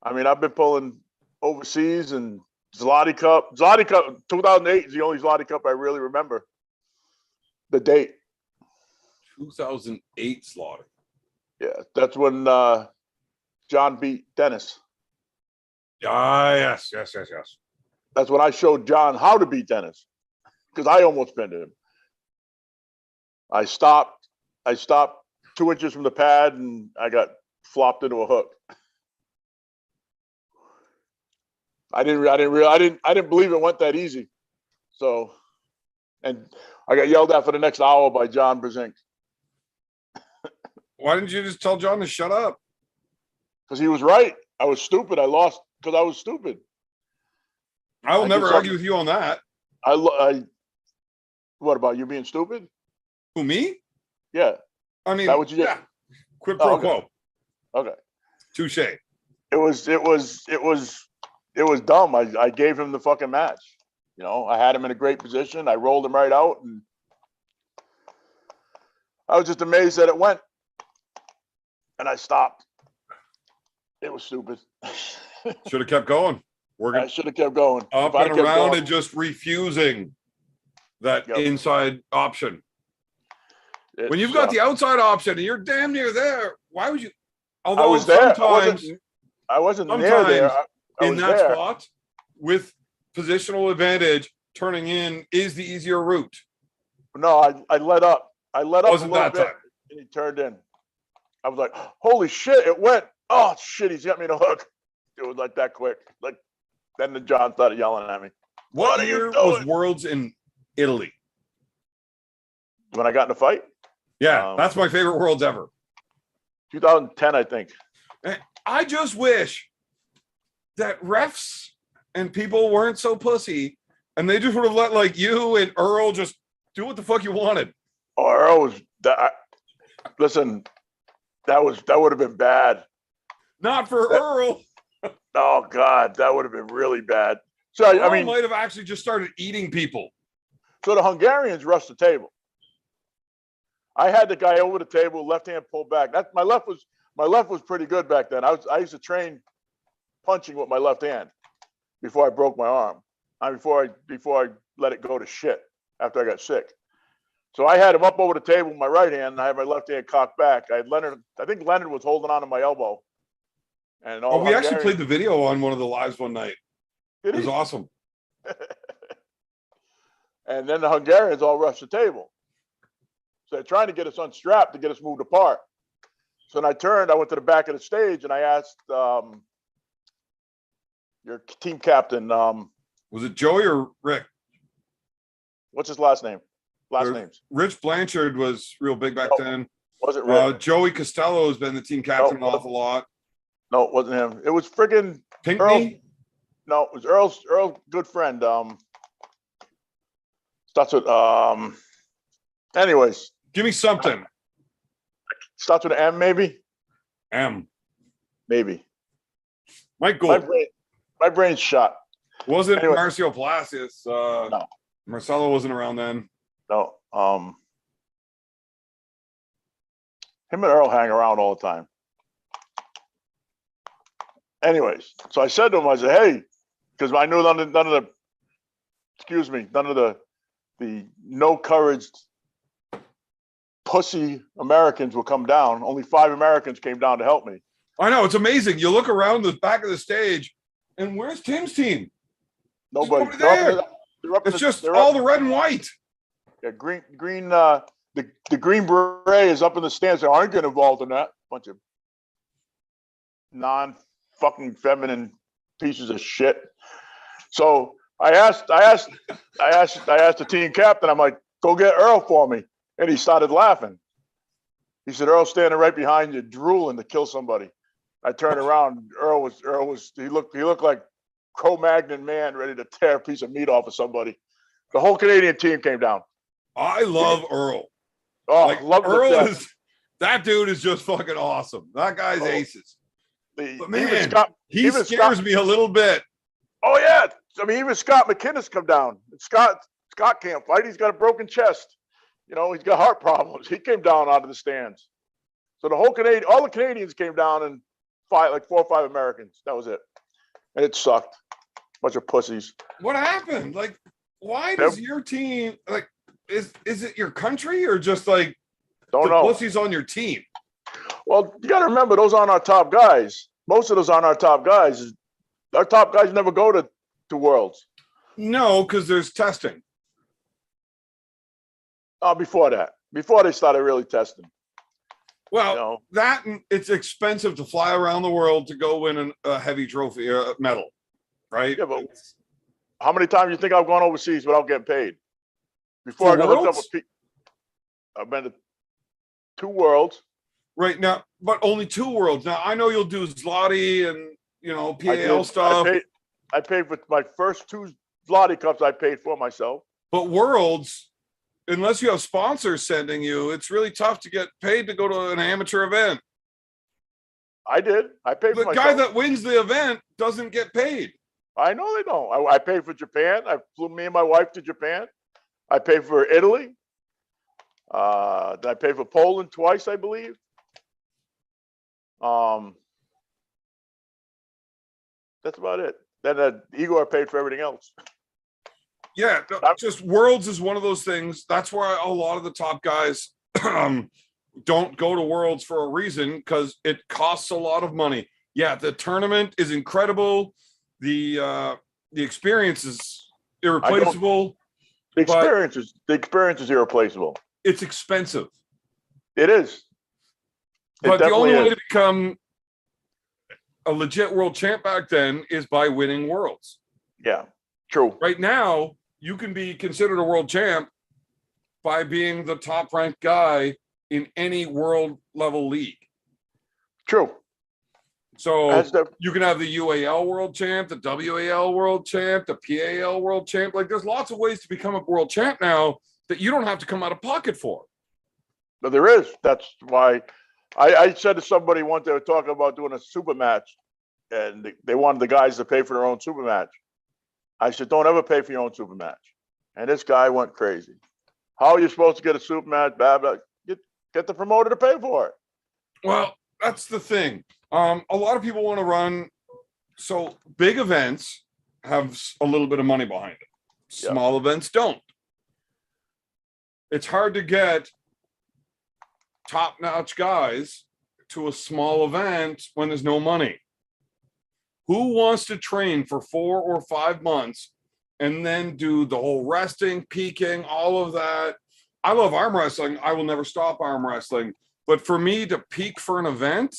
I mean, I've been pulling overseas and Zloty Cup. Zloty Cup 2008 is the only Zloty Cup I really remember. The date. 2008 slaughter. Yeah, that's when John beat Dennis. Ah, yes. That's when I showed John how to beat Dennis, because I almost pinned him. I stopped 2 inches from the pad and I got flopped into a hook. I didn't believe it went that easy. So, and I got yelled at for the next hour by John Brzezinski Why didn't you just tell John to shut up? because he was right. I was stupid. I lost because I was stupid. I will I never did argue with you on that. What about you being stupid? Who, me? Yeah. I mean, That what you did? yeah. Quid pro Oh, okay. quo. Okay. Touche. It was dumb. I gave him the fucking match. You know, I had him in a great position. I rolled him right out, and I was just amazed that it went. And I stopped. It was stupid. Should have kept going. I Working should have kept going. up If I'd and kept around going- and just refusing that Yep. inside option. it When you've got sucked. the outside option and you're damn near there, why would you? I Although was there. sometimes I wasn't near there. I in was that there. spot with positional advantage, turning in is the easier route. No, I let up. I let up Wasn't a little that bit, time? and he turned in. I was like, "Holy shit! It went! Oh shit! He's got me in a hook." It was like that quick. Like then the John started yelling at me What are you year was doing? Worlds in Italy? when I got in a fight. Yeah, that's my favorite Worlds ever. 2010, I think. I just wish that refs and people weren't so pussy and they just would have let like you and Earl just do what the fuck you wanted. Or I was that. Listen, that would have been bad. Not for Earl. Oh God, that would have been really bad. So I Earl mean, might have actually just started eating people. so the Hungarians rushed the table. I had the guy over the table, left hand pulled back. My left was pretty good back then. I used to train punching with my left hand before I broke my arm. before I let it go to shit after I got sick. So I had him up over the table with my right hand, and I had my left hand cocked back. I think Leonard was holding on to my elbow. And all Oh, we actually Hungarian- played the video on one of the lives one night. It was awesome. And then the Hungarians all rushed the table. So they're trying to get us unstrapped to get us moved apart. So then I went to the back of the stage and I asked your team captain, Was it Joey or Rick? what's his last name? Names. Rich Blanchard was real big back No, then. Was it Rick? Joey Costello has been the team captain an awful lot. No, it wasn't him. It was friggin' Pinkney? No, it was Earl's good friend. Starts with anyways, Give me something. starts with an M, maybe? M. Maybe. Mike Gould. My brain's shot. Wasn't Anyway. Marcio Palacios. No. Marcelo wasn't around then. No. Him and Earl hang around all the time. Anyways, so I said to him, I said, hey, because I knew none of the no courage pussy Americans will come down. Only 5 Americans came down to help me. I know, it's amazing. You look around the back of the stage, and where's Tim's team? Nobody. nobody there. It's just all the red and white. Yeah, green. The Green Beret is up in the stands. They aren't getting involved in that. Bunch of non-fucking feminine pieces of shit. So I asked the team captain. I'm like, go get Earl for me, and he started laughing. He said, Earl's standing right behind you, drooling to kill somebody. I turned around. Earl was. He looked like Cro-Magnon man ready to tear a piece of meat off of somebody. The whole Canadian team came down. I love Earl. Oh, Like, love Earl that dude is just fucking awesome. That guy's aces. But man, he scares me a little bit. Oh yeah, I mean even Scott McInnes come down. Scott can't fight. He's got a broken chest. You know, he's got heart problems. He came down out of the stands. So all the Canadians came down and fight like 4 or 5 Americans. That was it, and it sucked. Bunch of pussies. What happened? Like, why does your team like? Is it your country or just like Don't the know. pussies on your team? Well, you got to remember those aren't our top guys. Most of those aren't our top guys. Our top guys never go to Worlds. No, because there's testing. Before they started really testing. Well, You know, that and it's expensive to fly around the world to go win a heavy trophy medal, right? Yeah, but how many times do you think I've gone overseas without getting paid? Before For I got hooked up Worlds? with Pete, I've been to 2 Worlds. Right now, but only 2 worlds. Now I know you'll do Zloty and PAL I stuff, I paid for my first 2 Zloty Cups. I paid for myself. but worlds, unless you have sponsors sending you, it's really tough to get paid to go to an amateur event. I did. I paid The for guy myself. that wins the event doesn't get paid. I know they don't. I paid for Japan. I flew me and my wife to Japan. I paid for Italy. I paid for Poland twice, I believe. That's about it. Then Igor paid for everything else. Yeah, just worlds is one of those things. That's why a lot of the top guys don't go to worlds for a reason, because it costs a lot of money. Yeah, the tournament is incredible. The experience is irreplaceable. The experience is irreplaceable. It's expensive. It is. But the only way is. to become a legit world champ back then is by winning worlds. Yeah, true. Right now, you can be considered a world champ by being the top ranked guy in any world level league. True. So you can have the UAL world champ, the WAL world champ, the PAL world champ. Like, there's lots of ways to become a world champ now that you don't have to come out of pocket for. But there is. That's why I said to somebody once, they were talking about doing a super match, and they wanted the guys to pay for their own super match. I said, don't ever pay for your own super match. And this guy went crazy. How are you supposed to get a super match? Blah, blah. Get the promoter to pay for it. Well, that's the thing. A lot of people want to run so big events have a little bit of money behind it. Yeah. Small events don't. It's hard to get top-notch guys to a small event when there's no money. Who wants to train for 4 or 5 months and then do the whole resting, peaking, all of that? I love arm wrestling. I will never stop arm wrestling. But for me to peak for an event,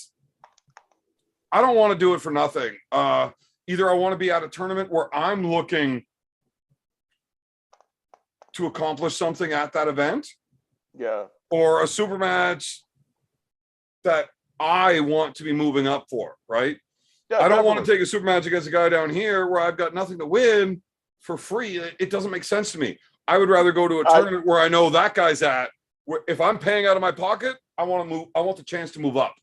I don't want to do it for nothing. Either I want to be at a tournament where I'm looking to accomplish something at that event, Yeah. or a super match that I want to be moving up for, right? Yeah. I don't want to definitely. take a super match against a guy down here where I've got nothing to win for free. It doesn't make sense to me. I would rather go to a tournament where I know that guy's at. Where if I'm paying out of my pocket, I want to move. I want the chance to move up.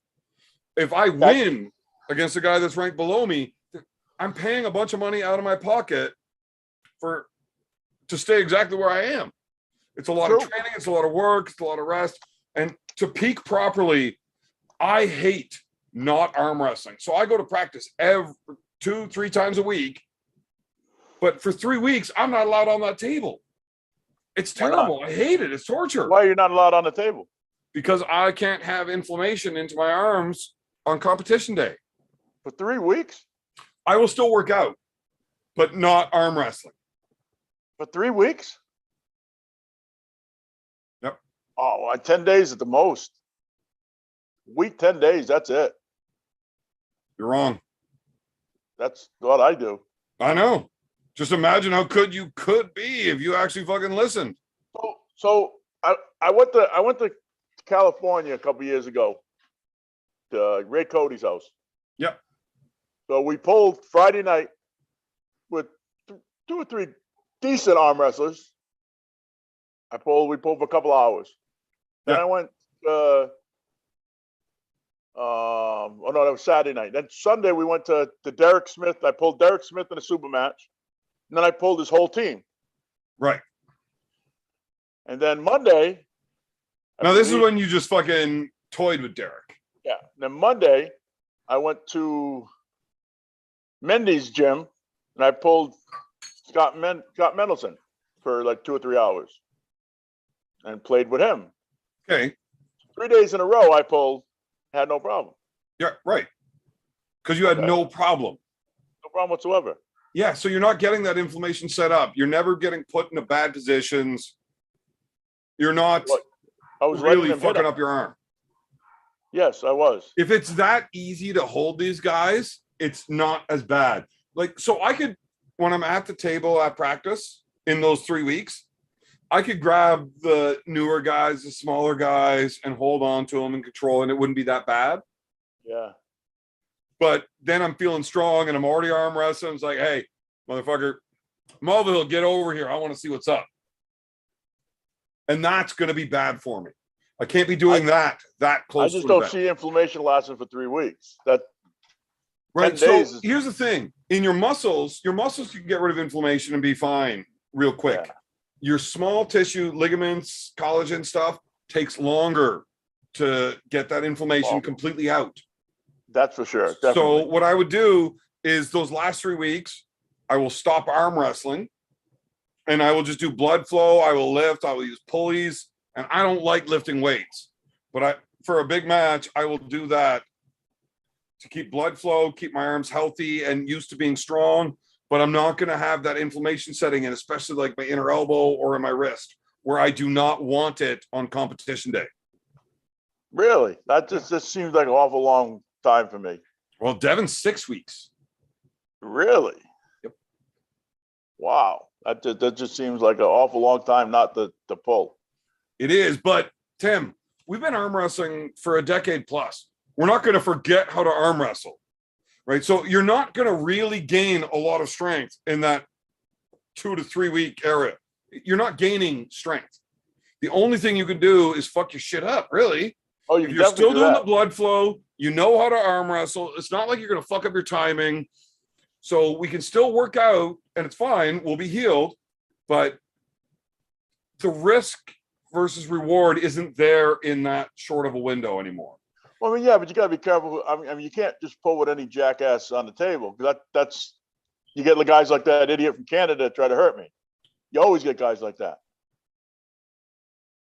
If I win against a guy that's ranked below me, I'm paying a bunch of money out of my pocket to stay exactly where I am. It's a lot of training. It's a lot of work. It's a lot of rest. And to peak properly, I hate not arm wrestling. So I go to practice every 2-3 times a week. But for 3 weeks, I'm not allowed on that table. It's terrible. I hate it. It's torture. Why are you not allowed on the table? Because I can't have inflammation into my arms on competition day. For 3 weeks? I will still work out, but not arm wrestling. For 3 weeks? Yep. Oh, 10 days at the most. Week, 10 days, that's it. You're wrong. That's what I do. I know. Just imagine how good you could be if you actually fucking listened. So I went to California a couple years ago to Ray Cody's house. Yep. So we pulled Friday night with 2 or 3 decent arm wrestlers. We pulled for a couple hours. Then I went oh no, that was Saturday night. Then Sunday we went to Derek Smith. I pulled Derek Smith in a super match. And then I pulled his whole team. Right. And then Monday. Now this is when you just fucking toyed with Derek. Yeah. Then Monday, I went to Mendy's gym and I pulled Scott Mendelson for like 2 or 3 hours and played with him. Okay. 3 days in a row I pulled, had no problem. Yeah, right. Because you had no problem. No problem whatsoever. Yeah, so you're not getting that inflammation set up. You're never getting put into bad positions. You're not I was really fucking up your arm. Yes, I was. If it's that easy to hold these guys, it's not as bad. Like, so I could, when I'm at the table at practice in those 3 weeks, I could grab the newer guys, the smaller guys, and hold on to them and control, and it wouldn't be that bad. Yeah. But then I'm feeling strong and I'm already arm wrestling. It's like, hey, motherfucker, Mulvihill, get over here. I want to see what's up. And that's going to be bad for me. I can't be doing that close. I just don't see inflammation lasting for 3 weeks. That right. So here's the thing: in your muscles can get rid of inflammation and be fine real quick. Yeah. Your small tissue, ligaments, collagen stuff takes longer to get that inflammation completely out. That's for sure. Definitely. So what I would do is those last 3 weeks, I will stop arm wrestling and I will just do blood flow. I will lift, I will use pulleys, and I don't like lifting weights, but for a big match, I will do that to keep blood flow, keep my arms healthy and used to being strong, but I'm not going to have that inflammation setting in, especially like my inner elbow or in my wrist, where I do not want it on competition day. Really? That just seems like an awful long time for me. Well, Devon's 6 weeks. Really? Yep. Wow. That just seems like an awful long time not to pull. It is, but Tim, we've been arm wrestling for a decade plus. We're not going to forget how to arm wrestle, right? So you're not going to really gain a lot of strength in that 2 to 3 week area. You're not gaining strength. The only thing you can do is fuck your shit up, really. Oh, you're still doing the blood flow. You know how to arm wrestle. It's not like you're going to fuck up your timing. So we can still work out and it's fine. We'll be healed. But the risk versus reward isn't there in that short of a window anymore. Well, I mean, yeah, but you got to be careful. I mean, you can't just pull with any jackass on the table because that's You get the guys like that idiot from Canada that try to hurt me. You always get guys like that.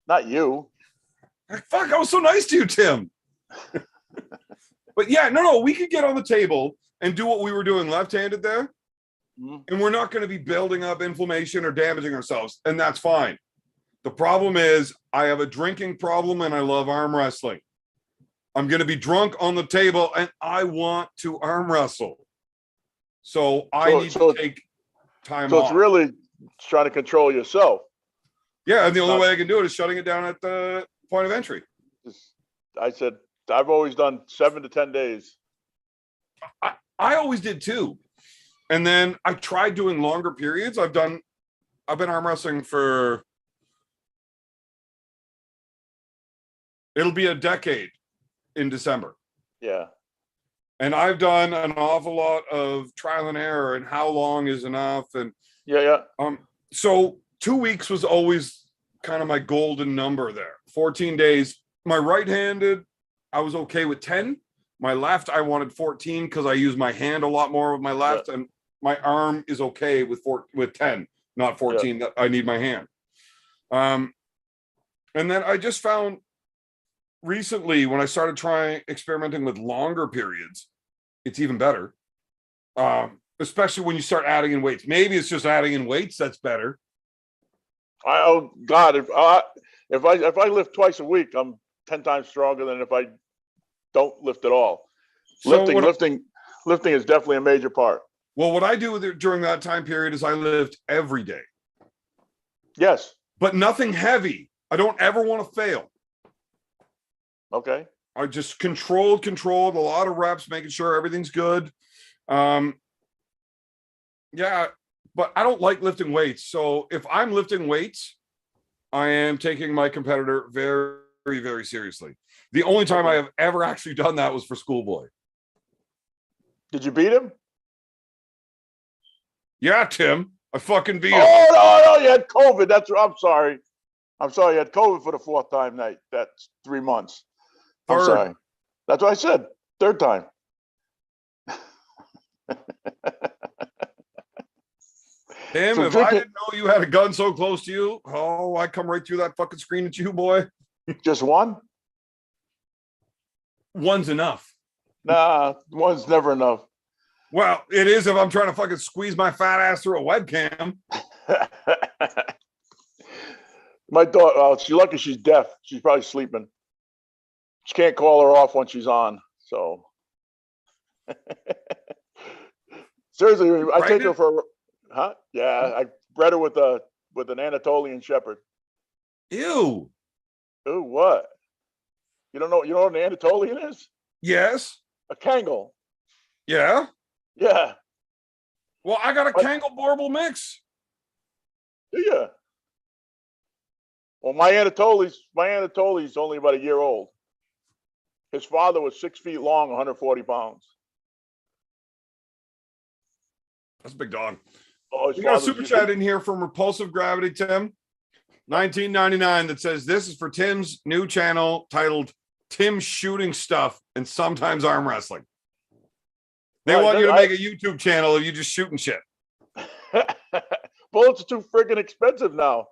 Not you. Fuck, I was so nice to you, Tim. But yeah, no, we could get on the table and do what we were doing left-handed there. Mhm. And we're not going to be building up inflammation or damaging ourselves. And that's fine. The problem is I have a drinking problem and I love arm wrestling. I'm going to be drunk on the table and I want to arm wrestle. So I need to take time So off. it's really trying to control yourself. Yeah, and the only way I can do it is shutting it down at the point of entry. I said, I've always done 7 to 10 days. I always did too. And then I tried doing longer periods. I've been arm wrestling for, it'll be a decade in December. Yeah. And I've done an awful lot of trial and error and how long is enough. And Yeah. so 2 weeks was always kind of my golden number there. 14 days. My right-handed, I was okay with 10. My left, I wanted 14 because I use my hand a lot more with my left, and my arm is okay with 10, not 14. That I need my hand. And then I just found recently when I started experimenting with longer periods, it's even better. Especially when you start adding in weights. Maybe it's just adding in weights that's better. Oh God, if I lift twice a week, I'm 10 times stronger than if I don't lift at all. So Lifting is definitely a major part. Well, what I do during that time period is I lift every day. Yes. But nothing heavy. I don't ever want to fail. Okay. I just controlled a lot of reps, making sure everything's good. Yeah, but I don't like lifting weights. So if I'm lifting weights, I am taking my competitor very, very, very seriously. The only time I have ever actually done that was for schoolboy. Did you beat him? Yeah, Tim, I fucking beat him. Oh, no, you had COVID. I'm sorry. You had COVID for the 4th time night. That's 3 months. I'm sorry. That's what I said. 3rd time. Tim, So if I didn't know you had a gun so close to you, I come right through that fucking screen at you, boy. Just one? One's enough. Nah, one's never enough. Well, it is if I'm trying to fucking squeeze my fat ass through a webcam. My daughter, she's lucky she's deaf. She's probably sleeping. She can't call her off when she's on. So seriously, I take her for Yeah, I bred her with an Anatolian Shepherd. Ew. Ooh, what? You know what an Anatolian is? Yes. A Kangal. Yeah. Yeah. Well, I got a Kangal Borble mix. Do you? Well, my Anatoli's only about a year old. His father was 6 feet long, 140 pounds. That's a big dog. Oh, we got a super chat in here from Repulsive Gravity, Tim, 1999, that says this is for Tim's new channel titled Tim Shooting Stuff and Sometimes Arm Wrestling. They want you to make a YouTube channel of you just shooting shit. Bullets are too freaking expensive now.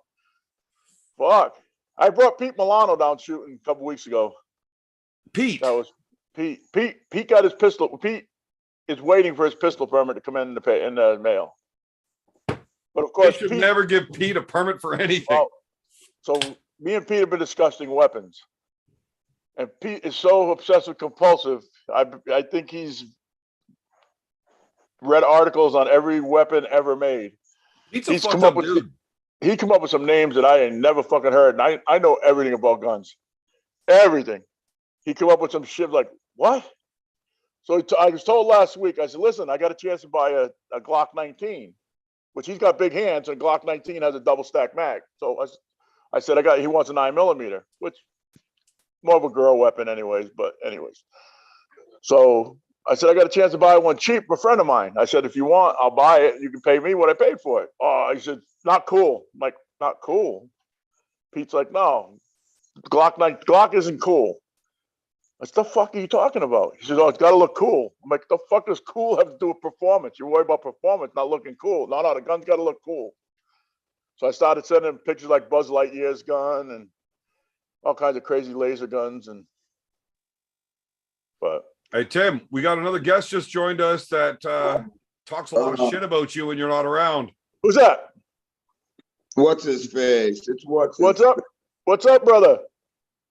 Fuck. I brought Pete Milano down shooting a couple weeks ago. Pete. That was Pete. Pete got his pistol. Pete is waiting for his pistol permit to come in the mail. But of course, you should never give Pete a permit for anything. Well, so me and Pete have been discussing weapons, and Pete is so obsessive compulsive. I think he's read articles on every weapon ever made. He's come up with dude. He come up with some names that I ain't never fucking heard, and I know everything about guns, everything. He come up with some shit like what? So I was told last week. I said, listen, I got a chance to buy a Glock 19, which he's got big hands, and Glock 19 has a double stack mag. So I said he wants a 9mm, which more of a girl weapon anyways. But anyways, so I said I got a chance to buy one cheap for a friend of mine. I said if you want, I'll buy it. You can pay me what I paid for it. Oh, he said not cool. I'm like, not cool. Pete's like, no, Glock isn't cool. What the fuck are you talking about? He says, oh, it's got to look cool. I'm like, the fuck does cool have to do with performance? You worry about performance, not looking cool. No, the gun's got to look cool. So I started sending him pictures like Buzz Lightyear's gun and all kinds of crazy laser guns. But Hey, Tim, we got another guest just joined us that talks a lot of shit about you when you're not around. who's that? What's his face? It's What's up? What's up, brother?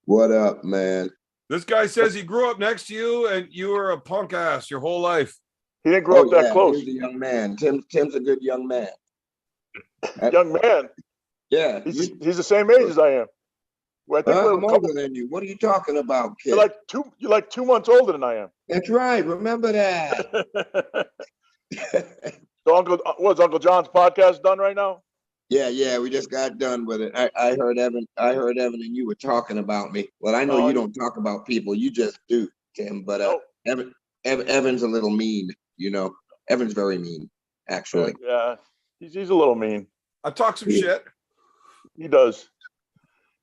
What up, man? This guy says he grew up next to you and you were a punk ass your whole life. He didn't grow up that close. He's a young man. Tim's a good young man. Young man. Yeah. He's the same age as I am. Well, I think we're I'm older than you. What are you talking about, kid? you're like 2 months older than I am. That's right. Remember that. So Uncle John's podcast done right now? Yeah. We just got done with it. I heard Evan and you were talking about me. Well, I know you don't talk about people. You just do, Tim. But Evan's a little mean. You know, Evan's very mean, actually. Yeah, he's a little mean. I talk some shit. He does.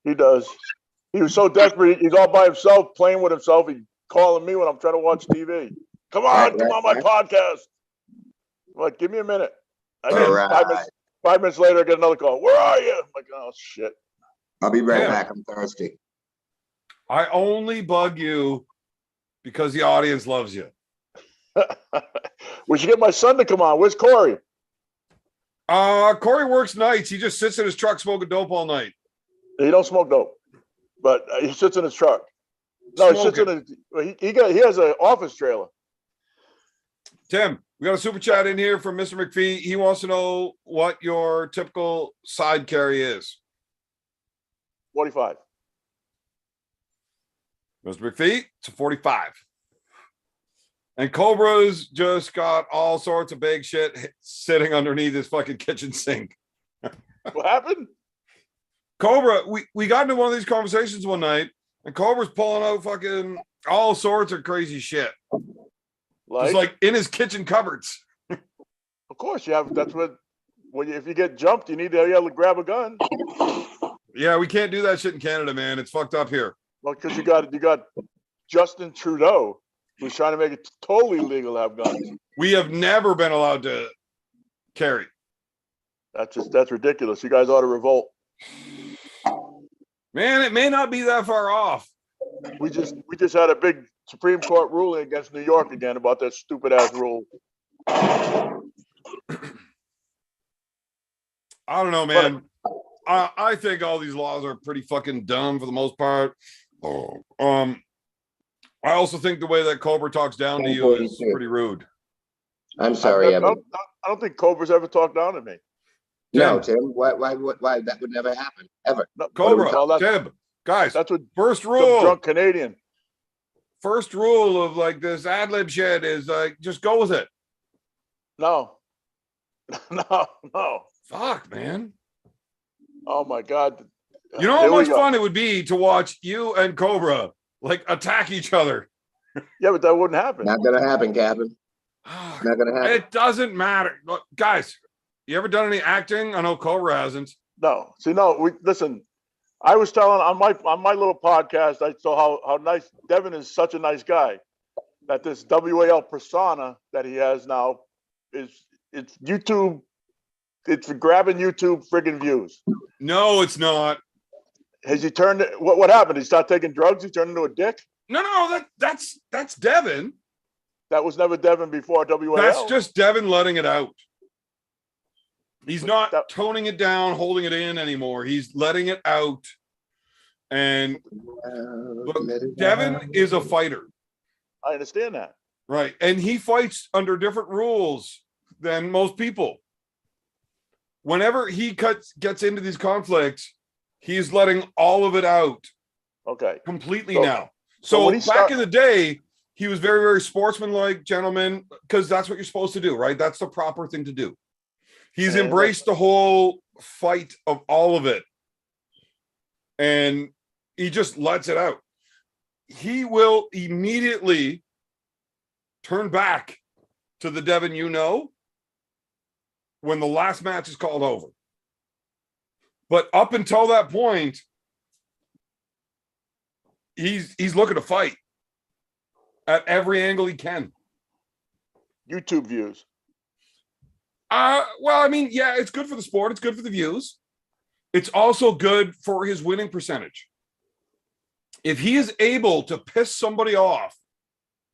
He was so desperate. He's all by himself, playing with himself. He's calling me when I'm trying to watch TV. Come on my podcast. I'm like, give me a minute. I get 5 minutes later, I get another call. Where are you? I'm like, oh shit. I'll be right back. I'm thirsty. I only bug you because the audience loves you. We should get my son to come on. Where's Corey? Corey works nights. He just sits in his truck smoking dope all night. He don't smoke dope, but he sits in his truck. No, he sits in his. He has an office trailer. Tim, we got a super chat in here from Mr. McPhee. He wants to know what your typical side carry is. 45. Mr. McPhee, it's a 45. And Cobra's just got all sorts of big shit sitting underneath his fucking kitchen sink. What happened? Cobra, we got into one of these conversations one night, and Cobra's pulling out fucking all sorts of crazy shit. Just like in his kitchen cupboards. Of course, you have. That's what. If you get jumped, you need to be able to grab a gun. Yeah, we can't do that shit in Canada, man. It's fucked up here. Well, because you got Justin Trudeau, who's trying to make it totally legal to have guns. We have never been allowed to carry. That's ridiculous. You guys ought to revolt. Man, it may not be that far off. We just had a big Supreme Court ruling against New York again about that stupid ass rule. I don't know, man. I think all these laws are pretty fucking dumb for the most part. I also think the way that Cobra talks down to you is pretty rude. I'm sorry, Evan. I don't think Cobra's ever talked down to me. No, Tim. Why? That would never happen ever. No, Cobra, Tim, guys. That's what first rule. Drunk Canadian. First rule of like this ad lib shit is like just go with it. No. No. Fuck, man. Oh my God. You know how much fun it would be to watch you and Cobra like attack each other. Yeah, but that wouldn't happen. Not gonna happen, Captain. Not gonna happen. It doesn't matter. Look, guys, you ever done any acting? I know Cobra hasn't. No. See, no, listen. I was telling on my little podcast, I saw how nice Devon is, such a nice guy, that this WAL persona that he has now it's YouTube. It's grabbing YouTube friggin' views. No, it's not. Has he turned it? What happened? He started taking drugs? He turned into a dick? No, that's Devon. That was never Devon before WAL. That's just Devon letting it out. He's not toning it down, holding it in anymore. He's letting it out. And look, Devon is a fighter. I understand that. Right. And he fights under different rules than most people. Whenever he gets into these conflicts, he's letting all of it out. Okay. Completely now. So back in the day, he was very, very sportsmanlike, gentleman, because that's what you're supposed to do, right? That's the proper thing to do. He's embraced the whole fight of all of it. And he just lets it out. He will immediately turn back to the Devon you know when the last match is called over. But up until that point, he's looking to fight. at every angle he can. YouTube views. Well, I mean, yeah, it's good for the sport. It's good for the views. It's also good for his winning percentage. If he is able to piss somebody off,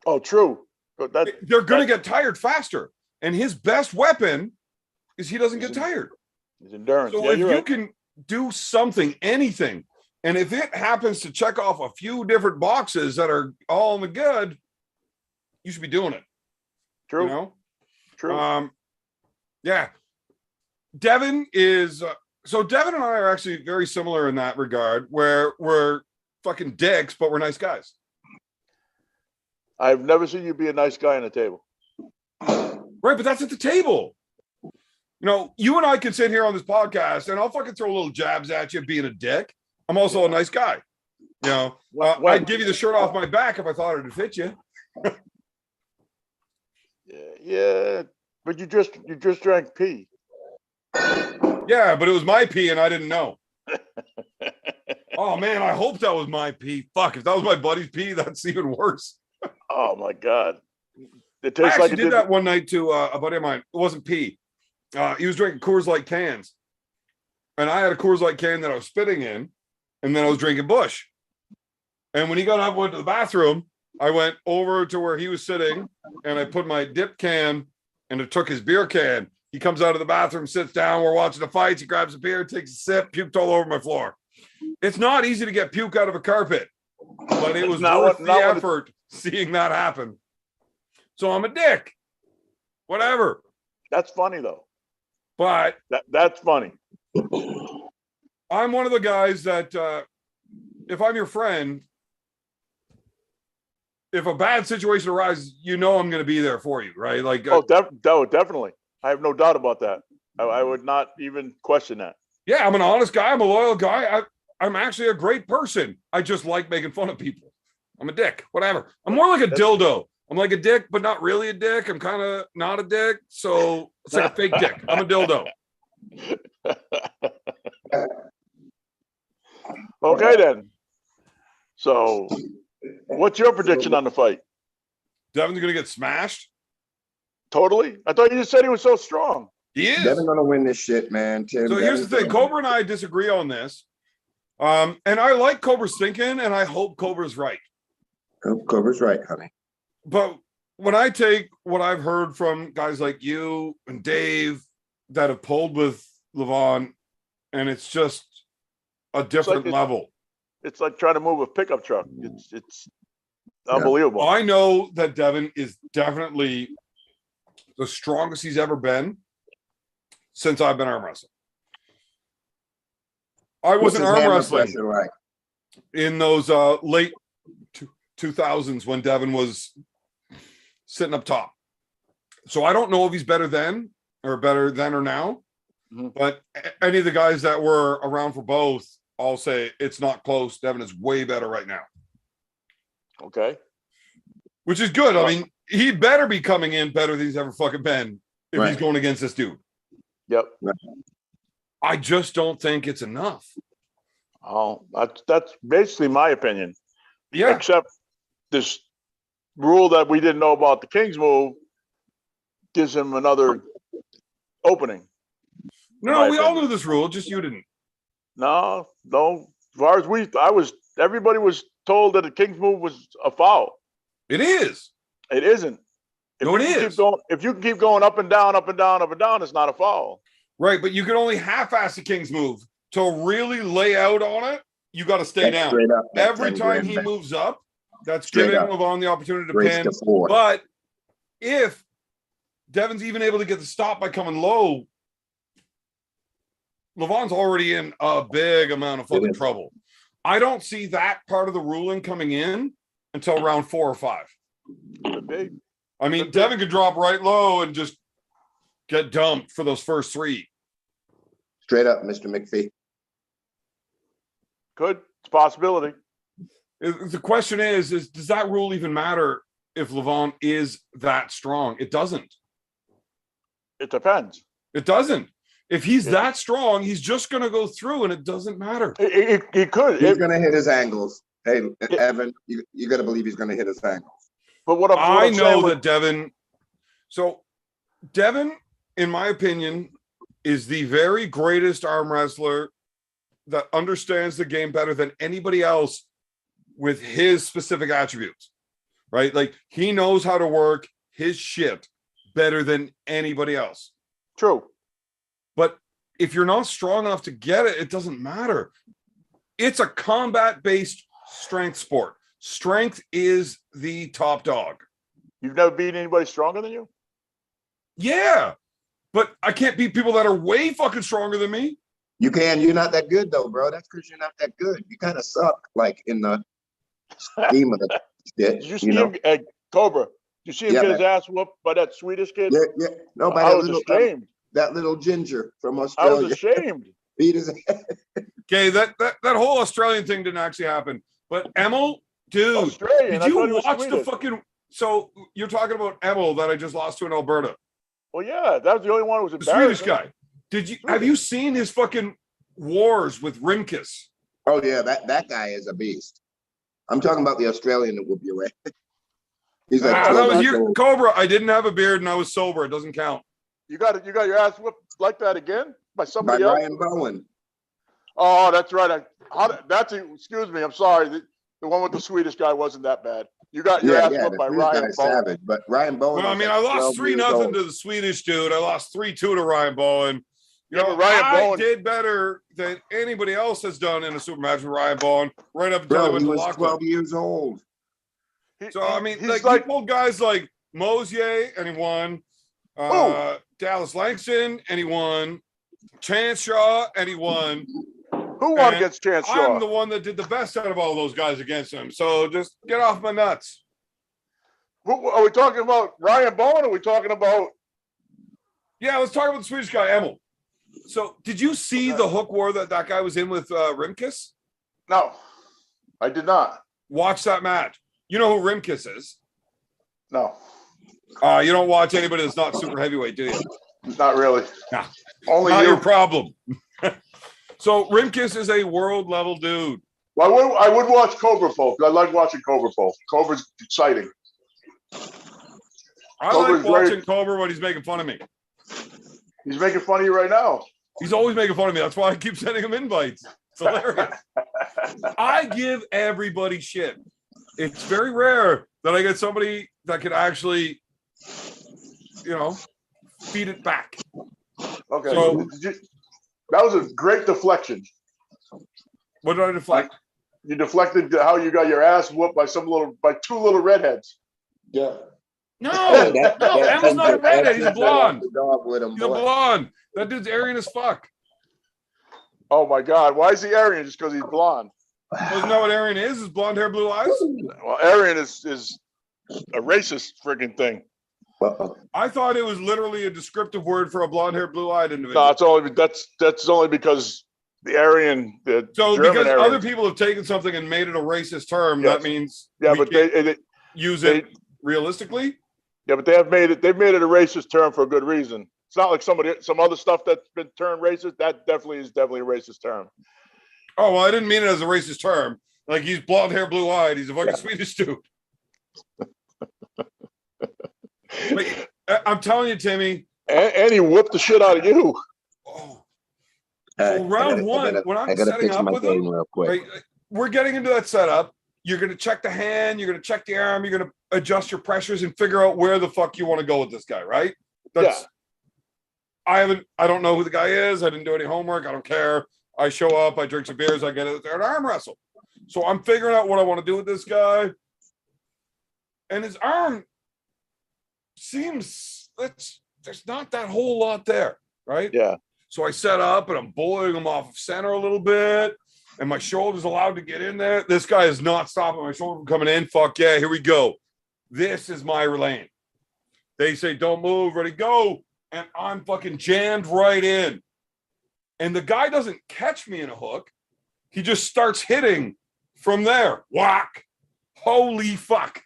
Oh, true. But they're going to get tired faster. And his best weapon is he doesn't get tired. his endurance. So Yeah, if you're you right. can do something, anything, and if it happens to check off a few different boxes that are all in the good, you should be doing it. True. You know? True. Yeah. Devon is so Devon and I are actually very similar in that regard, where we're fucking dicks, but we're nice guys. I've never seen you be a nice guy on the table. Right, but that's at the table. You know, you and I can sit here on this podcast and I'll fucking throw little jabs at you being a dick. I'm also a nice guy. You know, I'd give you the shirt off my back if I thought it'd fit you. Yeah, but you just drank pee. Yeah, but it was my pee and I didn't know. Oh man, I hope that was my pee. Fuck, if that was my buddy's pee, that's even worse. Oh my God. It I tastes actually like it did that one night to a buddy of mine. It wasn't pee. He was drinking Coors Light cans. And I had a Coors Light can that I was spitting in, and then I was drinking Bush. And when he got up, went to the bathroom, I went over to where he was sitting, and I put my dip can, and it took his beer can. He comes out of the bathroom, sits down, we're watching the fights, he grabs a beer, takes a sip, puked all over my floor. It's not easy to get puke out of a carpet, but it was worth the effort seeing that happen. So I'm a dick. Whatever. That's funny though. But that's funny. I'm one of the guys that if I'm your friend, if a bad situation arises, you know I'm going to be there for you, right? Like, definitely. I have no doubt about that. I would not even question that. Yeah, I'm an honest guy. I'm a loyal guy. I'm actually a great person. I just like making fun of people. I'm a dick. Whatever. I'm more like a dildo. I'm like a dick, but not really a dick. I'm kind of not a dick. So it's like a fake dick. I'm a dildo. Okay, then. So what's your prediction on the fight? Devon's going to get smashed. Totally? I thought you just said he was so strong. He is. Devon's gonna win this shit, man. Tim, So here's the thing. Cobra and I disagree on this. And I like Cobra's thinking, and I hope Cobra's right. Cobra's right, honey. But when I take what I've heard from guys like you and Dave that have pulled with Levan, and it's just a different level. It's like trying to move a pickup truck. It's unbelievable. I know that Devon is definitely the strongest he's ever been since I've been arm wrestling. I wasn't arm wrestling in those late 2000s when Devon was sitting up top. So I don't know if he's better then or now. Mm-hmm. But any of the guys that were around for both, I'll say it's not close. Devon is way better right now. Okay. Which is good. I mean, he better be coming in better than he's ever fucking been if he's going against this dude. Yep. I just don't think it's enough. Oh, that's basically my opinion. Yeah. Except this rule that we didn't know about, the King's move, gives him another opening. No, we all knew this rule, just you didn't. No. As far as everybody was told that the King's move was a foul. It is. It isn't. If you can keep going up and down, up and down, up and down, it's not a foul. Right, but you can only half-ass the King's move. To really lay out on it, you got to stay down. Every time he moves up, that's giving Levan the opportunity to pin. But if Devon's even able to get the stop by coming low, Levan's already in a big amount of fucking trouble. I don't see that part of the ruling coming in until round 4 or 5. I mean, Devon could drop right low and just get dumped for those first 3. Straight up, Mr. McPhee. Good. It's a possibility. The question is does that rule even matter if Levan is that strong? It doesn't. It depends. It doesn't. If he's that strong, he's just going to go through, and it doesn't matter. He could. He's going to hit his angles. Hey, Evan, you got to believe he's going to hit his angles. But what I I'm know saying that Devon. So Devon, in my opinion, is the very greatest arm wrestler that understands the game better than anybody else with his specific attributes, right? Like he knows how to work his shit better than anybody else. true. But if you're not strong enough to get it, it doesn't matter. It's a combat-based strength sport. Strength is the top dog. You've never beaten anybody stronger than you? Yeah, but I can't beat people that are way fucking stronger than me. You can. You're not that good though, bro. That's because you're not that good. You kind of suck, like in the scheme of the shit. Did you You see know. him at Cobra? Did you see him Yeah, get his man. ass whooped by that Swedish kid? Yeah, yeah. No, by I that was little ashamed. that little ginger from I was Australia. ashamed. Beat his Okay, that whole Australian thing didn't actually happen. But Emil, dude, Australian. did I you thought he was watch the Swedish. fucking? So you're talking about Emil that I just lost to in Alberta, Well, yeah, that was the only one who was the Swedish embarrassing. guy. Have you seen his fucking wars with Rimkus? Oh yeah, that guy is a beast. I'm talking about the Australian that whoop your ass. He's like That 12 was years you, old. Cobra. I didn't have a beard and I was sober. It doesn't count. You got your ass whooped like that again by By somebody else? Ryan Bowen. Oh, that's right. Excuse me. I'm sorry. The one with the Swedish guy wasn't that bad. You got your ass Yeah, whooped the by Swedish Ryan guy's Bowen. savage, but Ryan Bowen. Well, I was mean, like I lost 12 3-0 years old. to the Swedish dude. I lost 3-2 to Ryan Bowen. You Yeah, know, but Ryan I Bowen- did better than anybody else has done in a super match with Ryan Bowen, right up until I Bro, went he to was Lachlan. 12 years old. So I mean, he's like, he pulled guys like Mosier and he won, Dallas Langston and he won, Chance Shaw and he won. who won and against Chance Shaw? I'm the one that did the best out of all those guys against him. So just get off my nuts. Who, are we talking about Ryan Bowen? Or are we talking about? Yeah, let's talk about the Swedish guy, Emil. So did you see the hook war that guy was in with Rimkus? No, I did not. Watch that match. You know who Rimkus is. No, You don't watch anybody that's not super heavyweight, do you? not really. Nah. Only Not you. your problem. So Rimkus is a world level dude. Well, I would watch Cobra Folk. I like watching Cobra Folk. Cobra's exciting. I Cobra's like watching great. Cobra when he's making fun of me. He's making fun of you right now. He's always making fun of me. That's why I keep sending him invites. It's hilarious. I give everybody shit. It's very rare that I get somebody that can actually, feed it back. Okay. So- That was a great deflection. What did I deflect? You deflected how you got your ass whooped by two little redheads. Yeah. No, Emma's not a redhead. He's a blonde. The dog with him, He's a boy. blonde. That dude's Aryan as fuck. Oh my God! Why is he Aryan? Just because he's blonde? Isn't that what Aryan is? Is blonde hair, blue eyes? Well, Aryan is a racist friggin' thing. I thought it was literally a descriptive word for a blonde hair, blue eyed individual. No, that's only because the Aryan, the So German because Aryan. other people have taken something and made it a racist term, Yes. that means Yeah, we but can't use it realistically. Yeah, but they've made it a racist term for a good reason. It's not like some other stuff that's been turned racist. That definitely is a racist term. Oh well, I didn't mean it as a racist term. Like he's blonde hair, blue eyed. He's a fucking Swedish dude. But I'm telling you, Timmy. And he whooped the shit out of you. Oh, All so round one, when I'm setting fix up my with game him, real quick. right, we're getting into that setup. You're going to check the hand. You're going to check the arm. You're going to adjust your pressures and figure out where the fuck you want to go with this guy, right? Yeah. I don't know who the guy is. I didn't do any homework. I don't care. I show up. I drink some beers. I get it there and arm wrestle. So I'm figuring out what I want to do with this guy. And his arm seems there's not that whole lot there, right? Yeah. So I set up and I'm bullying him off of center a little bit. And my shoulder's allowed to get in there. This guy is not stopping my shoulder from coming in. Fuck yeah, here we go. This is my lane. They say, don't move, ready, go. And I'm fucking jammed right in. And the guy doesn't catch me in a hook. He just starts hitting from there. Whack. Holy fuck.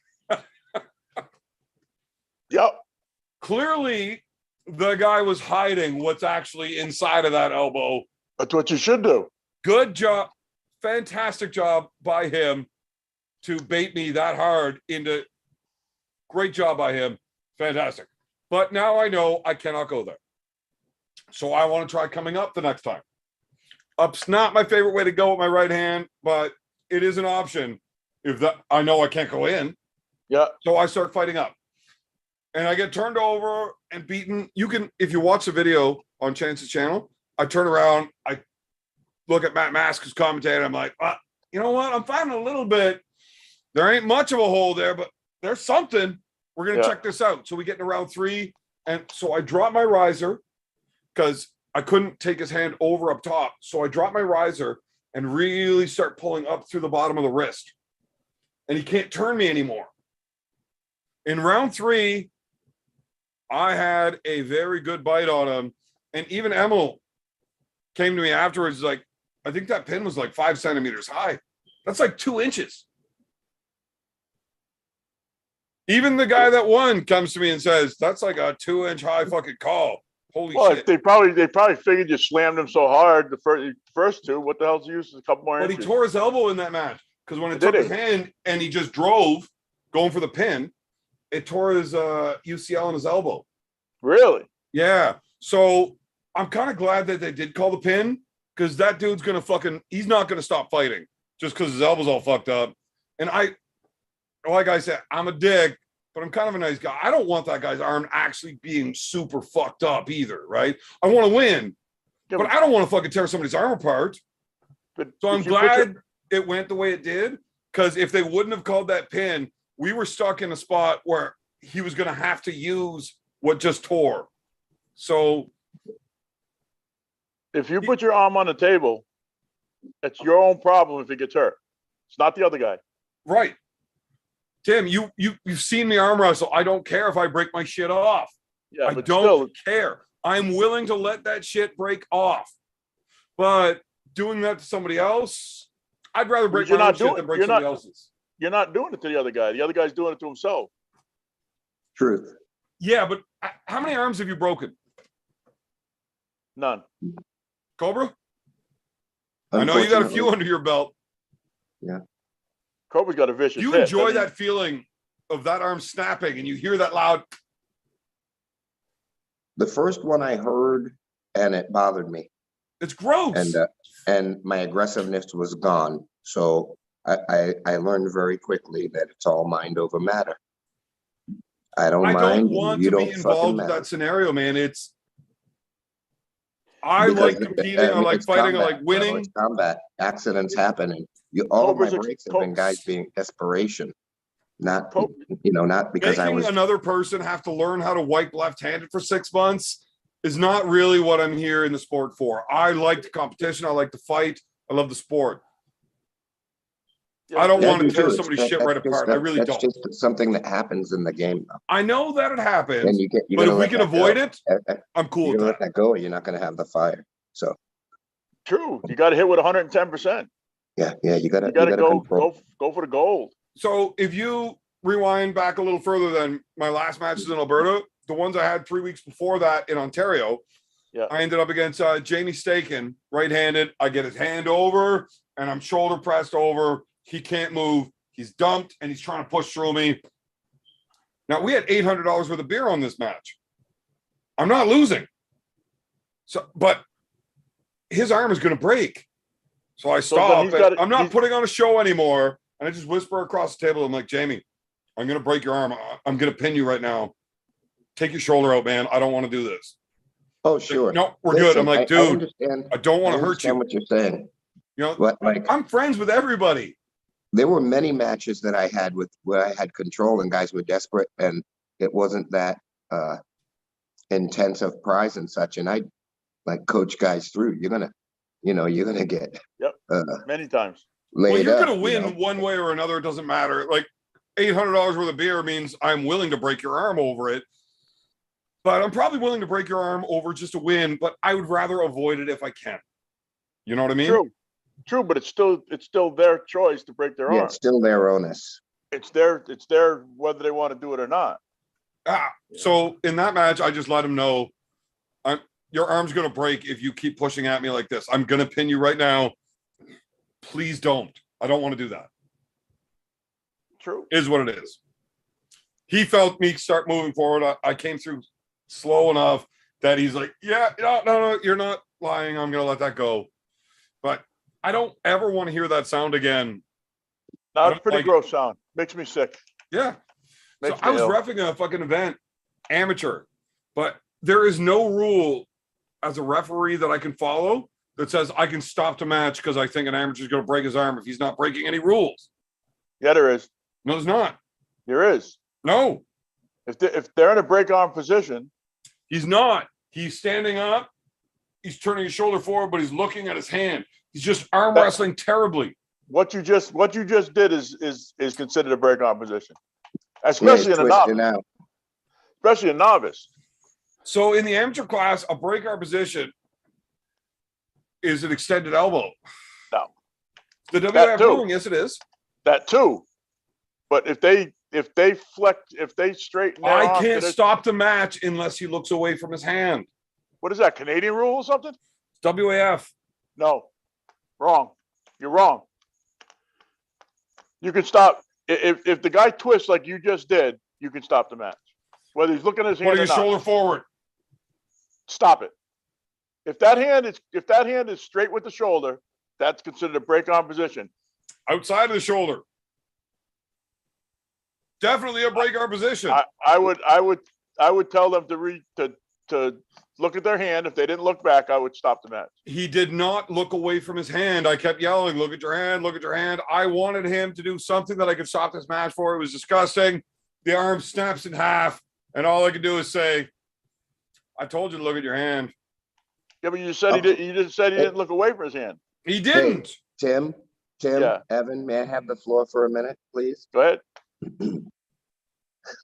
Yep. Clearly, the guy was hiding what's actually inside of that elbow. That's what you should do. Good job. Fantastic job by him to bait me that hard into Great job by him. Fantastic. But now I know I cannot go there. So I want to try coming up the next time. Up's not my favorite way to go with my right hand, but it is an option if that I know I can't go in. Yeah. So I start fighting up. And I get turned over and beaten. You can, if you watch the video on Chance's channel, I turn around, I look at Matt Mask, who's commentating. I'm like, you know what? I'm finding a little bit. There ain't much of a hole there, but there's something. We're going to check this out. So we get into round 3. And so I drop my riser because I couldn't take his hand over up top. So I drop my riser and really start pulling up through the bottom of the wrist. And he can't turn me anymore. In round 3, I had a very good bite on him. And even Emil came to me afterwards, like, I think that pin was like 5 centimeters high. That's like 2 inches. Even the guy that won comes to me and says, that's like a 2-inch high fucking call. Holy shit. They probably figured you slammed him so hard the first 2. What the hell's the use? A couple more But inches. he tore his elbow in that match. Because when it took his hand and he just drove going for the pin, it tore his UCL in his elbow. Really? Yeah. So I'm kind of glad that they did call the pin, because that dude's going to he's not going to stop fighting just because his elbow's all fucked up. And like I said, I'm a dick, but I'm kind of a nice guy. I don't want that guy's arm actually being super fucked up either, right? I want to win, but I don't want to fucking tear somebody's arm apart. So I'm glad it went the way it did, because if they wouldn't have called that pin, we were stuck in a spot where he was going to have to use what just tore. So if you put your arm on the table, it's your own problem if he gets hurt. It's not the other guy. Right. Tim, you've seen me arm wrestle. I don't care if I break my shit off. Yeah, I but don't still, care. I'm willing to let that shit break off. But doing that to somebody else, I'd rather break my own shit than break somebody else's. You're not doing it to the other guy. The other guy's doing it to himself. Truth. Yeah, but how many arms have you broken? None. Cobra? I know you got a few under your belt. Yeah. Cobra's got a vicious You hit. enjoy that feeling of that arm snapping and you hear that loud. The first one I heard, and it bothered me. It's gross. And my aggressiveness was gone. So I learned very quickly that it's all mind over matter. I don't want to be involved with that scenario, man. I like competing, I like fighting, I like winning. It's combat. Accidents happen, and all of my breaks have been guys being desperation, not because I was. Making another person have to learn how to wipe left-handed for 6 months is not really what I'm here in the sport for. I like the competition. I like to fight. I love the sport. I don't want to tear somebody's shit right apart. I really don't. That's just something that happens in the game, though. I know that it happens, but if we can avoid it, I'm cool with that. Let that go, or you're not going to have the fire. So true. You got to hit with 110%. Yeah. You got to go for the gold. So if you rewind back a little further than my last matches in Alberta, the ones I had 3 weeks before that in Ontario, I ended up against Jamie Staken, right-handed. I get his hand over, and I'm shoulder pressed over. He can't move. He's dumped, and he's trying to push through me. Now, we had $800 worth of beer on this match. I'm not losing. So, but his arm is going to break. So I stop. I'm not putting on a show anymore. And I just whisper across the table. I'm like, Jamie, I'm going to break your arm. I'm going to pin you right now. Take your shoulder out, man. I don't want to do this. Oh, sure. Like, no, we're good. I'm like, dude, I don't want to hurt you. What you're saying. But I'm friends with everybody. There were many matches that I had where I had control and guys were desperate, and it wasn't that intense of prize and such. And I coach guys through. You're gonna get many times. Well, you're gonna win one way or another. It doesn't matter. Like $800 worth of beer means I'm willing to break your arm over it. But I'm probably willing to break your arm over just to win. But I would rather avoid it if I can. You know what I mean? True, but it's still their choice to break their arm. Yeah, it's still their onus. It's their whether they want to do it or not. So in that match, I just let them know, your arm's gonna break if you keep pushing at me like this. I'm gonna pin you right now. Please don't. I don't want to do that. True. Is what it is. he felt me start moving forward. I came through slow enough that he's like, yeah, no, you're not lying. I'm going to let that go. But I don't ever want to hear that sound again. Now it's don't pretty like gross sound. Makes me sick. Yeah. So Makes me I was ill. reffing a fucking event, amateur, but there is no rule as a referee that I can follow that says I can stop the match because I think an amateur is going to break his arm if he's not breaking any rules. Yeah, there is. No, there's not. There is. No, If they're in a break arm position, he's not. He's standing up. He's turning his shoulder forward, but he's looking at his hand. He's just arm wrestling terribly. what you just did is considered a break arm position, especially in a novice. Out. Especially a novice. So in the amateur class, a break arm position is an extended elbow. No. The That WF too. ruling, yes, it is. That too. But if they straighten their I arm to can't their- stop the match unless he looks away from his hand. What is that, Canadian rule or something? WAF. No. Wrong. You're wrong. You can stop if the guy twists like you just did, you can stop the match. Whether he's looking at his hand Putting or his not. shoulder forward. Stop it. If that hand is straight with the shoulder, that's considered a break arm position. Outside of the shoulder. Definitely a break arm position. I would tell them to look at their hand. If they didn't look back, I would stop the match. He did not look away from his hand. I kept yelling, look at your hand, look at your hand. I wanted him to do something that I could stop this match for. It was disgusting. The arm snaps in half, and all I could do is say, I told you to look at your hand. Yeah, but you said he did. You just said he didn't look away from his hand. He didn't. Tim, Yeah. Evan, may I have the floor for a minute, please? Go ahead.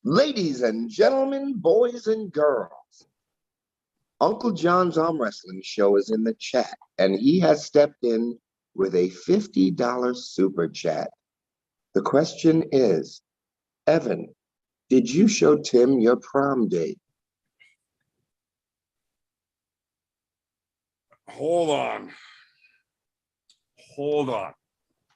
Ladies and gentlemen, boys and girls, Uncle John's Arm Wrestling Show is in the chat, and he has stepped in with a $50 super chat. The question is, Evan, did you show Tim your prom date? Hold on.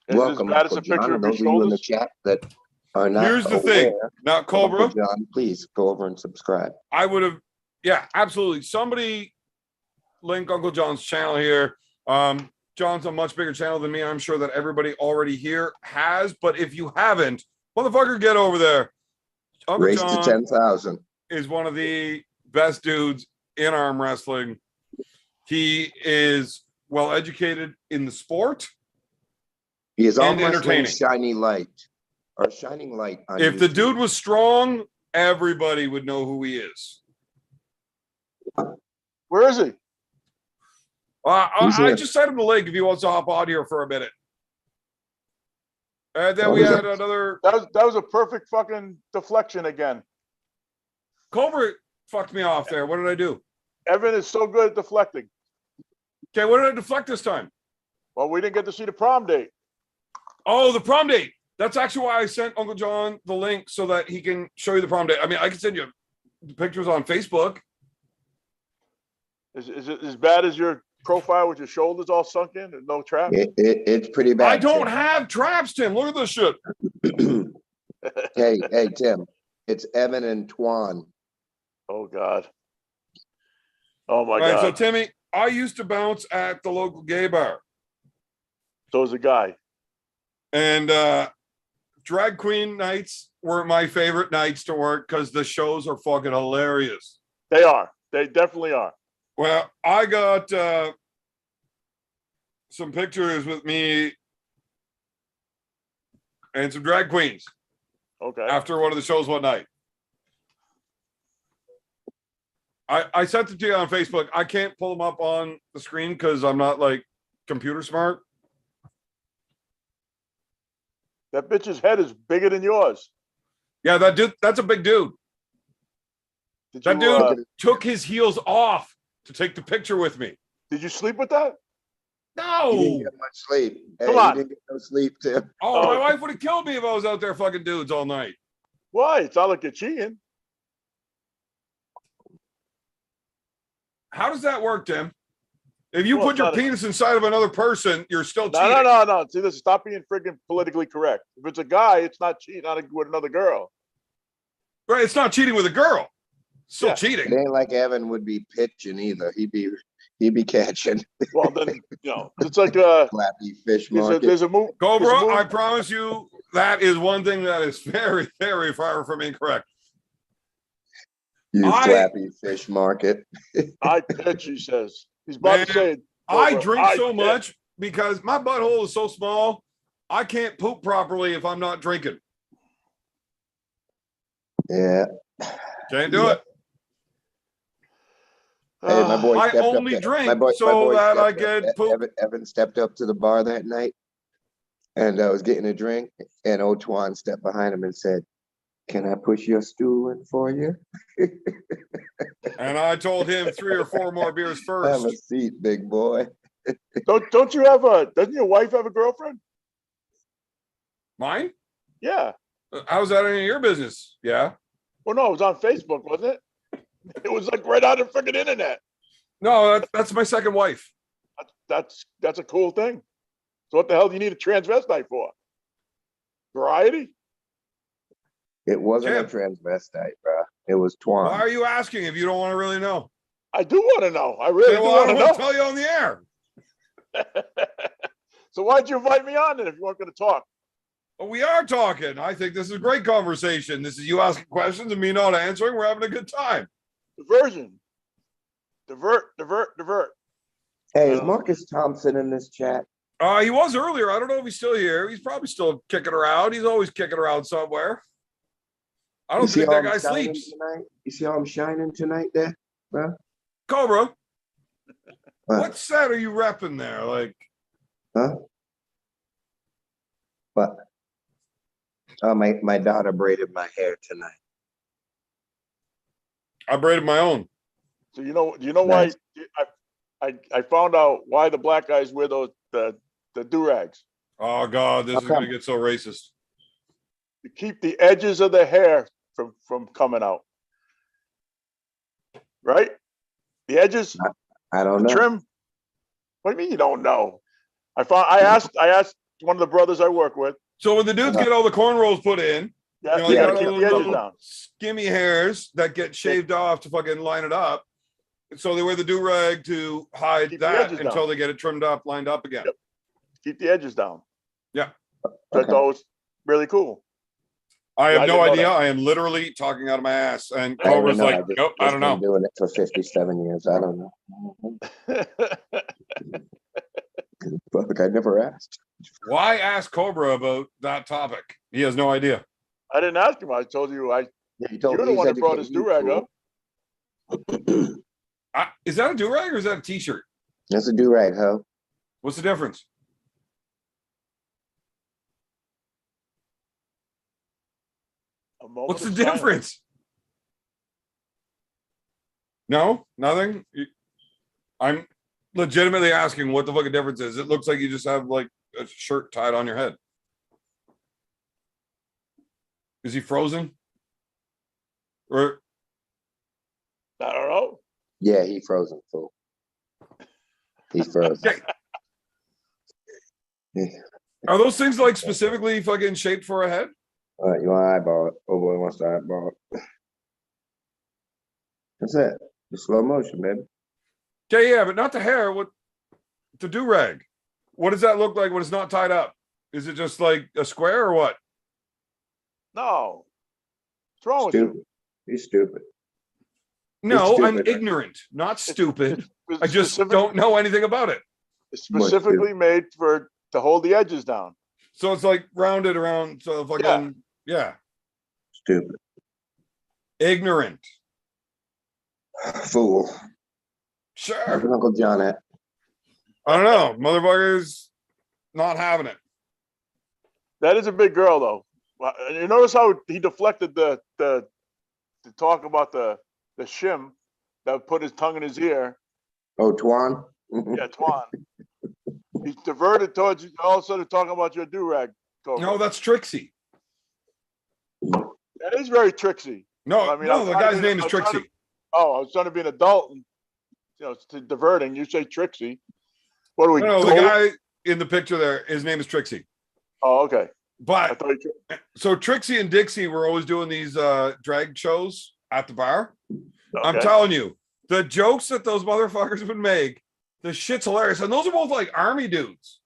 Is Welcome, as bad as Uncle a picture John. of Those your of you in the shoulders? chat that are not Here's the thing. aware Now, of Cobra, Uncle John, please go over and subscribe. I would have, yeah, absolutely. Somebody link Uncle John's channel here. John's a much bigger channel than me. I'm sure that everybody already here has, but if you haven't, motherfucker, get over there. Uncle Raise to John 10,000. is one of the best dudes in arm wrestling. He is well educated in the sport. He is And arm wrestling entertaining. shiny light or shining light on If the YouTube. dude was strong, everybody would know who he is. Where is he? He's I here. just sent him the link if he wants to hop on here for a minute. And then Oh, we he's had up. another. That was a perfect fucking deflection again. Culver fucked me off there. What did I do? Evan is so good at deflecting. Okay, what did I deflect this time? Well, we didn't get to see the prom date. Oh, the prom date. That's actually why I sent Uncle John the link so that he can show you the prom date. I mean, I can send you the pictures on Facebook. Is it as bad as your profile with your shoulders all sunk in and no trap? It's pretty bad. I don't have traps, Tim. Look at this shit. Tim. hey, Tim. It's Evan and Twan. Oh God. Oh my All right, so God. Timmy, I used to bounce at the local gay bar. So is a guy. And drag queen nights were my favorite nights to work because the shows are fucking hilarious. They are. They definitely are. Well, I got some pictures with me and some drag queens Okay. after one of the shows one night. I sent it to you on Facebook. I can't pull them up on the screen because I'm not like computer smart. That bitch's head is bigger than yours. Yeah, that dude, that's a big dude. Did That you, dude took his heels off to take the picture with me. did you sleep with that? He No. didn't get much sleep. Hey, Come he on. didn't get no sleep, Tim. Oh, my Oh. wife would have killed me if I was out there fucking dudes all night. Why? It's not like you're cheating. How does that work, Tim? If you Well, put it's your not a- penis inside of another person, you're still cheating. No. See, this. Stop being freaking politically correct. If it's a guy, it's not cheating on with another girl. Right, it's not cheating with a girl. Still Yeah. It cheating. ain't like Evan would be pitching either. He'd be catching Well, then, it's like, there's flappy fish a, market. there's a move. Cobra, I promise you that is one thing that is very, very far from incorrect. You I- flappy fish market. I pitch, he says. He's about Man, to say it. I Cobra, drink so pitch. much because my butthole is so small, I can't poop properly if I'm not drinking. Yeah. Can't do Yeah. it. Hey, my boy I stepped only up. drink so that I can poop. Evan stepped up to the bar that night, and I was getting a drink, and old Twan stepped behind him and said, "Can I push your stool in for you?" And I told him 3 or 4 more beers Have a first. seat, big boy. Don't you have doesn't your wife have a girlfriend? Mine? Yeah. How's that any of your business? Yeah. Well, no, it was on Facebook, wasn't it? It was like right on the freaking internet. No, that's my second wife. That's a cool thing. So what the hell do you need a transvestite for? Variety? It wasn't a Tim. transvestite, bro. It was Why Twan. are you asking if you don't want to really know? I do want to know. I really Okay, do well, I want don't to want to know. tell you on the air. So why'd you invite me on then if you weren't going to talk? But we are talking. I think this is a great conversation. This is you asking questions and me not answering. We're having a good time. Diversion. Divert. Hey, is Marcus Thompson in this chat? He was earlier. I don't know if he's still here. He's probably still kicking around. He's always kicking around somewhere. I don't You see think how that I'm guy shining sleeps. tonight? You see how I'm shining tonight there, bro? Cobra, What? what set are you repping there? Like, Huh? What? Oh, my daughter braided my hair tonight. I braided my own. So you know why Nice. I found out why the black guys wear the do-rags. Oh God, this How is gonna come? get so racist. To keep the edges of the hair from coming out. Right? The edges, I don't the know. trim. What do you mean you don't know? I asked one of the brothers I work with. So when the dudes get all the cornrows put in, Yeah, you know, you they gotta got keep all the the edges little down. skimmy hairs that get shaved off to fucking line it up. So they wear the do-rag to hide Keep the that edges until down. they get it trimmed up, lined up again. Yep. Keep the edges down. Yeah. So I thought it was really cool. I Yeah, have I no didn't know idea. that. I am literally talking out of my ass. And I didn't Cobra's know. like, nope, I don't been know. doing it for 57 years. I don't know. Fuck, I never asked. Why ask Cobra about that topic? He has no idea. I didn't ask him. I told you Yeah, you're the one that brought his do-rag up. Is that a do-rag or is that a t-shirt? That's a do-rag, ho. What's the difference? A moment What's the of silence. difference? No, nothing. I'm legitimately asking what the fucking difference is. It looks like you just have like a shirt tied on your head. Is he frozen? Or I don't know. Yeah, he frozen, fool. He's frozen. okay. Are those things like specifically fucking shaped for a head? All right, you want to eyeball it? Oh boy wants to eyeball it. That's it. The slow motion, baby. Okay, yeah, but not the hair. What the do-rag? What does that look like when it's not tied up? Is it just like a square or what? No. What's wrong with Stupid. you? He's stupid. No, I'm stupid. ignorant, not stupid. It's I just specific- don't know anything about it. It's specifically made to hold the edges down. So it's like rounded around. So fucking yeah. Stupid. Ignorant. Fool. Sure. Where's Uncle John at? I don't know. Motherfucker's not having it. That is a big girl, though. You notice how he deflected the talk about the shim that put his tongue in his ear. Oh, Twan? Yeah, Twan. He's diverted towards you. All of a sudden talking about your do-rag. Cobra. No, that's Trixie. That is very tricksy. No, I mean, no, I'm the trying to guy's be- name is I'm trying to- Trixie. Oh, I was trying to be an adult and it's diverting. You say Trixie. What are we? No, the told? guy in the picture there, his name is Trixie. Oh, okay. I But thought so Trixie and Dixie were always doing these drag shows at the bar. I'm okay. telling you, the jokes that those motherfuckers would make, the shit's hilarious. And those are both like army dudes.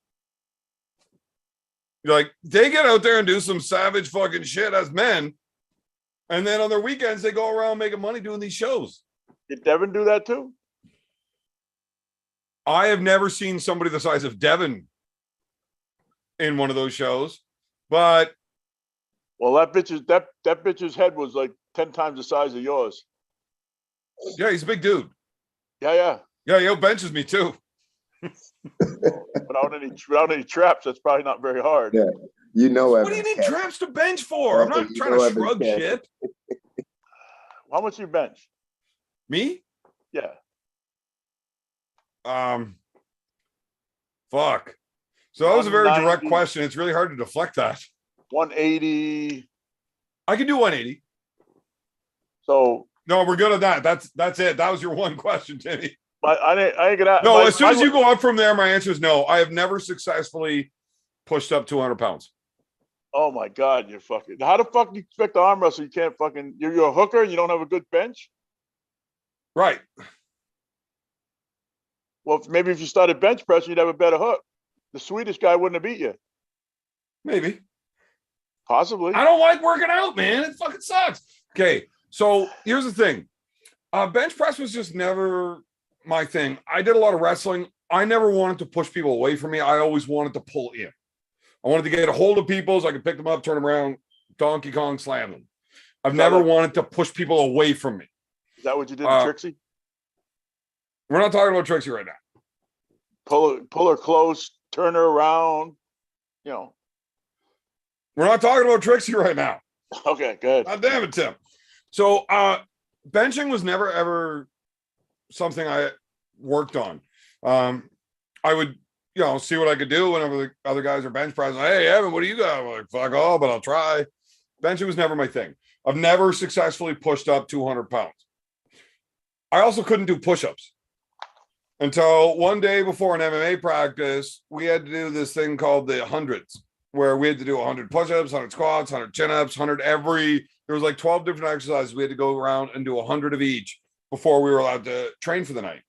Like they get out there and do some savage fucking shit as men. And then on their weekends, they go around making money doing these shows. Did Devin do that too? I have never seen somebody the size of Devon in one of those shows, but Well, that bitch's head was like 10 times the size of yours. yeah, he's a big dude. Yeah. Yeah, he outbenches me too. Without any traps, that's probably not very hard. Yeah. You know, What do you Evans need Cat. traps to bench for? I'm not You trying know to Evans shrug Cat. shit. How much you bench? Me? Yeah. Fuck. So that was a very direct 190. question. It's really hard to deflect that. 180. I can do 180. So No, we're good at that. That's it. That was your one question, Timmy. I ain't gonna. No, as soon as you go up from there, my answer is no. I have never successfully pushed up 200 pounds. Oh my God, you're fucking. How the fuck do you expect to arm wrestle? You can't fucking. You're a hooker and you don't have a good bench. Right. Well, maybe if you started bench pressing, you'd have a better hook. The Swedish guy wouldn't have beat you. Maybe. Possibly. I don't like working out, man. It fucking sucks. Okay. So here's the thing. Bench press was just never my thing. I did a lot of wrestling. I never wanted to push people away from me. I always wanted to pull in. I wanted to get a hold of people so I could pick them up, turn them around, Donkey Kong slam them. I've never wanted to push people away from me. Is that what you did to Trixie? We're not talking about Trixie right now. Pull her close, turn her around. You know. We're not talking about Trixie right now. Okay, good. God damn it, Tim. So benching was never ever something I worked on. I would, see what I could do whenever the other guys are bench pressing. Hey, Evan, what do you got? I'm like, fuck all, but I'll try. Benching was never my thing. I've never successfully pushed up 200 pounds. I also couldn't do push-ups until one day before an MMA practice. We had to do this thing called the hundreds, where we had to do 100 push-ups, 100 squats, 100 chin-ups, 100 there was like 12 different exercises. We had to go around and do 100 of each before we were allowed to train for the night.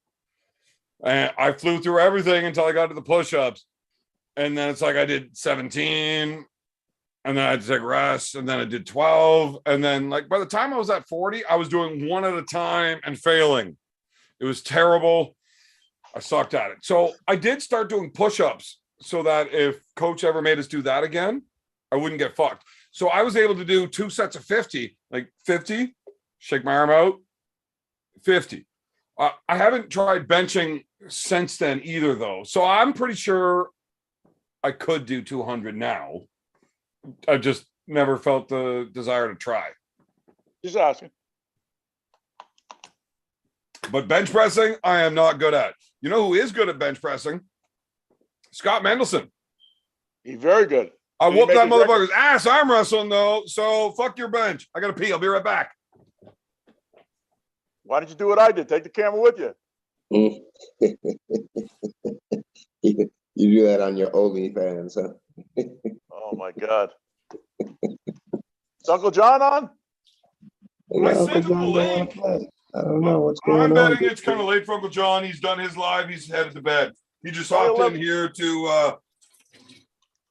And I flew through everything until I got to the push-ups. And then it's like I did 17, and then I had to take rest, and then I did 12. And then like by the time I was at 40, I was doing one at a time and failing. It was terrible. I sucked at it. So I did start doing push-ups so that if coach ever made us do that again, I wouldn't get fucked. So I was able to do 2 sets of 50, like 50, shake my arm out, 50. I haven't tried benching since then either, though. So I'm pretty sure I could do 200 now. I just never felt the desire to try. Just asking. But bench pressing, I am not good at. You know who is good at bench pressing? Scott Mendelson. He's very good. I Did he whooped make that his record? motherfucker's ass arm wrestling, though. So fuck your bench. I got to pee. I'll be right back. Why didn't you do what I did? Take the camera with you. You do that on your OnlyFans, huh? Oh my God. Is Uncle John on? I Uncle sent him John the don't wanna link. play. I don't know what's I'm going on. betting it's kind of late for Uncle John. He's done his live. He's headed to bed. He just Oh, hopped in 11. here to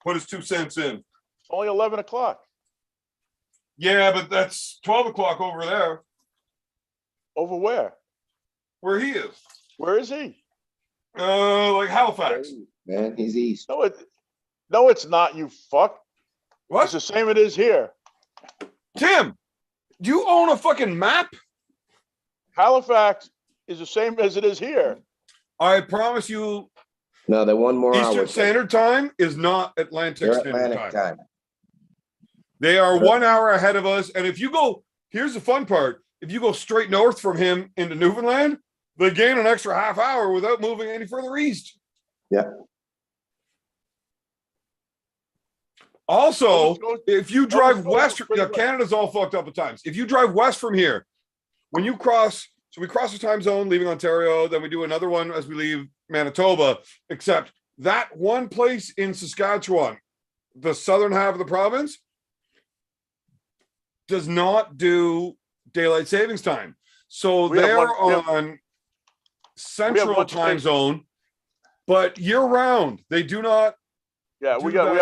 put his 2 cents in. Only 11 o'clock. Yeah, but that's 12 o'clock over there Over where? where he is. Where is he? Like Halifax. Man, he's east. No, it's not, you fuck. It's What? the same it is here. Tim, do you own a fucking map? Halifax is the same as it is here. I promise you, No, they're one more hour. Eastern Standard Time is not Atlantic They're Standard Atlantic Time. time. They are 1 hour ahead of us. And if you go, here's the fun part. If you go straight north from him into Newfoundland, they gain an extra half hour without moving any further east. Yeah. Also, Nova Scotia- if you Nova drive Scotia west, pretty much- Canada's all fucked up at times. If you drive west from here, when you cross, so we cross the time zone leaving Ontario, then we do another one as we leave Manitoba, except that one place in Saskatchewan, the southern half of the province does not do daylight savings time. So We have they're one- we have- on central one time state- zone, but year round, they do not. Yeah, do we that,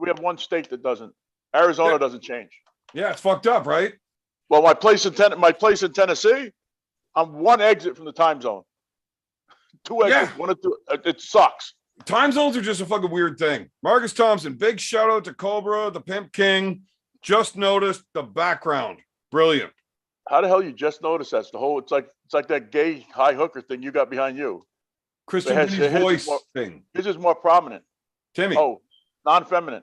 have one state that doesn't. Arizona Yeah. doesn't change. Yeah, it's fucked up, right? Well, my place in Tennessee, I'm one exit from the time zone. Two exits, Yeah. one or two. It sucks. Time zones are just a fucking weird thing. Marcus Thompson, big shout out to Cobra, the Pimp King. Just noticed the background. Brilliant. How the hell you just noticed that? It's like that gay high hooker thing you got behind you. Christian It has- Vinny's it has voice more- thing. His is more prominent. Timmy, Oh, non-feminine.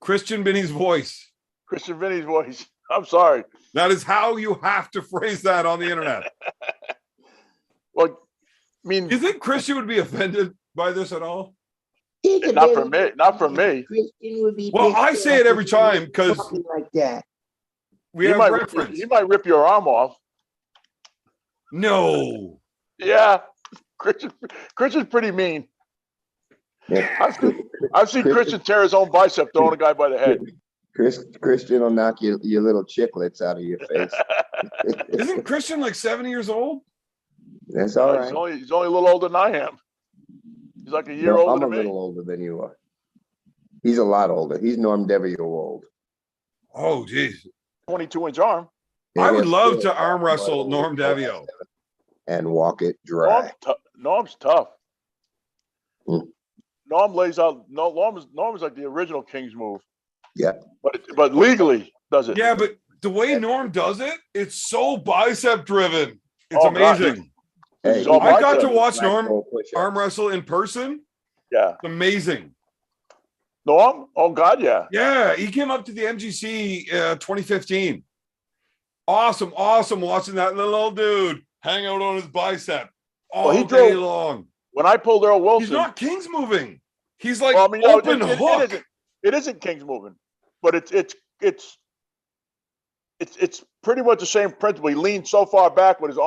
Christian Vinny's voice. Christian Vinny's voice. I'm sorry. That is how you have to phrase that on the internet. Well, I mean, Do you think Christian would be offended by this at all? not for me. Not for me. Christian would be. Well, pissed I say off it every if he time was 'cause talking like that. We He have might, reference. he might rip your arm off. No. Yeah, Christian's pretty mean. I've seen Christian tear his own bicep throwing a guy by the head. Christian will knock your little chiclets out of your face. Isn't Christian like 70 years old? That's all He's right. only a little older than I am. He's like a year No, older I'm a than me. little older than you are. He's a lot older. He's Norm Devio old. Oh, geez. 22-inch arm. I would Yeah, love yeah, to arm wrestle but- Norm Devio. and walk it dry. Norm's tough. Hmm. Norm lays out. No, Norm is like the original King's move. Yeah. But legally does it. Yeah, but the way Norm does it, it's so bicep driven. It's Oh, God. amazing. Hey, It's all I got to bicep. watch Norm Flagpole push-ups. arm wrestle in person. Yeah. It's amazing. Norm? Oh God, yeah. Yeah, he came up to the MGC 2015. Awesome watching that little old dude hang out on his bicep all Well, he day drove- long. When I pulled Earl Wilson, He's not King's moving. He's like well, I mean, no, open hook. it isn't King's moving, but it's pretty much the same principle. He leans so far back with his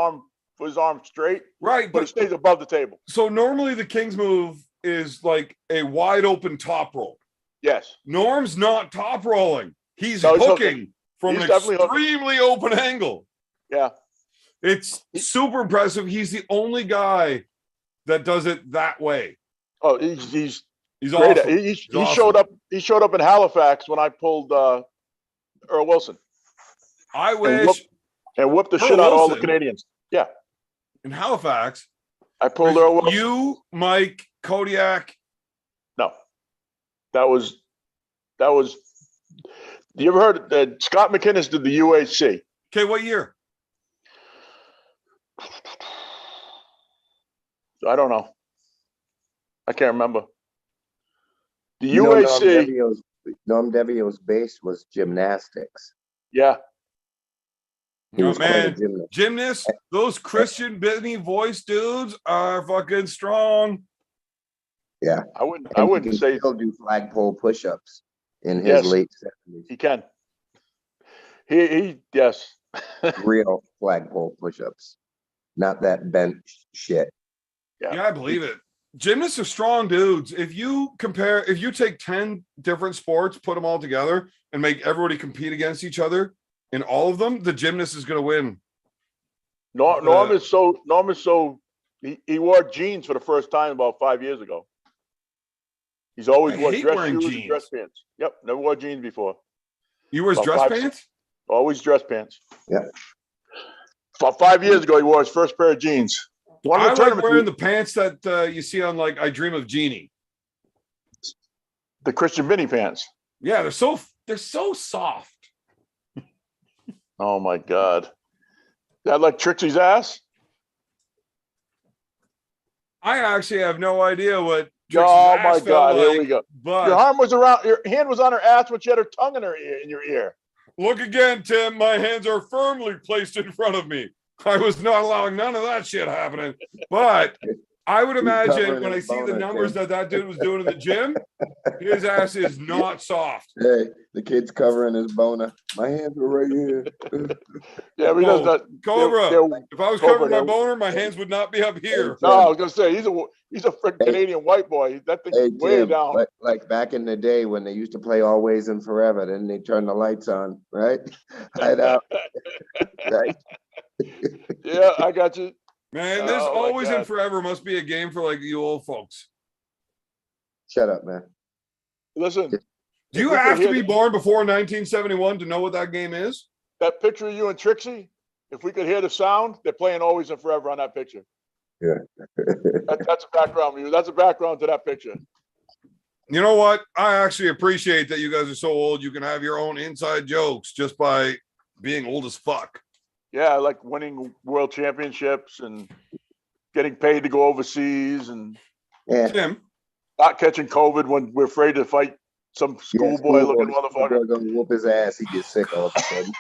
arm straight, Right, but it but stays above the table. so normally the King's move is like a wide open top roll. Yes. Norm's not top rolling. He's No, he's hooking hooking. from He's an definitely hooking. extremely open angle. Yeah. It's super impressive. He's the only guy that does it that way. Oh, he's He's great. awesome. He awesome. showed up. He showed up in Halifax when I pulled Earl Wilson I and wish whooped the Earl shit out of all the Wilson? Canadians. Yeah, in Halifax, I pulled Earl Wilson. you, Mike, Kodiak. No, that was. You ever heard that Scott McInnes did the UHC? Okay, what year? I don't know. I can't remember. The You know, UHC. Norm Devio's base was gymnastics. Yeah, He Oh, was quite a man. gymnast. Gymnasts, those Christian Benny voice dudes are fucking strong. I wouldn't. And I he wouldn't can say still do flagpole push-ups in his Yes. late 70s. he can. He yes. Real flagpole push-ups, not that bench shit. Yeah. Yeah, I believe it. Gymnasts are strong dudes. If you take 10 different sports, put them all together, and make everybody compete against each other in all of them, the gymnast is going to win. Norm is so. He wore jeans for the first time about 5 years ago. He's always I wore hate dress wearing shoes jeans. and dress pants. Yep, never wore jeans before. You wears About dress 5, pants? Always dress pants. Yeah. About 5 years ago, he wore his first pair of jeans. One of I the like tournaments, wearing the pants that you see on like I Dream of Jeannie. the Christian Vinny pants. Yeah, they're so soft. Oh my God. That like Trixie's ass? I actually have no idea what Trixie's Oh ass my felt God, here like, we go. But Your arm was around, your hand was on her ass when she had her tongue in her ear, in your ear. look again, Tim. My hands are firmly placed in front of me. I was not allowing none of that shit happening. But I would imagine covering when I his see the boner, numbers Tim. that dude was doing in the gym, his ass is not soft. Hey, the kid's covering his boner. My hands are right here. Yeah, but he does Oh, that. Cobra. they're- If I was Cobra, covering my they're- boner, my hands would not be up here. No, I was gonna say he's a freaking Hey. Canadian white boy. That thing's Hey, way Tim, down. like back in the day when they used to play Always and Forever, then they turn the lights on, right? Hide out, right? Yeah, I got you. Man, this Oh, my always and God. forever must be a game for like you old folks. Shut up, man. Listen, Do if you we could have to hear be born before 1971 to know what that game is? that picture of you and Trixie, if we could hear the sound, they're playing Always and Forever on that picture. Yeah. That's a background music. That's a background to that picture. You know what? I actually appreciate that you guys are so old. You can have your own inside jokes just by being old as fuck. Yeah, like winning world championships and getting paid to go overseas and Yeah. Tim, not catching COVID when we're afraid to fight some schoolboy looking motherfucker. Schoolboy gonna whoop his ass. He gets sick all of a sudden.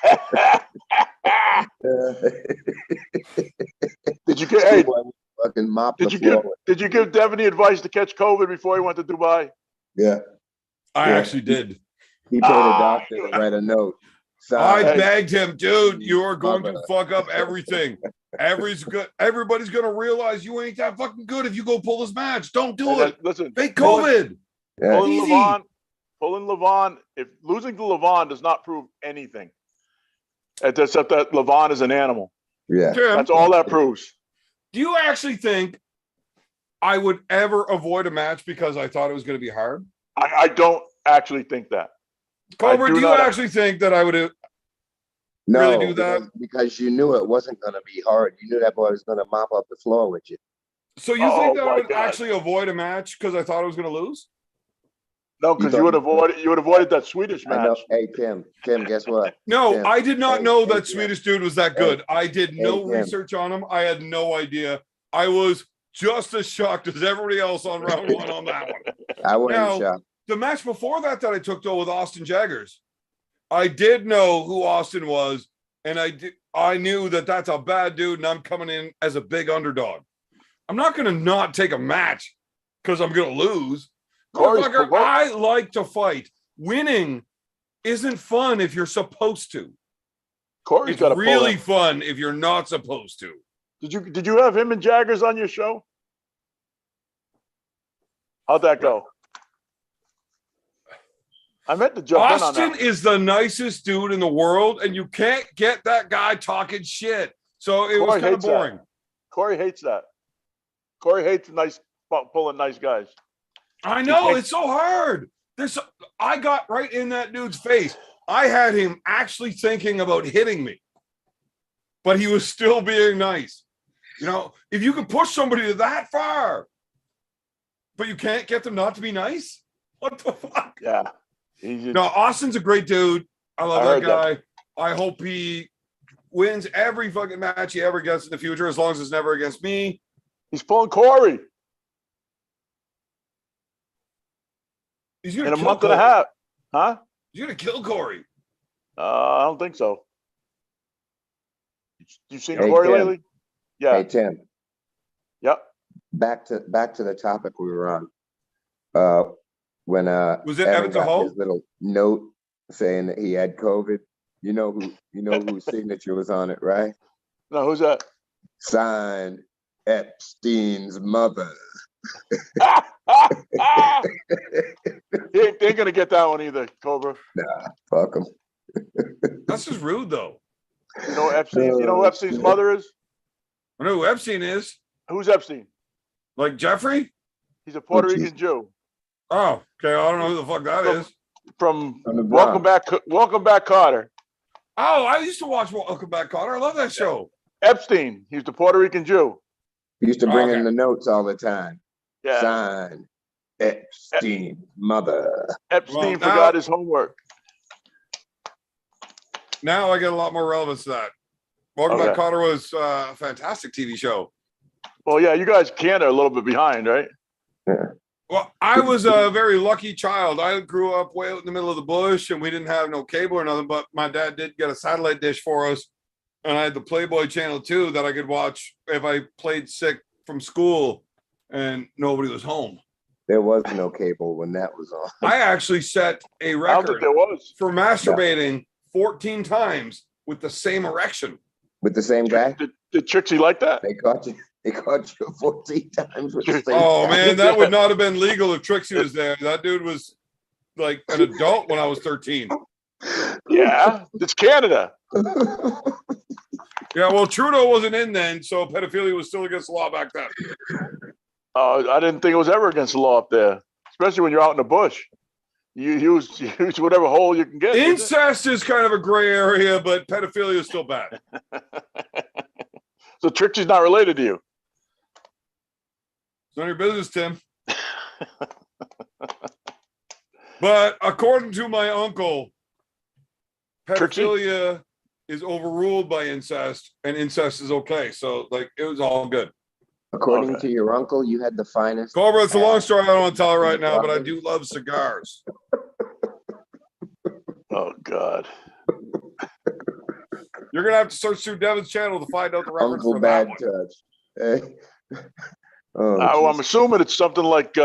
Did you get? Hey, Schoolboy fucking mop the did you floor. give? Did you give Devon the advice to catch COVID before he went to Dubai? Yeah. I Yeah. actually did. He paid a Ah, doctor to write a note. I Signed. begged him, dude, you are going to Mother. fuck up everything. Everybody's gonna realize you ain't that fucking good if you go pull this match. Don't do it. Listen, Fake COVID. Yeah. pulling Easy. Levon. If losing to Levon does not prove anything, except that Levon is an animal. Yeah. Tim, That's all that proves. do you actually think I would ever avoid a match because I thought it was going to be hard? I don't actually think that. Cobra, do do you not- actually think that I would No, really do that? because you knew it wasn't gonna be hard. You knew that boy was gonna mop up the floor with you. So you Oh, think that I my would God. actually avoid a match because I thought I was going to lose? No, because thought- you would avoided that Swedish I know. match. Hey, Tim, guess what? No, Tim, I did not hey, know hey, that Tim. Swedish dude was that good. I did no Tim. research on him. I had no idea. I was just as shocked as everybody else on round one on that one. I wasn't Now, shocked. the match before that I took though with Austin Jaggers, I did know who Austin was, and I knew that that's a bad dude, and I'm coming in as a big underdog. I'm not going to not take a match because I'm going to lose. Corey's Motherfucker, provoke- I like to fight. Winning isn't fun if you're supposed to. Corey's It's got to really pull fun if you're not supposed to. him. Did you have him and Jaggers on your show? How'd that go? I meant to jump in on Austin that. is the nicest dude in the world, and you can't get that guy talking shit. So it was Corey kind of hates that. boring. Corey hates that. Corey hates pulling nice guys. I know can't- it's so hard. I got right in that dude's face. I had him actually thinking about hitting me, but he was still being nice. You know, if you could push somebody to that far, but you can't get them not to be nice, what the fuck? Yeah. He's No, Austin's a great dude. I love I that heard guy. I hope he wins every fucking match he ever gets in the future, as long as it's never against me. he's pulling Corey He's in gonna a kill month Corey. and a half. Huh? He's gonna kill Corey. I don't think so. You seen Hey, Corey Tim. lately? Yeah. Hey, Tim, Yep. back to the topic we were on. When Was it Evan Evan got Tahoe? his little note saying that he had COVID, you know whose signature was on it, right? No, who's that? Signed Epstein's mother. They ain't gonna get that one either, Cobra. Fuck him. That's just rude, though. You know Epstein. You know who Epstein's mother is? I know who Epstein is. Who's Epstein? Like Jeffrey? He's a Puerto geez. Rican Jew Oh, okay. I don't know who the fuck that is. from From the Welcome Bronx. Back. Welcome Back, Carter. Oh, I used to watch Welcome Back, Cotter. I love that show. Epstein. He's the Puerto Rican Jew. He used to bring Okay. in the notes all the time. Yeah. Signed Epstein's mother. Epstein Well, now- forgot his homework. Now I get a lot more relevance to that. Welcome Back, Okay. Cotter was a fantastic TV show. Well, yeah, you guys Canada are a little bit behind, right? Well, I was a very lucky child. I grew up way out in the middle of the bush, and we didn't have no cable or nothing, but my dad did get a satellite dish for us. And I had the Playboy channel too that I could watch if I played sick from school and nobody was home. There was no cable when that was on. I actually set a I don't think record there was. for masturbating 14 times with the same erection. With the same guy? Did Trixie like that? They caught you. They caught you 14 times with the same Oh guy. man, that would not have been legal if Trixie was there. That dude was like an adult when I was 13. Yeah, it's Canada. Yeah, well, Trudeau wasn't in then, so pedophilia was still against the law back then. I didn't think it was ever against the law up there, especially when you're out in the bush. You use whatever hole you can get. isn't it? Incest is kind of a gray area, but pedophilia is still bad. So Trixie's not related to you. It's none of your business, Tim. But according to my uncle, Trixie? pedophilia is overruled by incest, and incest is okay. So, like, it was all good. According Okay. to your uncle, you had the finest. Cobra, it's a long story. I don't want to tell it right in the now, but I province. do love cigars. Oh God. You're gonna have to search through Devin's channel to find out the reference Uncle for that Bad one. Touch. Hey. Oh, I'm Jesus. assuming it's something like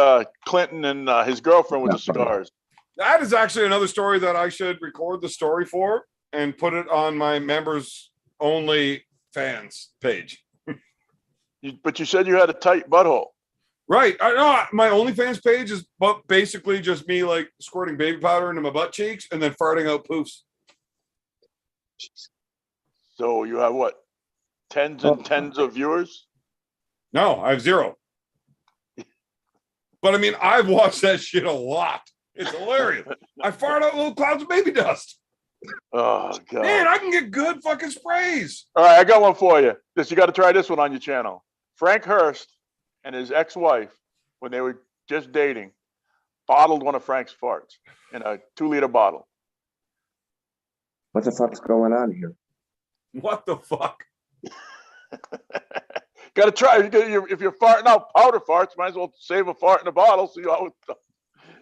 Clinton and his girlfriend with the cigars. That is actually another story that I should record the story for and put it on my members only fans page. But you said you had a tight butthole. Right. I know my OnlyFans page is basically just me like squirting baby powder into my butt cheeks and then farting out poofs. So you have what? Tens Oh. and tens of viewers? No, I have 0. But I mean, I've watched that shit a lot. It's hilarious. I fart out little clouds of baby dust. Oh God. Man, I can get good fucking sprays. All right, I got one for you. You got to try this one on your channel. Frank Hurst and his ex-wife, when they were just dating, bottled one of Frank's farts in a 2-liter bottle. What the fuck's going on here? What the fuck? Got to try. If you're farting out powder farts, might as well save a fart in a bottle. So you always.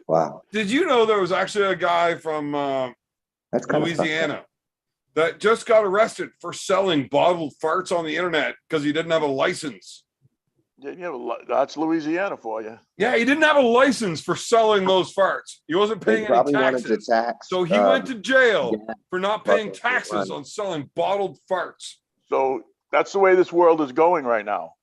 Wow. Did you know there was actually a guy from That's kind of Louisiana that just got arrested for selling bottled farts on the internet because he didn't have a license? That's Louisiana for you. Yeah, he didn't have a license for selling those farts. He wasn't They paying any probably wanted to taxes. tax. So he went to jail yeah, for not paying fucking taxes money. on selling bottled farts. So that's the way this world is going right now.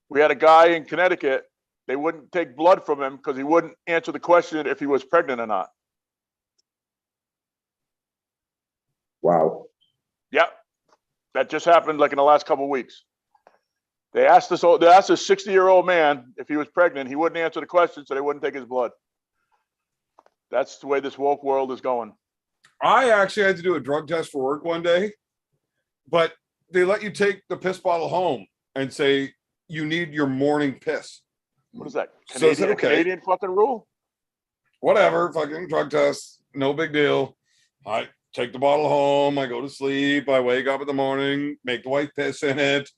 We had a guy in Connecticut. They wouldn't take blood from him because he wouldn't answer the question if he was pregnant or not. Wow. Yep. That just happened like in the last couple of weeks. They asked a 60-year-old man if he was pregnant. He wouldn't answer the question, so they wouldn't take his blood. That's the way this woke world is going. I actually had to do a drug test for work one day, but they let you take the piss bottle home and say you need your morning piss. What is that? So is it okay? Canadian fucking rule? Whatever, fucking drug test, no big deal. I take the bottle home, I go to sleep, I wake up in the morning, make the wife piss in it.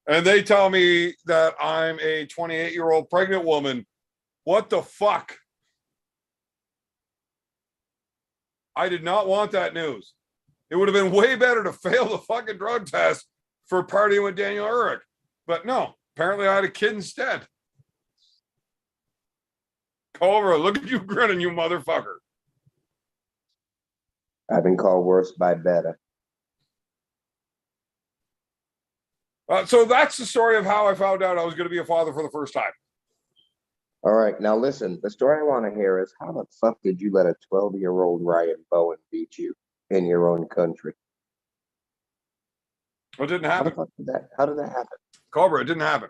And they tell me that I'm a 28-year-old pregnant woman. What the fuck? I did not want that news. It would have been way better to fail the fucking drug test for partying with Daniel Urich. But no, apparently I had a kid instead. Cobra, look at you grinning, you motherfucker. I've been called worse by better. So that's the story of how I found out I was going to be a father for the first time. All right, now listen, the story I want to hear is how the fuck did you let a 12-year-old Ryan Bowen beat you in your own country? It didn't How the happen. fuck how did that happen? Cobra, it didn't happen.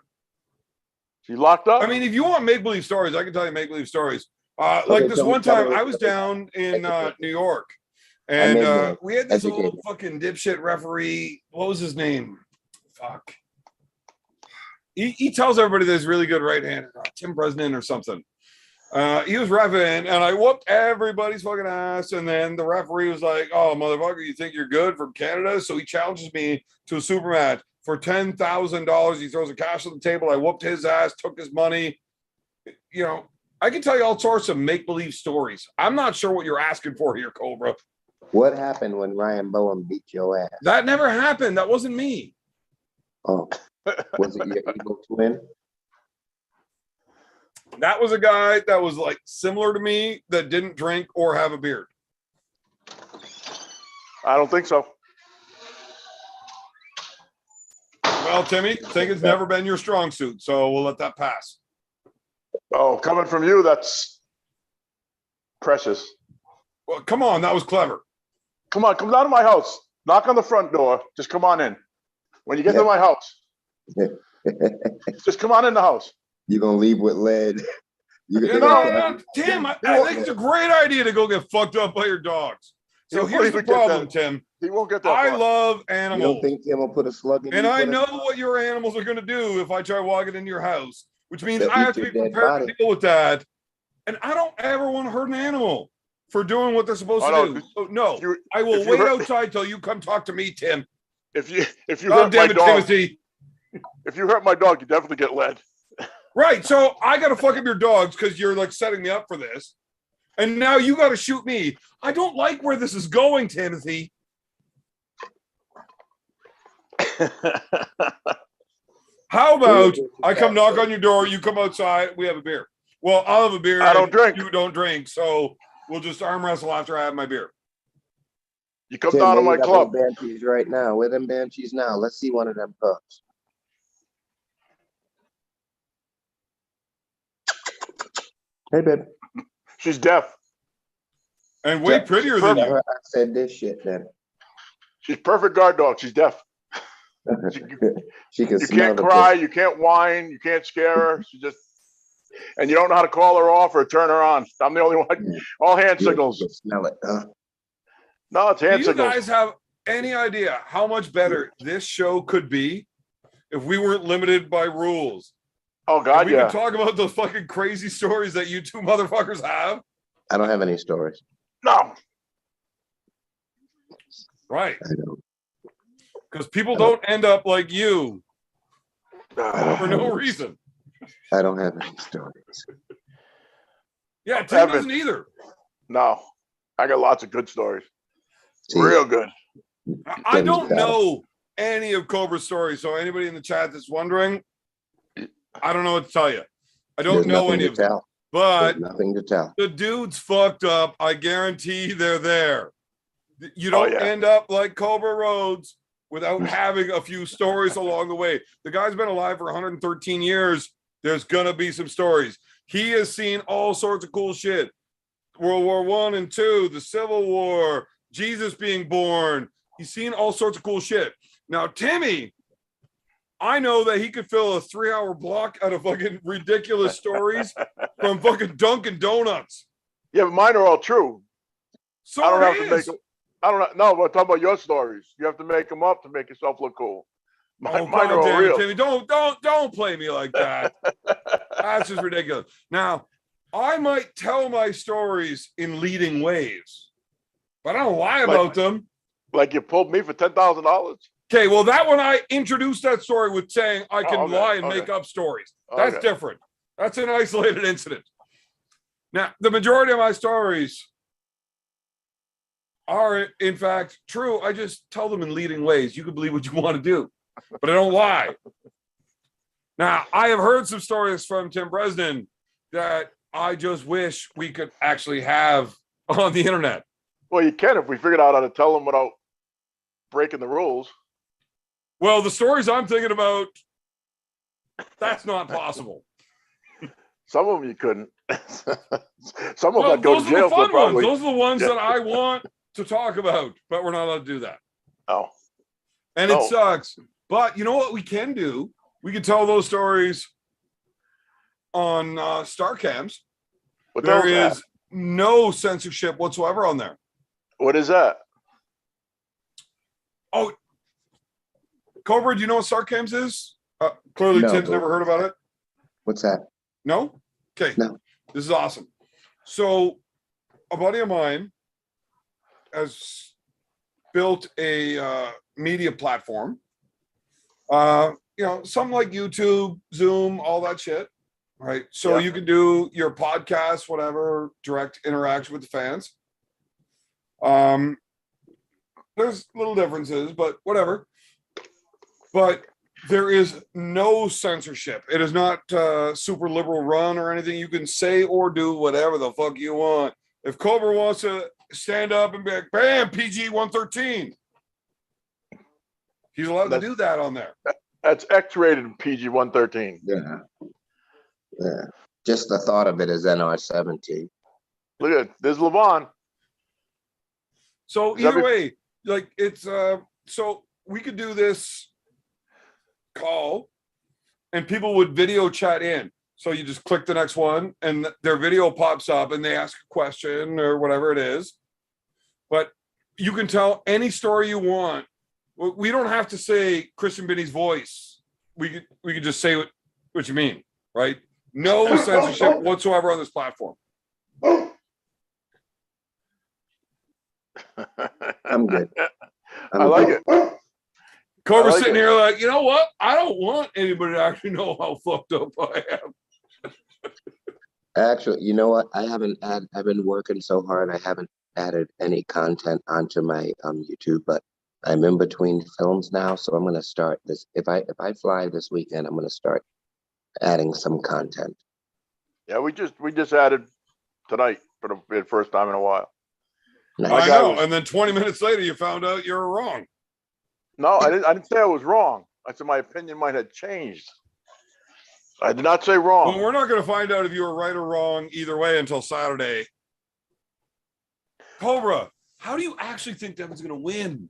She locked up? I mean, if you want make-believe stories, I can tell you make-believe stories. Like Okay, this tell one me- tell time me- I was down in New York I made and one. we had this Educate little me. fucking dipshit referee. What was his name? Fuck. He tells everybody there's really good right-hander, Tim Bresnan or something. He was reffing and I whooped everybody's fucking ass. And then the referee was like, "Oh, motherfucker, you think you're good from Canada?" So he challenges me to a super match for $10,000. He throws a cash on the table. I whooped his ass, took his money. You know, I can tell you all sorts of make-believe stories. I'm not sure what you're asking for here, Cobra. What happened when Ryan Bowen beat your ass? That never happened. That wasn't me. Oh, was it your evil twin? That was a guy that was like similar to me that didn't drink or have a beard. I don't think so. Well, Timmy, I think it's never been your strong suit, so we'll let that pass. Oh, coming from you, that's precious. Well, come on, that was clever. Come on, come down to my house. Knock on the front door. Just come on in. When you get to my house, just come on in the house. You're gonna leave with lead. Tim, I think it's a great idea to go get fucked up by your dogs. So here's the problem, Tim. He won't get that. I love You animals. don't think Tim will put a slug in And you I for the- know what your animals are going to do if I try walking into your house, which means They'll I have eat to be your dead prepared to body. deal with that. And I don't ever want to hurt an animal for doing what they're supposed to do. So, no, I will wait outside till you come talk to me, Tim. If you God hurt damn my it, dog, Timothy. if you hurt my dog, you definitely get lead. Right. So I got to fuck up your dogs because you're like setting me up for this. And now you got to shoot me. I don't like where this is going, Timothy. How about I come knock on your door, you come outside, we have a beer. Well, I'll have a beer. I don't drink. You don't drink, so we'll just arm wrestle after I have my beer. You come Tim, down to where my you got club. them banshees right now. Where them banshees now? Let's see one of them pups. Hey, babe. She's deaf. And way Yeah, prettier than Tell you. her I said this shit then. She's perfect guard dog. She's deaf. She can You smell can't the cry. You can't whine. You can't scare her. She just, and you don't know how to call her off or turn her on. I'm the only one. All hand Yeah, signals. she can smell it. No, it's Do hand you signals. guys have any idea how much better this show could be if we weren't limited by rules? Oh If God, we yeah. could talk about those fucking crazy stories that you two motherfuckers have. I don't have any stories. No. Right. I don't. Because people don't end up like you for Ah, no reason. I don't have any stories. Yeah, Tim Evan. doesn't either. No, I got lots of good stories. See, Real good. I Tim's don't got 'em. know any of Cobra's stories. So anybody in the chat that's wondering, I don't know what to tell you. I don't There's know nothing any to of them. tell. But There's nothing to tell. the dude's fucked up. I guarantee they're there. You Oh, don't yeah. end up like Cobra Rhodes without having a few stories along the way. The guy's been alive for 113 years. There's gonna be some stories. He has seen all sorts of cool shit. World War I and II, the Civil War, Jesus being born. He's seen all sorts of cool shit. Now, Timmy, I know that he could fill a 3-hour block out of fucking ridiculous stories from fucking Dunkin' Donuts. Yeah, but mine are all true. So I don't are have to make his. them. I don't know. No, we're talking about your stories. You have to make them up to make yourself look cool. Oh, Mine are God all damn it, real. Timmy. Don't play me like that. That's just ridiculous. Now, I might tell my stories in leading ways, but I don't lie about them. Like you pulled me for $10,000. Okay, well, that one I introduced that story with saying I can okay, lie and okay. make up stories. That's Okay. different. That's an isolated incident. Now, the majority of my stories are, in fact, true. I just tell them in leading ways. You can believe what you want to do, but I don't lie. Now, I have heard some stories from Tim Bresnan that I just wish we could actually have on the internet. Well, you can if we figured out how to tell them without breaking the rules. Well, the stories I'm thinking about, that's not possible. Some of them you couldn't. Some of them Well, I'd go those to are jail the for fun ones. probably. Those are the ones Yeah. that I want to talk about, but we're not allowed to do that. Oh, And No. it sucks. But you know what we can do? We can tell those stories on Star Cams. what There the hell's is no censorship whatsoever on there. that? What is that? Oh, Cobra, do you know what Star Cams is? Clearly, No, Tim's but- never heard about it. What's that? No? Okay. No. This is awesome. So, a buddy of mine has built a media platform. Something like YouTube, Zoom, all that shit. Right. So Yeah. you can do your podcast, whatever, direct interaction with the fans. There's little differences, but whatever. But There is no censorship. It is not super liberal run or anything. You can say or do whatever the fuck you want. If Cobra wants to stand up and be like, bam, PG 113, he's allowed to do that on there. That's X-rated PG-113. Yeah. Yeah. Just the thought of it is NR-17. Look at it. There's Levon. So Is that either way, like it's so we could do this call and people would video chat in. So you just click the next one and their video pops up and they ask a question or whatever it is. But you can tell any story you want. We don't have to say Christian Binney's voice. We could just say what you mean, right? No censorship whatsoever on this platform. I'm good. I like it. Cobra's I like sitting it. here like, you know what? I don't want anybody to actually know how fucked up I am. Actually, you know what? I've been working so hard. I haven't added any content onto my YouTube, but I'm in between films now, so I'm gonna start this. If I fly this weekend, I'm gonna start adding some content. Yeah, we just added tonight for the first time in a while. Nice. I guy know. was- And then 20 minutes later, you found out you were wrong. No, I didn't say I was wrong. I said my opinion might have changed. I did not say Well, wrong. we're not going to find out if you were right or wrong either way until Saturday. Cobra, how do you actually think Devin's going to win?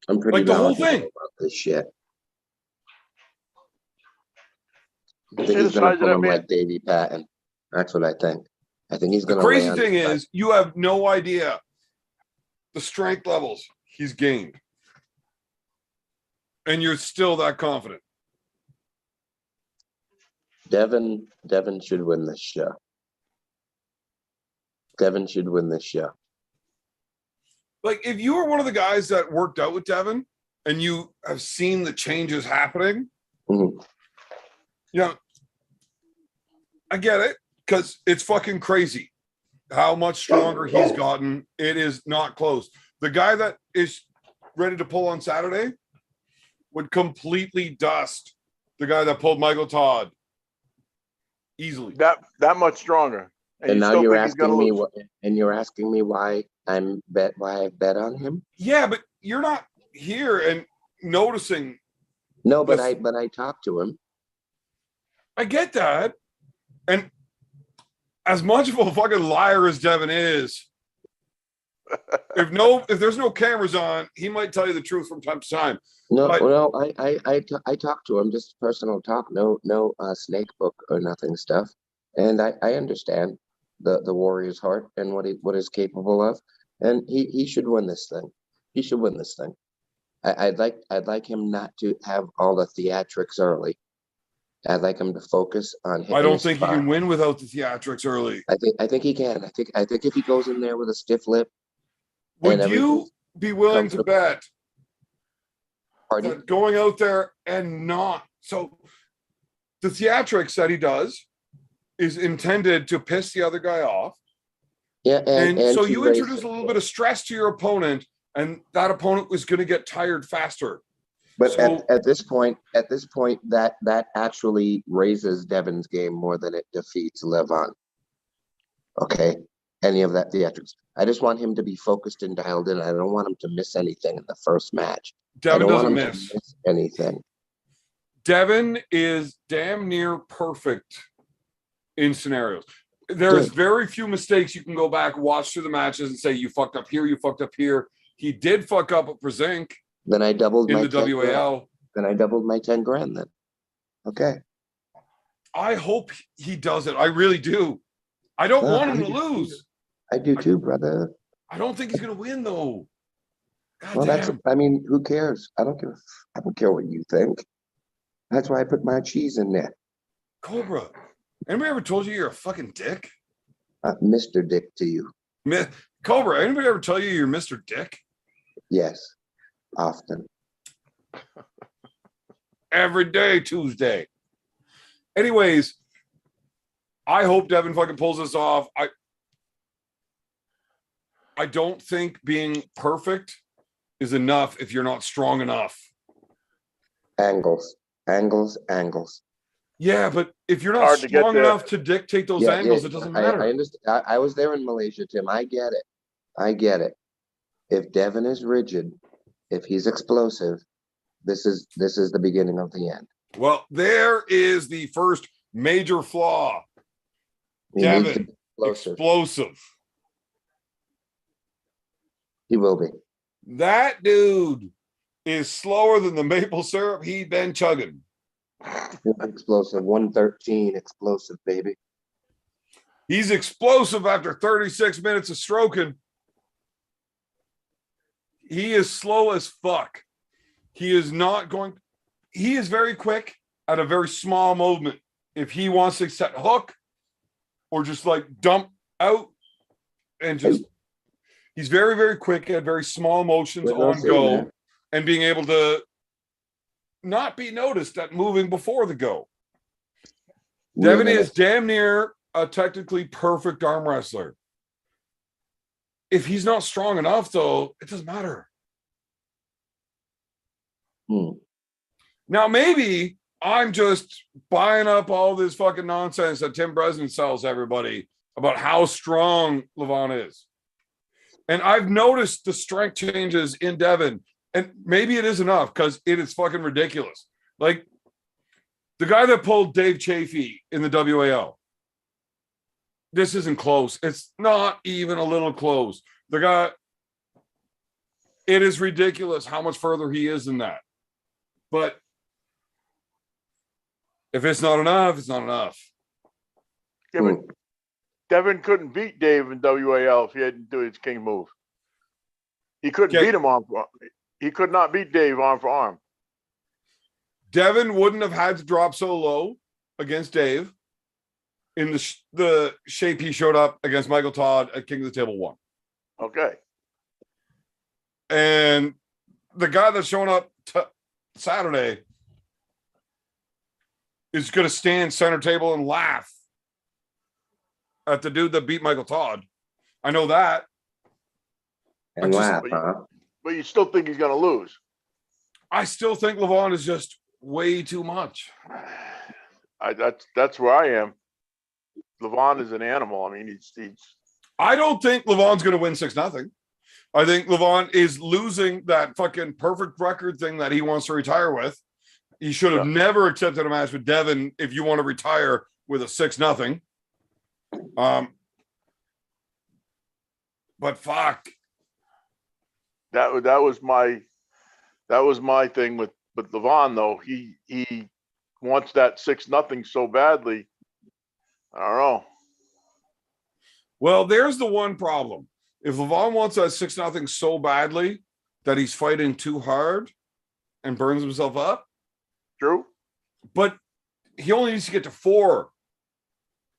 I'm pretty Like the whole knowledgeable thing. about this shit. I You think see he's the gonna size of pull that him man? like Davy Patton. That's what I think. I think he's The gonna. crazy land thing like- is, you have no idea the strength levels he's gained. And you're still that confident. Devon should win this show. Devon should win this show. Like, if you were one of the guys that worked out with Devin and you have seen the changes happening, Mhm. you know, I get it because it's fucking crazy how much stronger he's gotten. It is not close. The guy that is ready to pull on Saturday would completely dust the guy that pulled Michael Todd easily. That much stronger. And you now still you're think he's gonna asking me lose. you're asking me why I bet on him? Yeah, but you're not here and noticing. No, but Yes. I talked to him. I get that. And as much of a fucking liar as Devin is, if there's no cameras on, he might tell you the truth from time to time. No, But- no, I talked to him, just personal talk, no snake book or nothing stuff. And I understand the warrior's heart and what he's capable of. And he should win this thing. He should win this thing. I'd like him not to have all the theatrics early. I'd like him to focus on hitting I don't his think he spot. can win without the theatrics early. I think he can. I think if he goes in there with a stiff lip, Would and you everything's be willing to comfortable. bet pardon? that going out there and not so the theatrics that he does is intended to piss the other guy off, Yeah, and so to you raise introduce the- a little bit of stress to your opponent, and that opponent was going to get tired faster. But So- at this point, that actually raises Devon's game more than it defeats Levan. Okay, any of that theatrics. I just want him to be focused and dialed in. I don't want him to miss anything in the first match. I Devin don't want doesn't him miss. to miss anything. Devin is damn near perfect in scenarios. There's Good. very few mistakes you can go back, watch through the matches, and say you fucked up here, you fucked up here. He did fuck up at Brzezinski Then I doubled in my the 10 grand. WAL. Then I doubled my 10 grand. Then, okay. I hope he does it. I really do. I don't want him to I do too. lose. I do too, brother. I don't think he's gonna win though. God Well, damn. I mean, who cares? I don't care what you think. That's why I put my cheese in there. Cobra. Anybody ever told you you're a fucking dick? Mr. Dick to you. Cobra, anybody ever tell you you're Mr. Dick? Yes, often. Every day, Tuesday. Anyways, I hope Devin fucking pulls this off. I don't think being perfect is enough if you're not strong enough. Angles, angles, angles. Yeah, but if you're not Hard to get strong there. enough to dictate those angles, it doesn't matter. I understand. I was there in Malaysia, Tim. I get it. I get it. If Devon is rigid, if he's explosive, this is the beginning of the end. Well, there is the first major flaw. He needs to Devon, be explosive. explosive. He will be. That dude is slower than the maple syrup he'd been chugging. He'll be explosive. 113 explosive, baby. He's explosive after 36 minutes of stroking. He is slow as fuck. He is not going. He is very quick at a very small movement. If he wants to set hook or just like dump out and just, he's very, very quick at very small motions on go and being able to not be noticed at moving before the go. Devon is damn near a technically perfect arm wrestler. If he's not strong enough, though, it doesn't matter. Now, maybe I'm just buying up all this fucking nonsense that Tim Bresnan sells everybody about how strong Levan is. And I've noticed the strength changes in Devon. And maybe it is enough because it is fucking ridiculous. Like the guy that pulled Dave Chafee in the WAL. This isn't close. It's not even a little close. The guy, it is ridiculous how much further he is than that. But if it's not enough, it's not enough. Yeah, but Devon couldn't beat Dave in WAL if he hadn't do his king move. He couldn't beat him arm for arm. He could not beat Dave arm for arm. Devon wouldn't have had to drop so low against Dave in the shape he showed up against Michael Todd at King of the Table 1. Okay. And the guy that's showing up Saturday is going to stand center table and laugh at the dude that beat Michael Todd. I know that. And laugh, But you still think he's going to lose? I still think Levan is just way too much. That's where I am. Levan is an animal. I mean, he's I don't think Levan's going to win 6-0. I think Levan is losing that fucking perfect record thing that he wants to retire with. He should have never accepted a match with Devon if you want to retire with a 6-0. But fuck. that was my thing with Levan though. He wants that 6-0 so badly. I don't know. Well, there's the one problem. If Levan wants that 6-0 so badly that he's fighting too hard and burns himself up. True. But he only needs to get to 4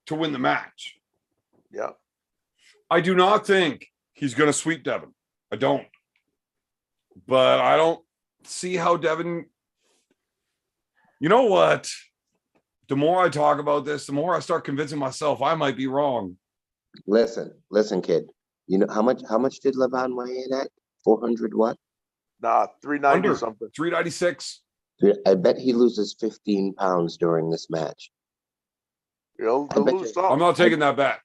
to win the match. Yeah. I do not think he's going to sweep Devon. I don't. But I don't see how Devon. You know what? The more I talk about this, the more I start convincing myself I might be wrong. Listen, kid. You know how much did Levan weigh in at? 400 what? Nah, 390 something. 396. I bet he loses 15 pounds during this match. He'll lose some. I'm not taking that bet.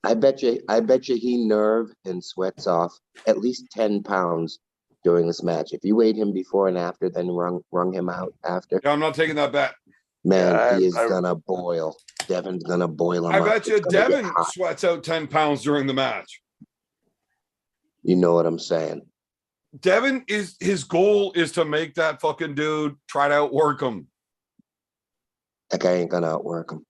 I bet you he nerve and sweats off at least 10 pounds during this match. If you weighed him before and after, then wrung him out after. Yeah, I'm not taking that bet. Man, he is gonna boil. Devon's gonna boil him I up. bet you Devon sweats out 10 pounds during the match. You know what I'm saying? Devon his goal is to make that fucking dude try to outwork him. That guy ain't gonna outwork him.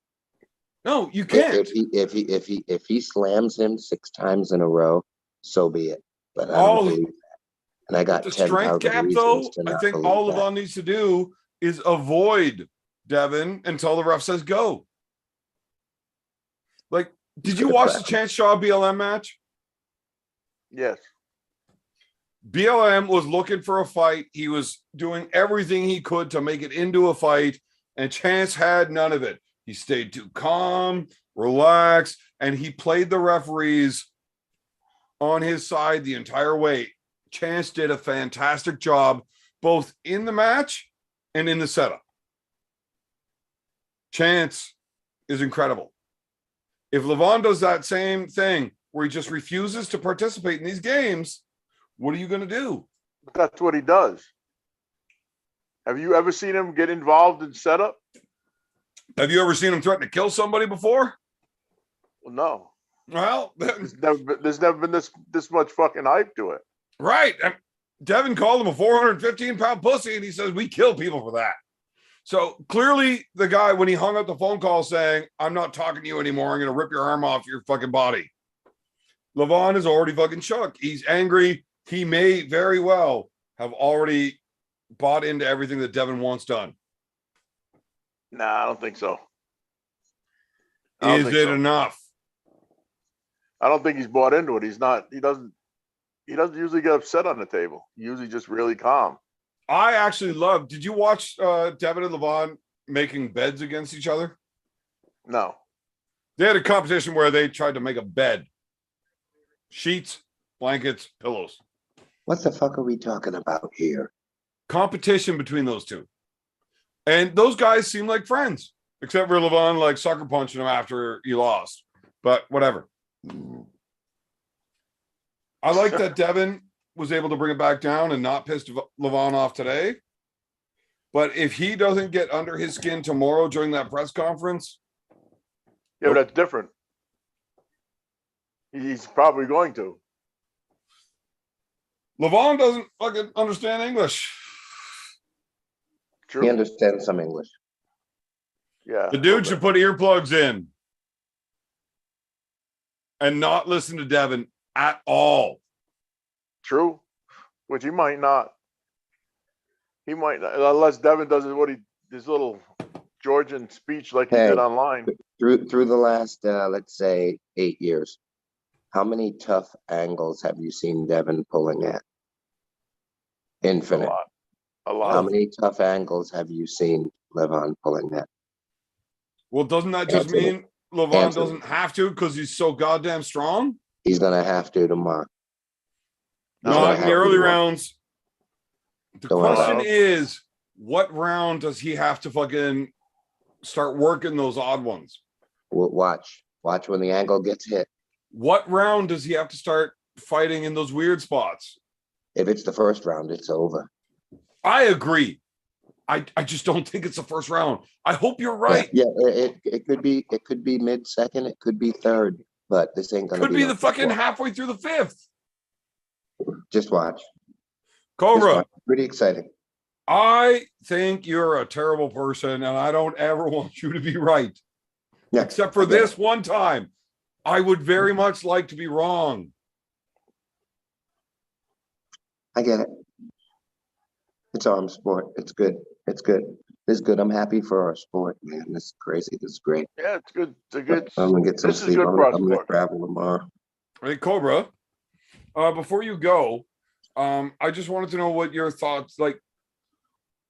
No, you can't. If he slams him 6 times in a row, so be it. But I don't believe that. And I got the 10,000 strength gap, reasons though. to not I think believe all that. Levan needs to do is avoid Devon until the ref says go. Like, did you watch the Chance Shaw BLM match? Yes. BLM was looking for a fight. He was doing everything he could to make it into a fight, and Chance had none of it. He stayed too calm, relaxed, and he played the referees on his side the entire way. Chance did a fantastic job both in the match and in the setup. Chance is incredible. If Levan does that same thing where he just refuses to participate in these games, what are you going to do? That's what he does. Have you ever seen him get involved in setup? Have you ever seen him threaten to kill somebody before? Well, no. Well, There's never been this much fucking hype to it. right. Devon called him a 415-pound pussy, and he says we kill people for that. So clearly the guy, when he hung up the phone call saying, I'm not talking to you anymore, I'm going to rip your arm off your fucking body. Levan is already fucking shook. He's angry. He may very well have already bought into everything that Devon wants done. Nah, I don't think so. I don't Is think it so. enough? I don't think he's bought into it. He doesn't usually get upset on the table. He's usually just really calm. I actually love, did you watch Devon and Levan making beds against each other? No. They had a competition where they tried to make a bed. Sheets, blankets, pillows. What the fuck are we talking about here? Competition between those two. And those guys seem like friends, except for Levan like sucker punching him after he lost. But whatever. I like that Devon was able to bring it back down and not piss Levan off today. But if he doesn't get under his skin tomorrow during that press conference. Yeah, but that's different. He's probably going to. Levan doesn't fucking understand English. True. He understands some English. Yeah. The dude should put earplugs in and not listen to Devon at all. True. Which he might not. He might not, unless Devon does his little Georgian speech like he Hey. did online. Through the last, let's say, 8 years, how many tough angles have you seen Devon pulling at? A Infinite. lot. A lot. How many tough angles have you seen Levan pulling at? Well, doesn't that just Answer me. mean Levan Answer me. doesn't have to because he's so goddamn strong? He's gonna have to tomorrow. He's Not gonna in have the to early tomorrow. rounds. The Don't worry question about it. is, what round does he have to fucking start working those odd ones? Watch when the angle gets hit. What round does he have to start fighting in those weird spots? If it's the first round, it's over. I agree. I just don't think it's the first round. I hope you're right. Yeah, it could be mid-second, it could be third, but this ain't gonna Could be no the fucking fourth. halfway through the fifth. Just watch. Just Cobra, watch. Pretty exciting. I think you're a terrible person, and I don't ever want you to be right. Yeah, Except for I get this one time. I would very much like to be wrong. I get it. It's arm sport. It's good. It's good. It's good. I'm happy for our sport, man. This is crazy. This is great. Yeah, it's good. It's a good. I'm gonna get some This is sleep. good I'm for our gonna sport. travel tomorrow. Hey, Cobra, before you go, I just wanted to know what your thoughts, like,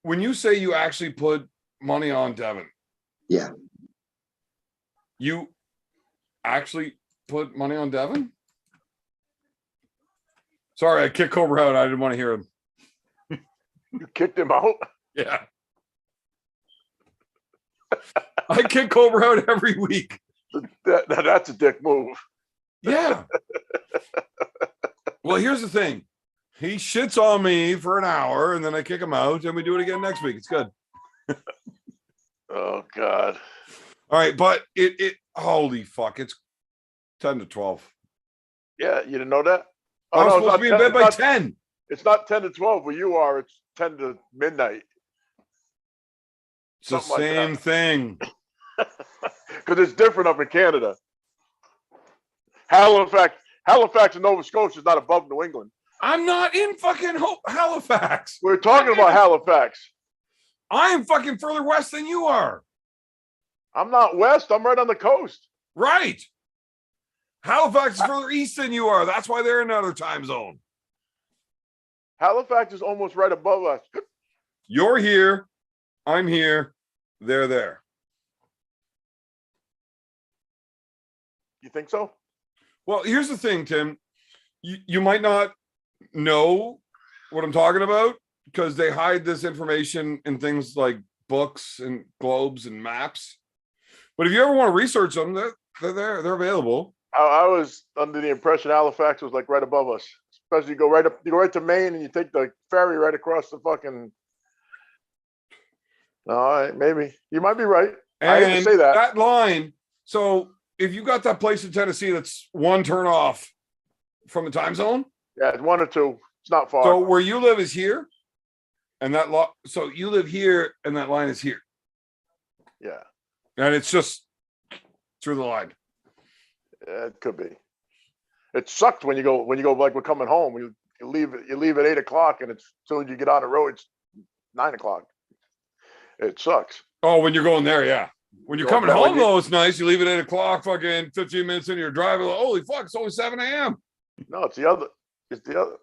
when you say you actually put money on Devon, Yeah. you actually put money on Devon? Sorry, I kicked Cobra out. I didn't want to hear him. You kicked him out. Yeah. I kick Cobra out every week. That's a dick move. Yeah. Well, here's the thing. He shits on me for an hour and then I kick him out and we do it again next week. It's good. Oh God. All right, but it holy fuck, it's 10 to 12. Yeah, you didn't know that? I was no, supposed to be in bed by 10. It's not 10 to 12 where you are. It's 10 to midnight. It's the Something like same that. thing. Because it's different up in Canada. Halifax and Nova Scotia is not above New England. I'm not in fucking Halifax. We're talking about Halifax. I am fucking further west than you are. I'm not west. I'm right on the coast. Right. Halifax is further east than you are. That's why they're in another time zone. Halifax is almost right above us. You're here. I'm here. They're there. You think so? Well, here's the thing, Tim. You might not know what I'm talking about because they hide this information in things like books and globes and maps. But if you ever want to research them, they're there. They're available. I was under the impression Halifax was like right above us. Especially you go right to Maine and you take the ferry right across the fucking. All right, maybe you might be right. I hate to And say that. that line. So if you got that place in Tennessee that's one turn off from the time zone, Yeah, it's 1 or 2. It's not far. so where you live is here, and so you live here, and that line is here, Yeah, and it's just through the line. it could be. It sucked when you go like we're coming home. You leave at 8 o'clock, and it's as soon as you get on the road, it's 9 o'clock. It sucks. Oh, when you're going there, yeah. When you're Going coming that way, home, though, it's nice. You leave at 8 o'clock, fucking 15 minutes into your drive. Like, holy fuck, it's only 7 a.m. No, it's the other. It's the other.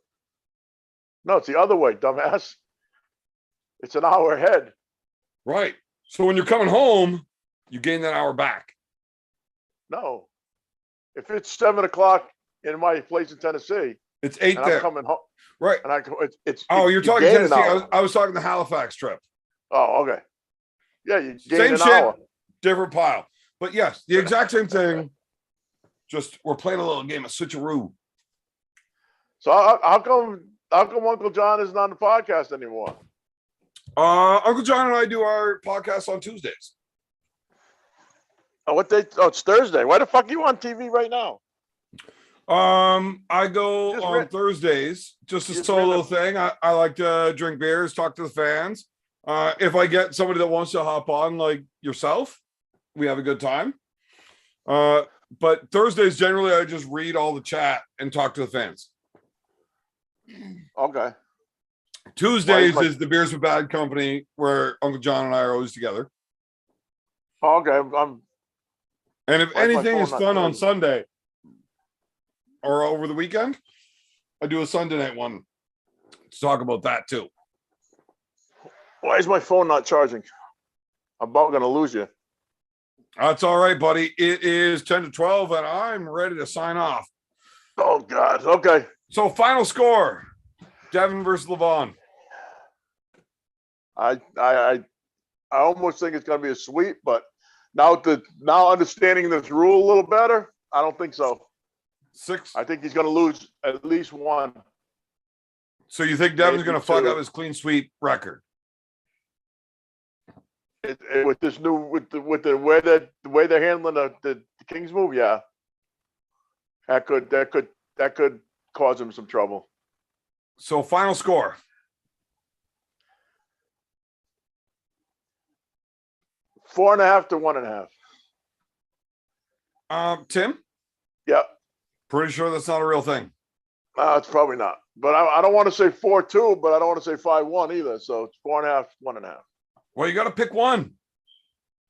No, it's the other way, dumbass. It's an hour ahead. Right. So when you're coming home, you gain that hour back. No, if it's 7 o'clock in my place in Tennessee, It's 8 and there. I'm coming home, Right. and I go, it's. Oh, you're you talking gain an Tennessee. hour. I was talking the Halifax trip. Oh, okay. Yeah, you gain Same an shit, hour. different pile. But yes, the exact same thing. Just we're playing a little game of switcheroo. So how come Uncle John isn't on the podcast anymore? Uncle John and I do our podcast on Tuesdays. Oh, what day? Oh, it's Thursday. Why the fuck are you on TV right now? I go Just on ran- Thursdays, just a just solo ran thing. I like to drink beers, talk to the fans. If I get somebody that wants to hop on, like yourself, we have a good time. But Thursdays generally I just read all the chat and talk to the fans. Okay. Tuesdays my- is the Beers with Bad Company where Uncle John and I are always together. Oh, okay. And if Why is my anything phone is not fun on charging? Sunday or over the weekend, I do a Sunday night one to talk about that too. Why is my phone not charging? I'm about gonna lose you. That's all right, buddy. It is 10 to 12, and I'm ready to sign off. Oh God. Okay. So final score, Devon versus Levan. I almost think it's gonna be a sweep, but now understanding this rule a little better, I don't think so. 6. I think he's gonna lose at least one. So you think Devon's maybe going to fuck 2. up his clean sweep record? With this new with the way they're handling the Kings move, yeah. That could cause him some trouble. So final score. 4.5 to 1.5. Tim, Yep. pretty sure that's not a real thing. It's probably not. But I don't want to say 4-2, but I don't want to say 5-1 either. So it's 4.5, 1.5. Well, you got to pick one.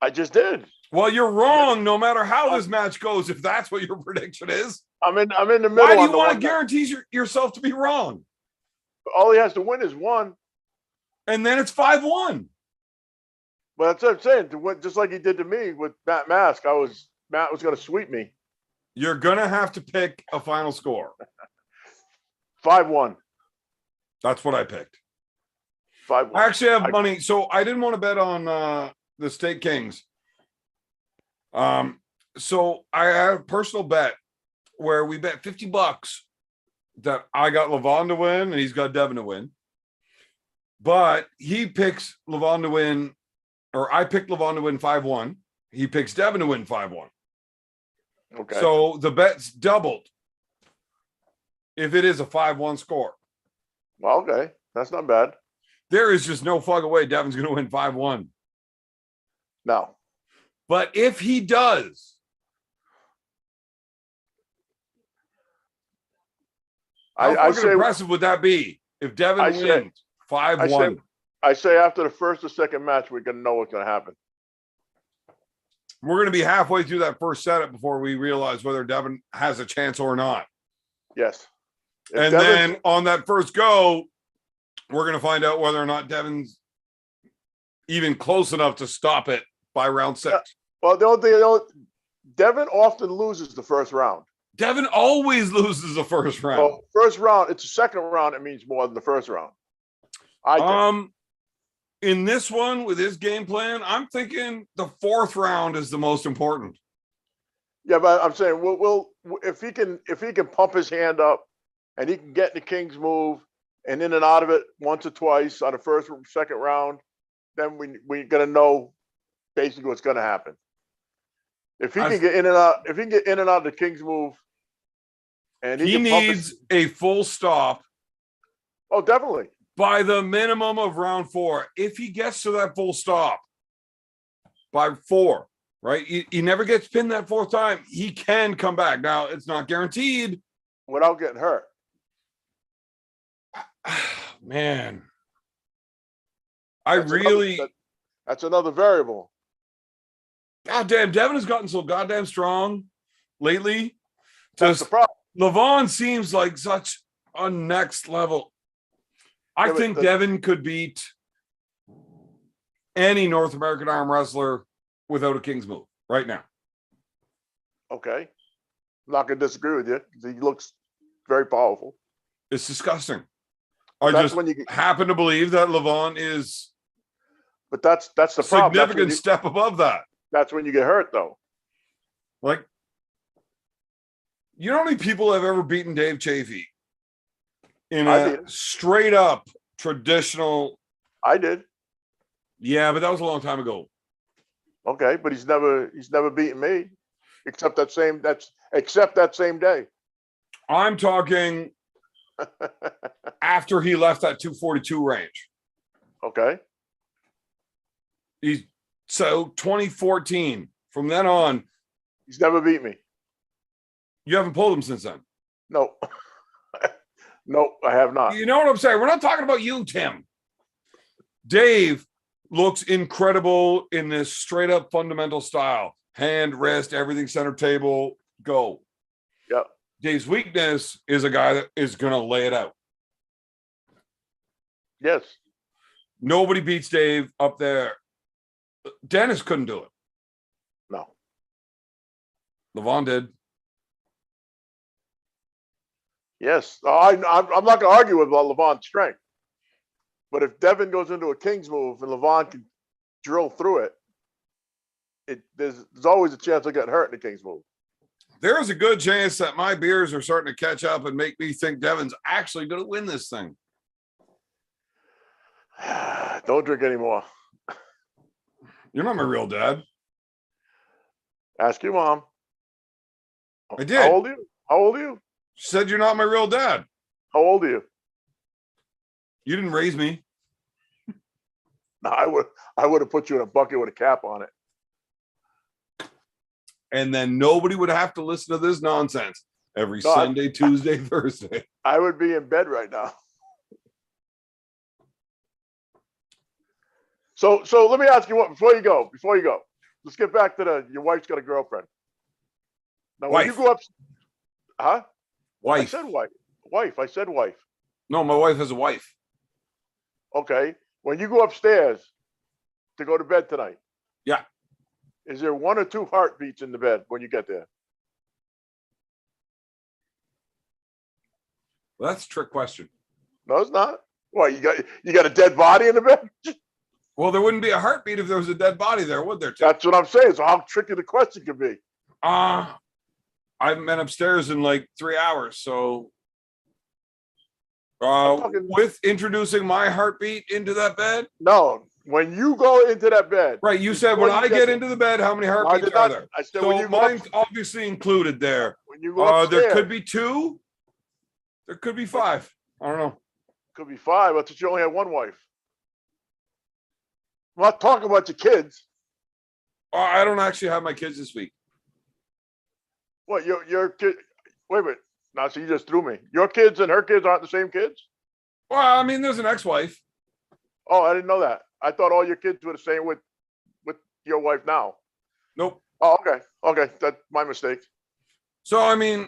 I just did. Well, you're wrong. No matter how this match goes, if that's what your prediction is, I'm in the middle. why do on you the want to one guarantee yourself to be wrong? all he has to win is one. And then it's 5-1. But that's what I'm saying. To win, just like he did to me with Matt Mask, Matt was going to sweep me. You're gonna have to pick a final score. 5-1. That's what I picked. 5-1. I actually have money, so I didn't want to bet on the State Kings. So I have a personal bet where we bet $50 that I got Levan to win and he's got Devon to win. But he picks Levan to win, or I picked Levan to win 5-1. He picks Devon to win 5-1. Okay. So the bet's doubled if it is a 5-1 score. Well, okay. That's not bad. There is just no fucking way Devon's going to win 5-1. No. But if he does, how I fucking say impressive would that be if Devon I wins say- 5-1? I say after the first or second match, we're going to know what's going to happen. We're going to be halfway through that first setup before we realize whether Devon has a chance or not. Yes. If And Devon's- then on that first go, we're going to find out whether or not Devon's even close enough to stop it by round 6. Well, Devin often loses the first round. Devon always loses the first round. Well, first round, it's the second round. It means more than the first round. I think. In this one with his game plan, I'm thinking the fourth round is the most important. Yeah, but I'm saying we'll if he can pump his hand up and he can get in the king's move and in and out of it once or twice on the first or second round, then we're gonna know basically what's gonna happen. If he can get in and out, if he can get in and out of the king's move, and he can pump needs a full stop oh, definitely. by the minimum of round 4. If he gets to that full stop by 4, right? He never gets pinned that 4th time. He can come back. Now, it's not guaranteed. Without getting hurt. Man. That's another variable. God damn, Devon has gotten so goddamn strong lately. That's the problem. Levan seems like such a next level. I think Devon could beat any North American arm wrestler without a king's move right now. Okay. I'm not going to disagree with you. He looks very powerful. It's disgusting. I just happen to believe that Levan is but that's the problem. Significant step above that. That's when you get hurt, though. Like, you know how many people have ever beaten Dave Chafee in a straight up traditional? I did. Yeah, but that was a long time ago. Okay, but he's never beaten me, except that same day. I'm talking after he left that 242 range. Okay. So 2014. From then on, he's never beat me. You haven't pulled him since then. No. No, I have not. You know what I'm saying? We're not talking about you, Tim. Dave looks incredible in this straight up fundamental style. Hand, wrist, everything center table, go. Yeah. Dave's weakness is a guy that is going to lay it out. Yes. Nobody beats Dave up there. Dennis couldn't do it. No. Levan did. Yes. I'm not going to argue with Levan's strength. But if Devon goes into a king's move and Levan can drill through it, there's always a chance of getting hurt in the king's move. There is a good chance that my beers are starting to catch up and make me think Devon's actually going to win this thing. Don't drink anymore. You're not my real dad. Ask your mom. I did. How old are you? How old are you? She said you're not my real dad. How old are you? You didn't raise me. No, I would have put you in a bucket with a cap on it. And then nobody would have to listen to this nonsense every Sunday, Tuesday, Thursday. I would be in bed right now. So let me ask you what before you go. Let's get back to your wife's got a girlfriend. Now when you go up, huh? Wife. I said wife. Wife. I said wife. No, my wife has a wife. Okay. When you go upstairs to go to bed tonight. Yeah. Is there 1 or 2 heartbeats in the bed when you get there? Well, that's a trick question. No, it's not. What, you got a dead body in the bed? Well, there wouldn't be a heartbeat if there was a dead body there, would there, Tim? That's what I'm saying. So how tricky the question could be. I haven't been upstairs in like 3 hours, so with introducing my heartbeat into that bed? No, when you go into that bed. Right, you said when I get into the bed, how many heartbeats are there? I said so mine's obviously included there. When you go upstairs, there could be 2. There could be 5. I don't know. Could be 5. I thought you only had 1 wife. I'm not talking about your kids. I don't actually have my kids this week. What, your kid? Wait a minute. Now, so you just threw me. Your kids and her kids aren't the same kids? Well, I mean, there's an ex-wife. Oh, I didn't know that. I thought all your kids were the same with your wife now. Nope. Oh, okay. Okay, that's my mistake. So, I mean,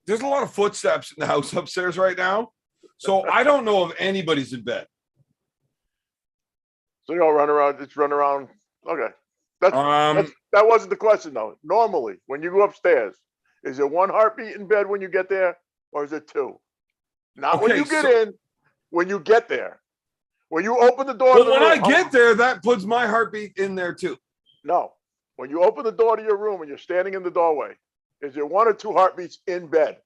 there's a lot of footsteps in the house upstairs right now. So I don't know if anybody's in bed. So you all run around, just run around. Okay. That wasn't the question though. Normally, when you go upstairs Is it one heartbeat in bed when you get there, or is it two? Not when Okay, you get so- in, when you get there. When you open the door to But the when room, I get there, that puts my heartbeat in there too. no. When you open the door to your room and you're standing in the doorway, is there one or two heartbeats in bed?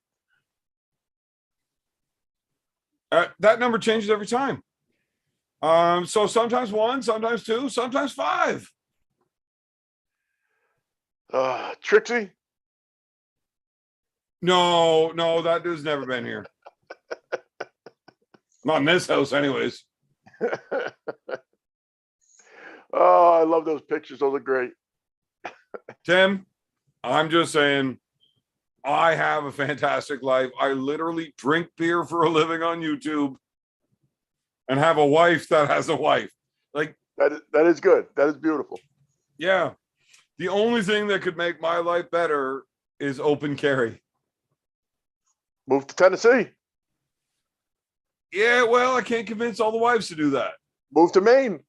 That number changes every time. So sometimes one, sometimes two, sometimes five. Trixie? No, that dude's never been here. Not in this house, anyways. Oh, I love those pictures. Those are great. Tim, I'm just saying, I have a fantastic life. I literally drink beer for a living on YouTube and have a wife that has a wife. Like, That is good. That is beautiful. yeah. The only thing that could make my life better is open carry. Move to Tennessee. Yeah, well, I can't convince all the wives to do that. Move to Maine.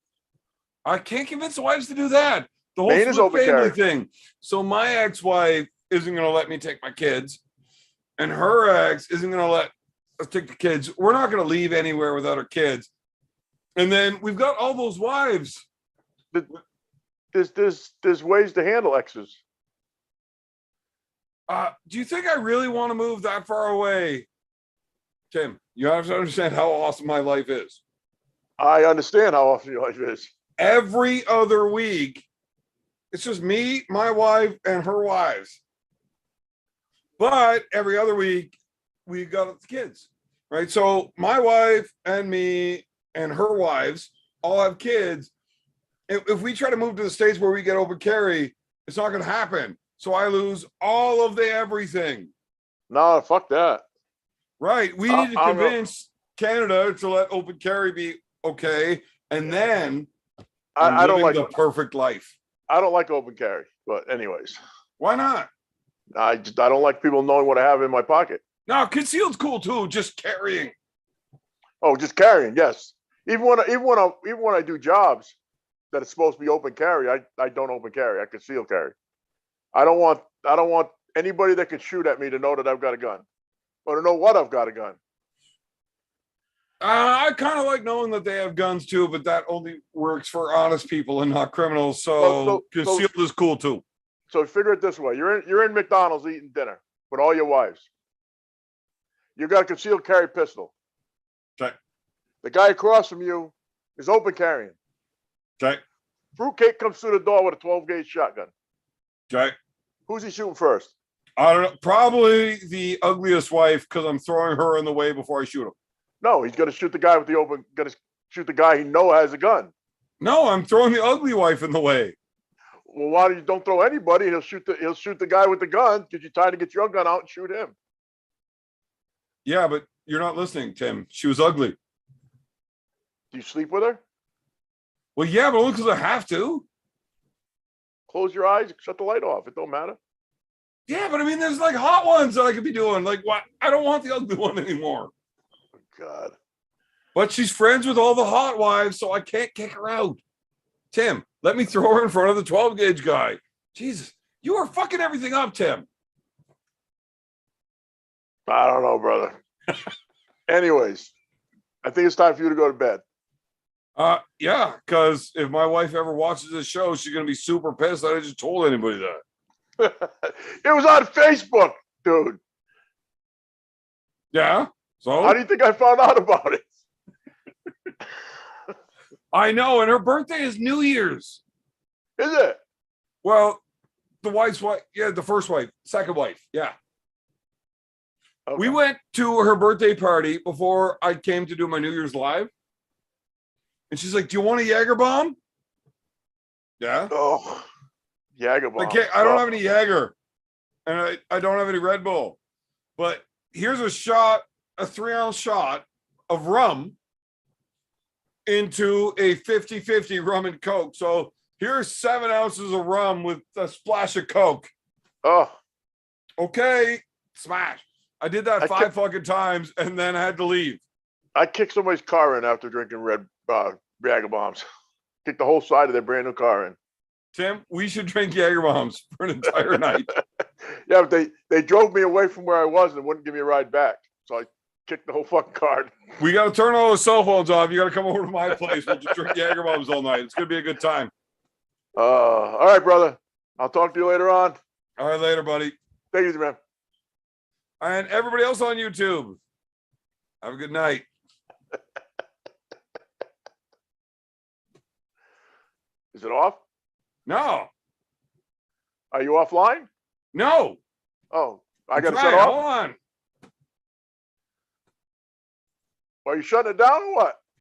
I can't convince the wives to do that. The whole Maine is split open family carry. thing. So my ex-wife isn't going to let me take my kids, and her ex isn't going to let us take the kids. We're not going to leave anywhere without our kids. And then we've got all those wives. There's ways to handle exes. Do you think I really want to move that far away? Tim, you have to understand how awesome my life is. I understand how awesome your life is. Every other week, it's just me, my wife, and her wives. But every other week, we got the kids, right? So my wife and me and her wives all have kids. If we try to move to the States where we get open carry, it's not going to happen. So I lose all of the everything. No, fuck that. Right. We need to convince Canada to let open carry be okay. And then I don't like the perfect life. I don't like open carry. But anyways, Why not? I don't like people knowing what I have in my pocket. No, concealed's cool too. Just carrying. Oh, just carrying. Yes. Even when I do jobs that it's supposed to be open carry, I don't open carry. I conceal carry. I don't want anybody that can shoot at me to know that I've got a gun or to know what I've got a gun. I kind of like knowing that they have guns too, but that only works for honest people and not criminals. So- So concealed is cool too. So figure it this way: you're in McDonald's eating dinner with all your wives. You got a concealed carry pistol. Okay. The guy across from you is open carrying. Okay. Fruitcake comes through the door with a 12-gauge shotgun. Okay. Who's he shooting first? I don't know. Probably the ugliest wife because I'm throwing her in the way before I shoot him. No, he's going to shoot the guy with the open. Going to shoot the guy he know has a gun. No, I'm throwing the ugly wife in the way. Well, why don't throw anybody? He'll shoot the guy with the gun because you're trying to get your gun out and shoot him. Yeah, but you're not listening, Tim. She was ugly. Do you sleep with her? Well, yeah, but only because I have to. Close your eyes, shut the light off. It don't matter. Yeah, but I mean, there's like hot ones that I could be doing. Like, what? I don't want the ugly one anymore. God. But she's friends with all the hot wives, so I can't kick her out. Tim, let me throw her in front of the 12-gauge guy. Jesus, you are fucking everything up, Tim. I don't know, brother. Anyways, I think it's time for you to go to bed. Yeah, because if my wife ever watches this show, she's gonna be super pissed that I just told anybody that. It was on Facebook, dude. Yeah. So How do you think I found out about it? I know, and her birthday is New Year's. Is it? Well, the wife's wife, yeah, the first wife, second wife, yeah. Okay. We went to her birthday party before I came to do my New Year's live. And she's like, "Do you want a Jaeger bomb?" Yeah. Oh, Jager bomb. I don't have any Jaeger. And I don't have any Red Bull. But here's a 3-ounce shot of rum into a 50-50 rum and Coke. So here's 7 ounces of rum with a splash of Coke. Oh, Okay, smash. I did that 5 fucking times and then I had to leave. I kicked somebody's car in after drinking Jager bombs. Kicked the whole side of their brand new car in. Tim, we should drink Jaeger bombs for an entire night. Yeah, but they drove me away from where I was and wouldn't give me a ride back. So I kicked the whole fucking card. We got to turn all those cell phones off. You got to come over to my place. We'll just drink Jager bombs all night. It's gonna be a good time. All right, brother. I'll talk to you later on. All right, later, buddy. Take it easy, man. And everybody else on YouTube, have a good night. Is it off? No, Are you offline? no. Oh, I I'm got to trying. shut off. Hold on. Are you shutting it down or what?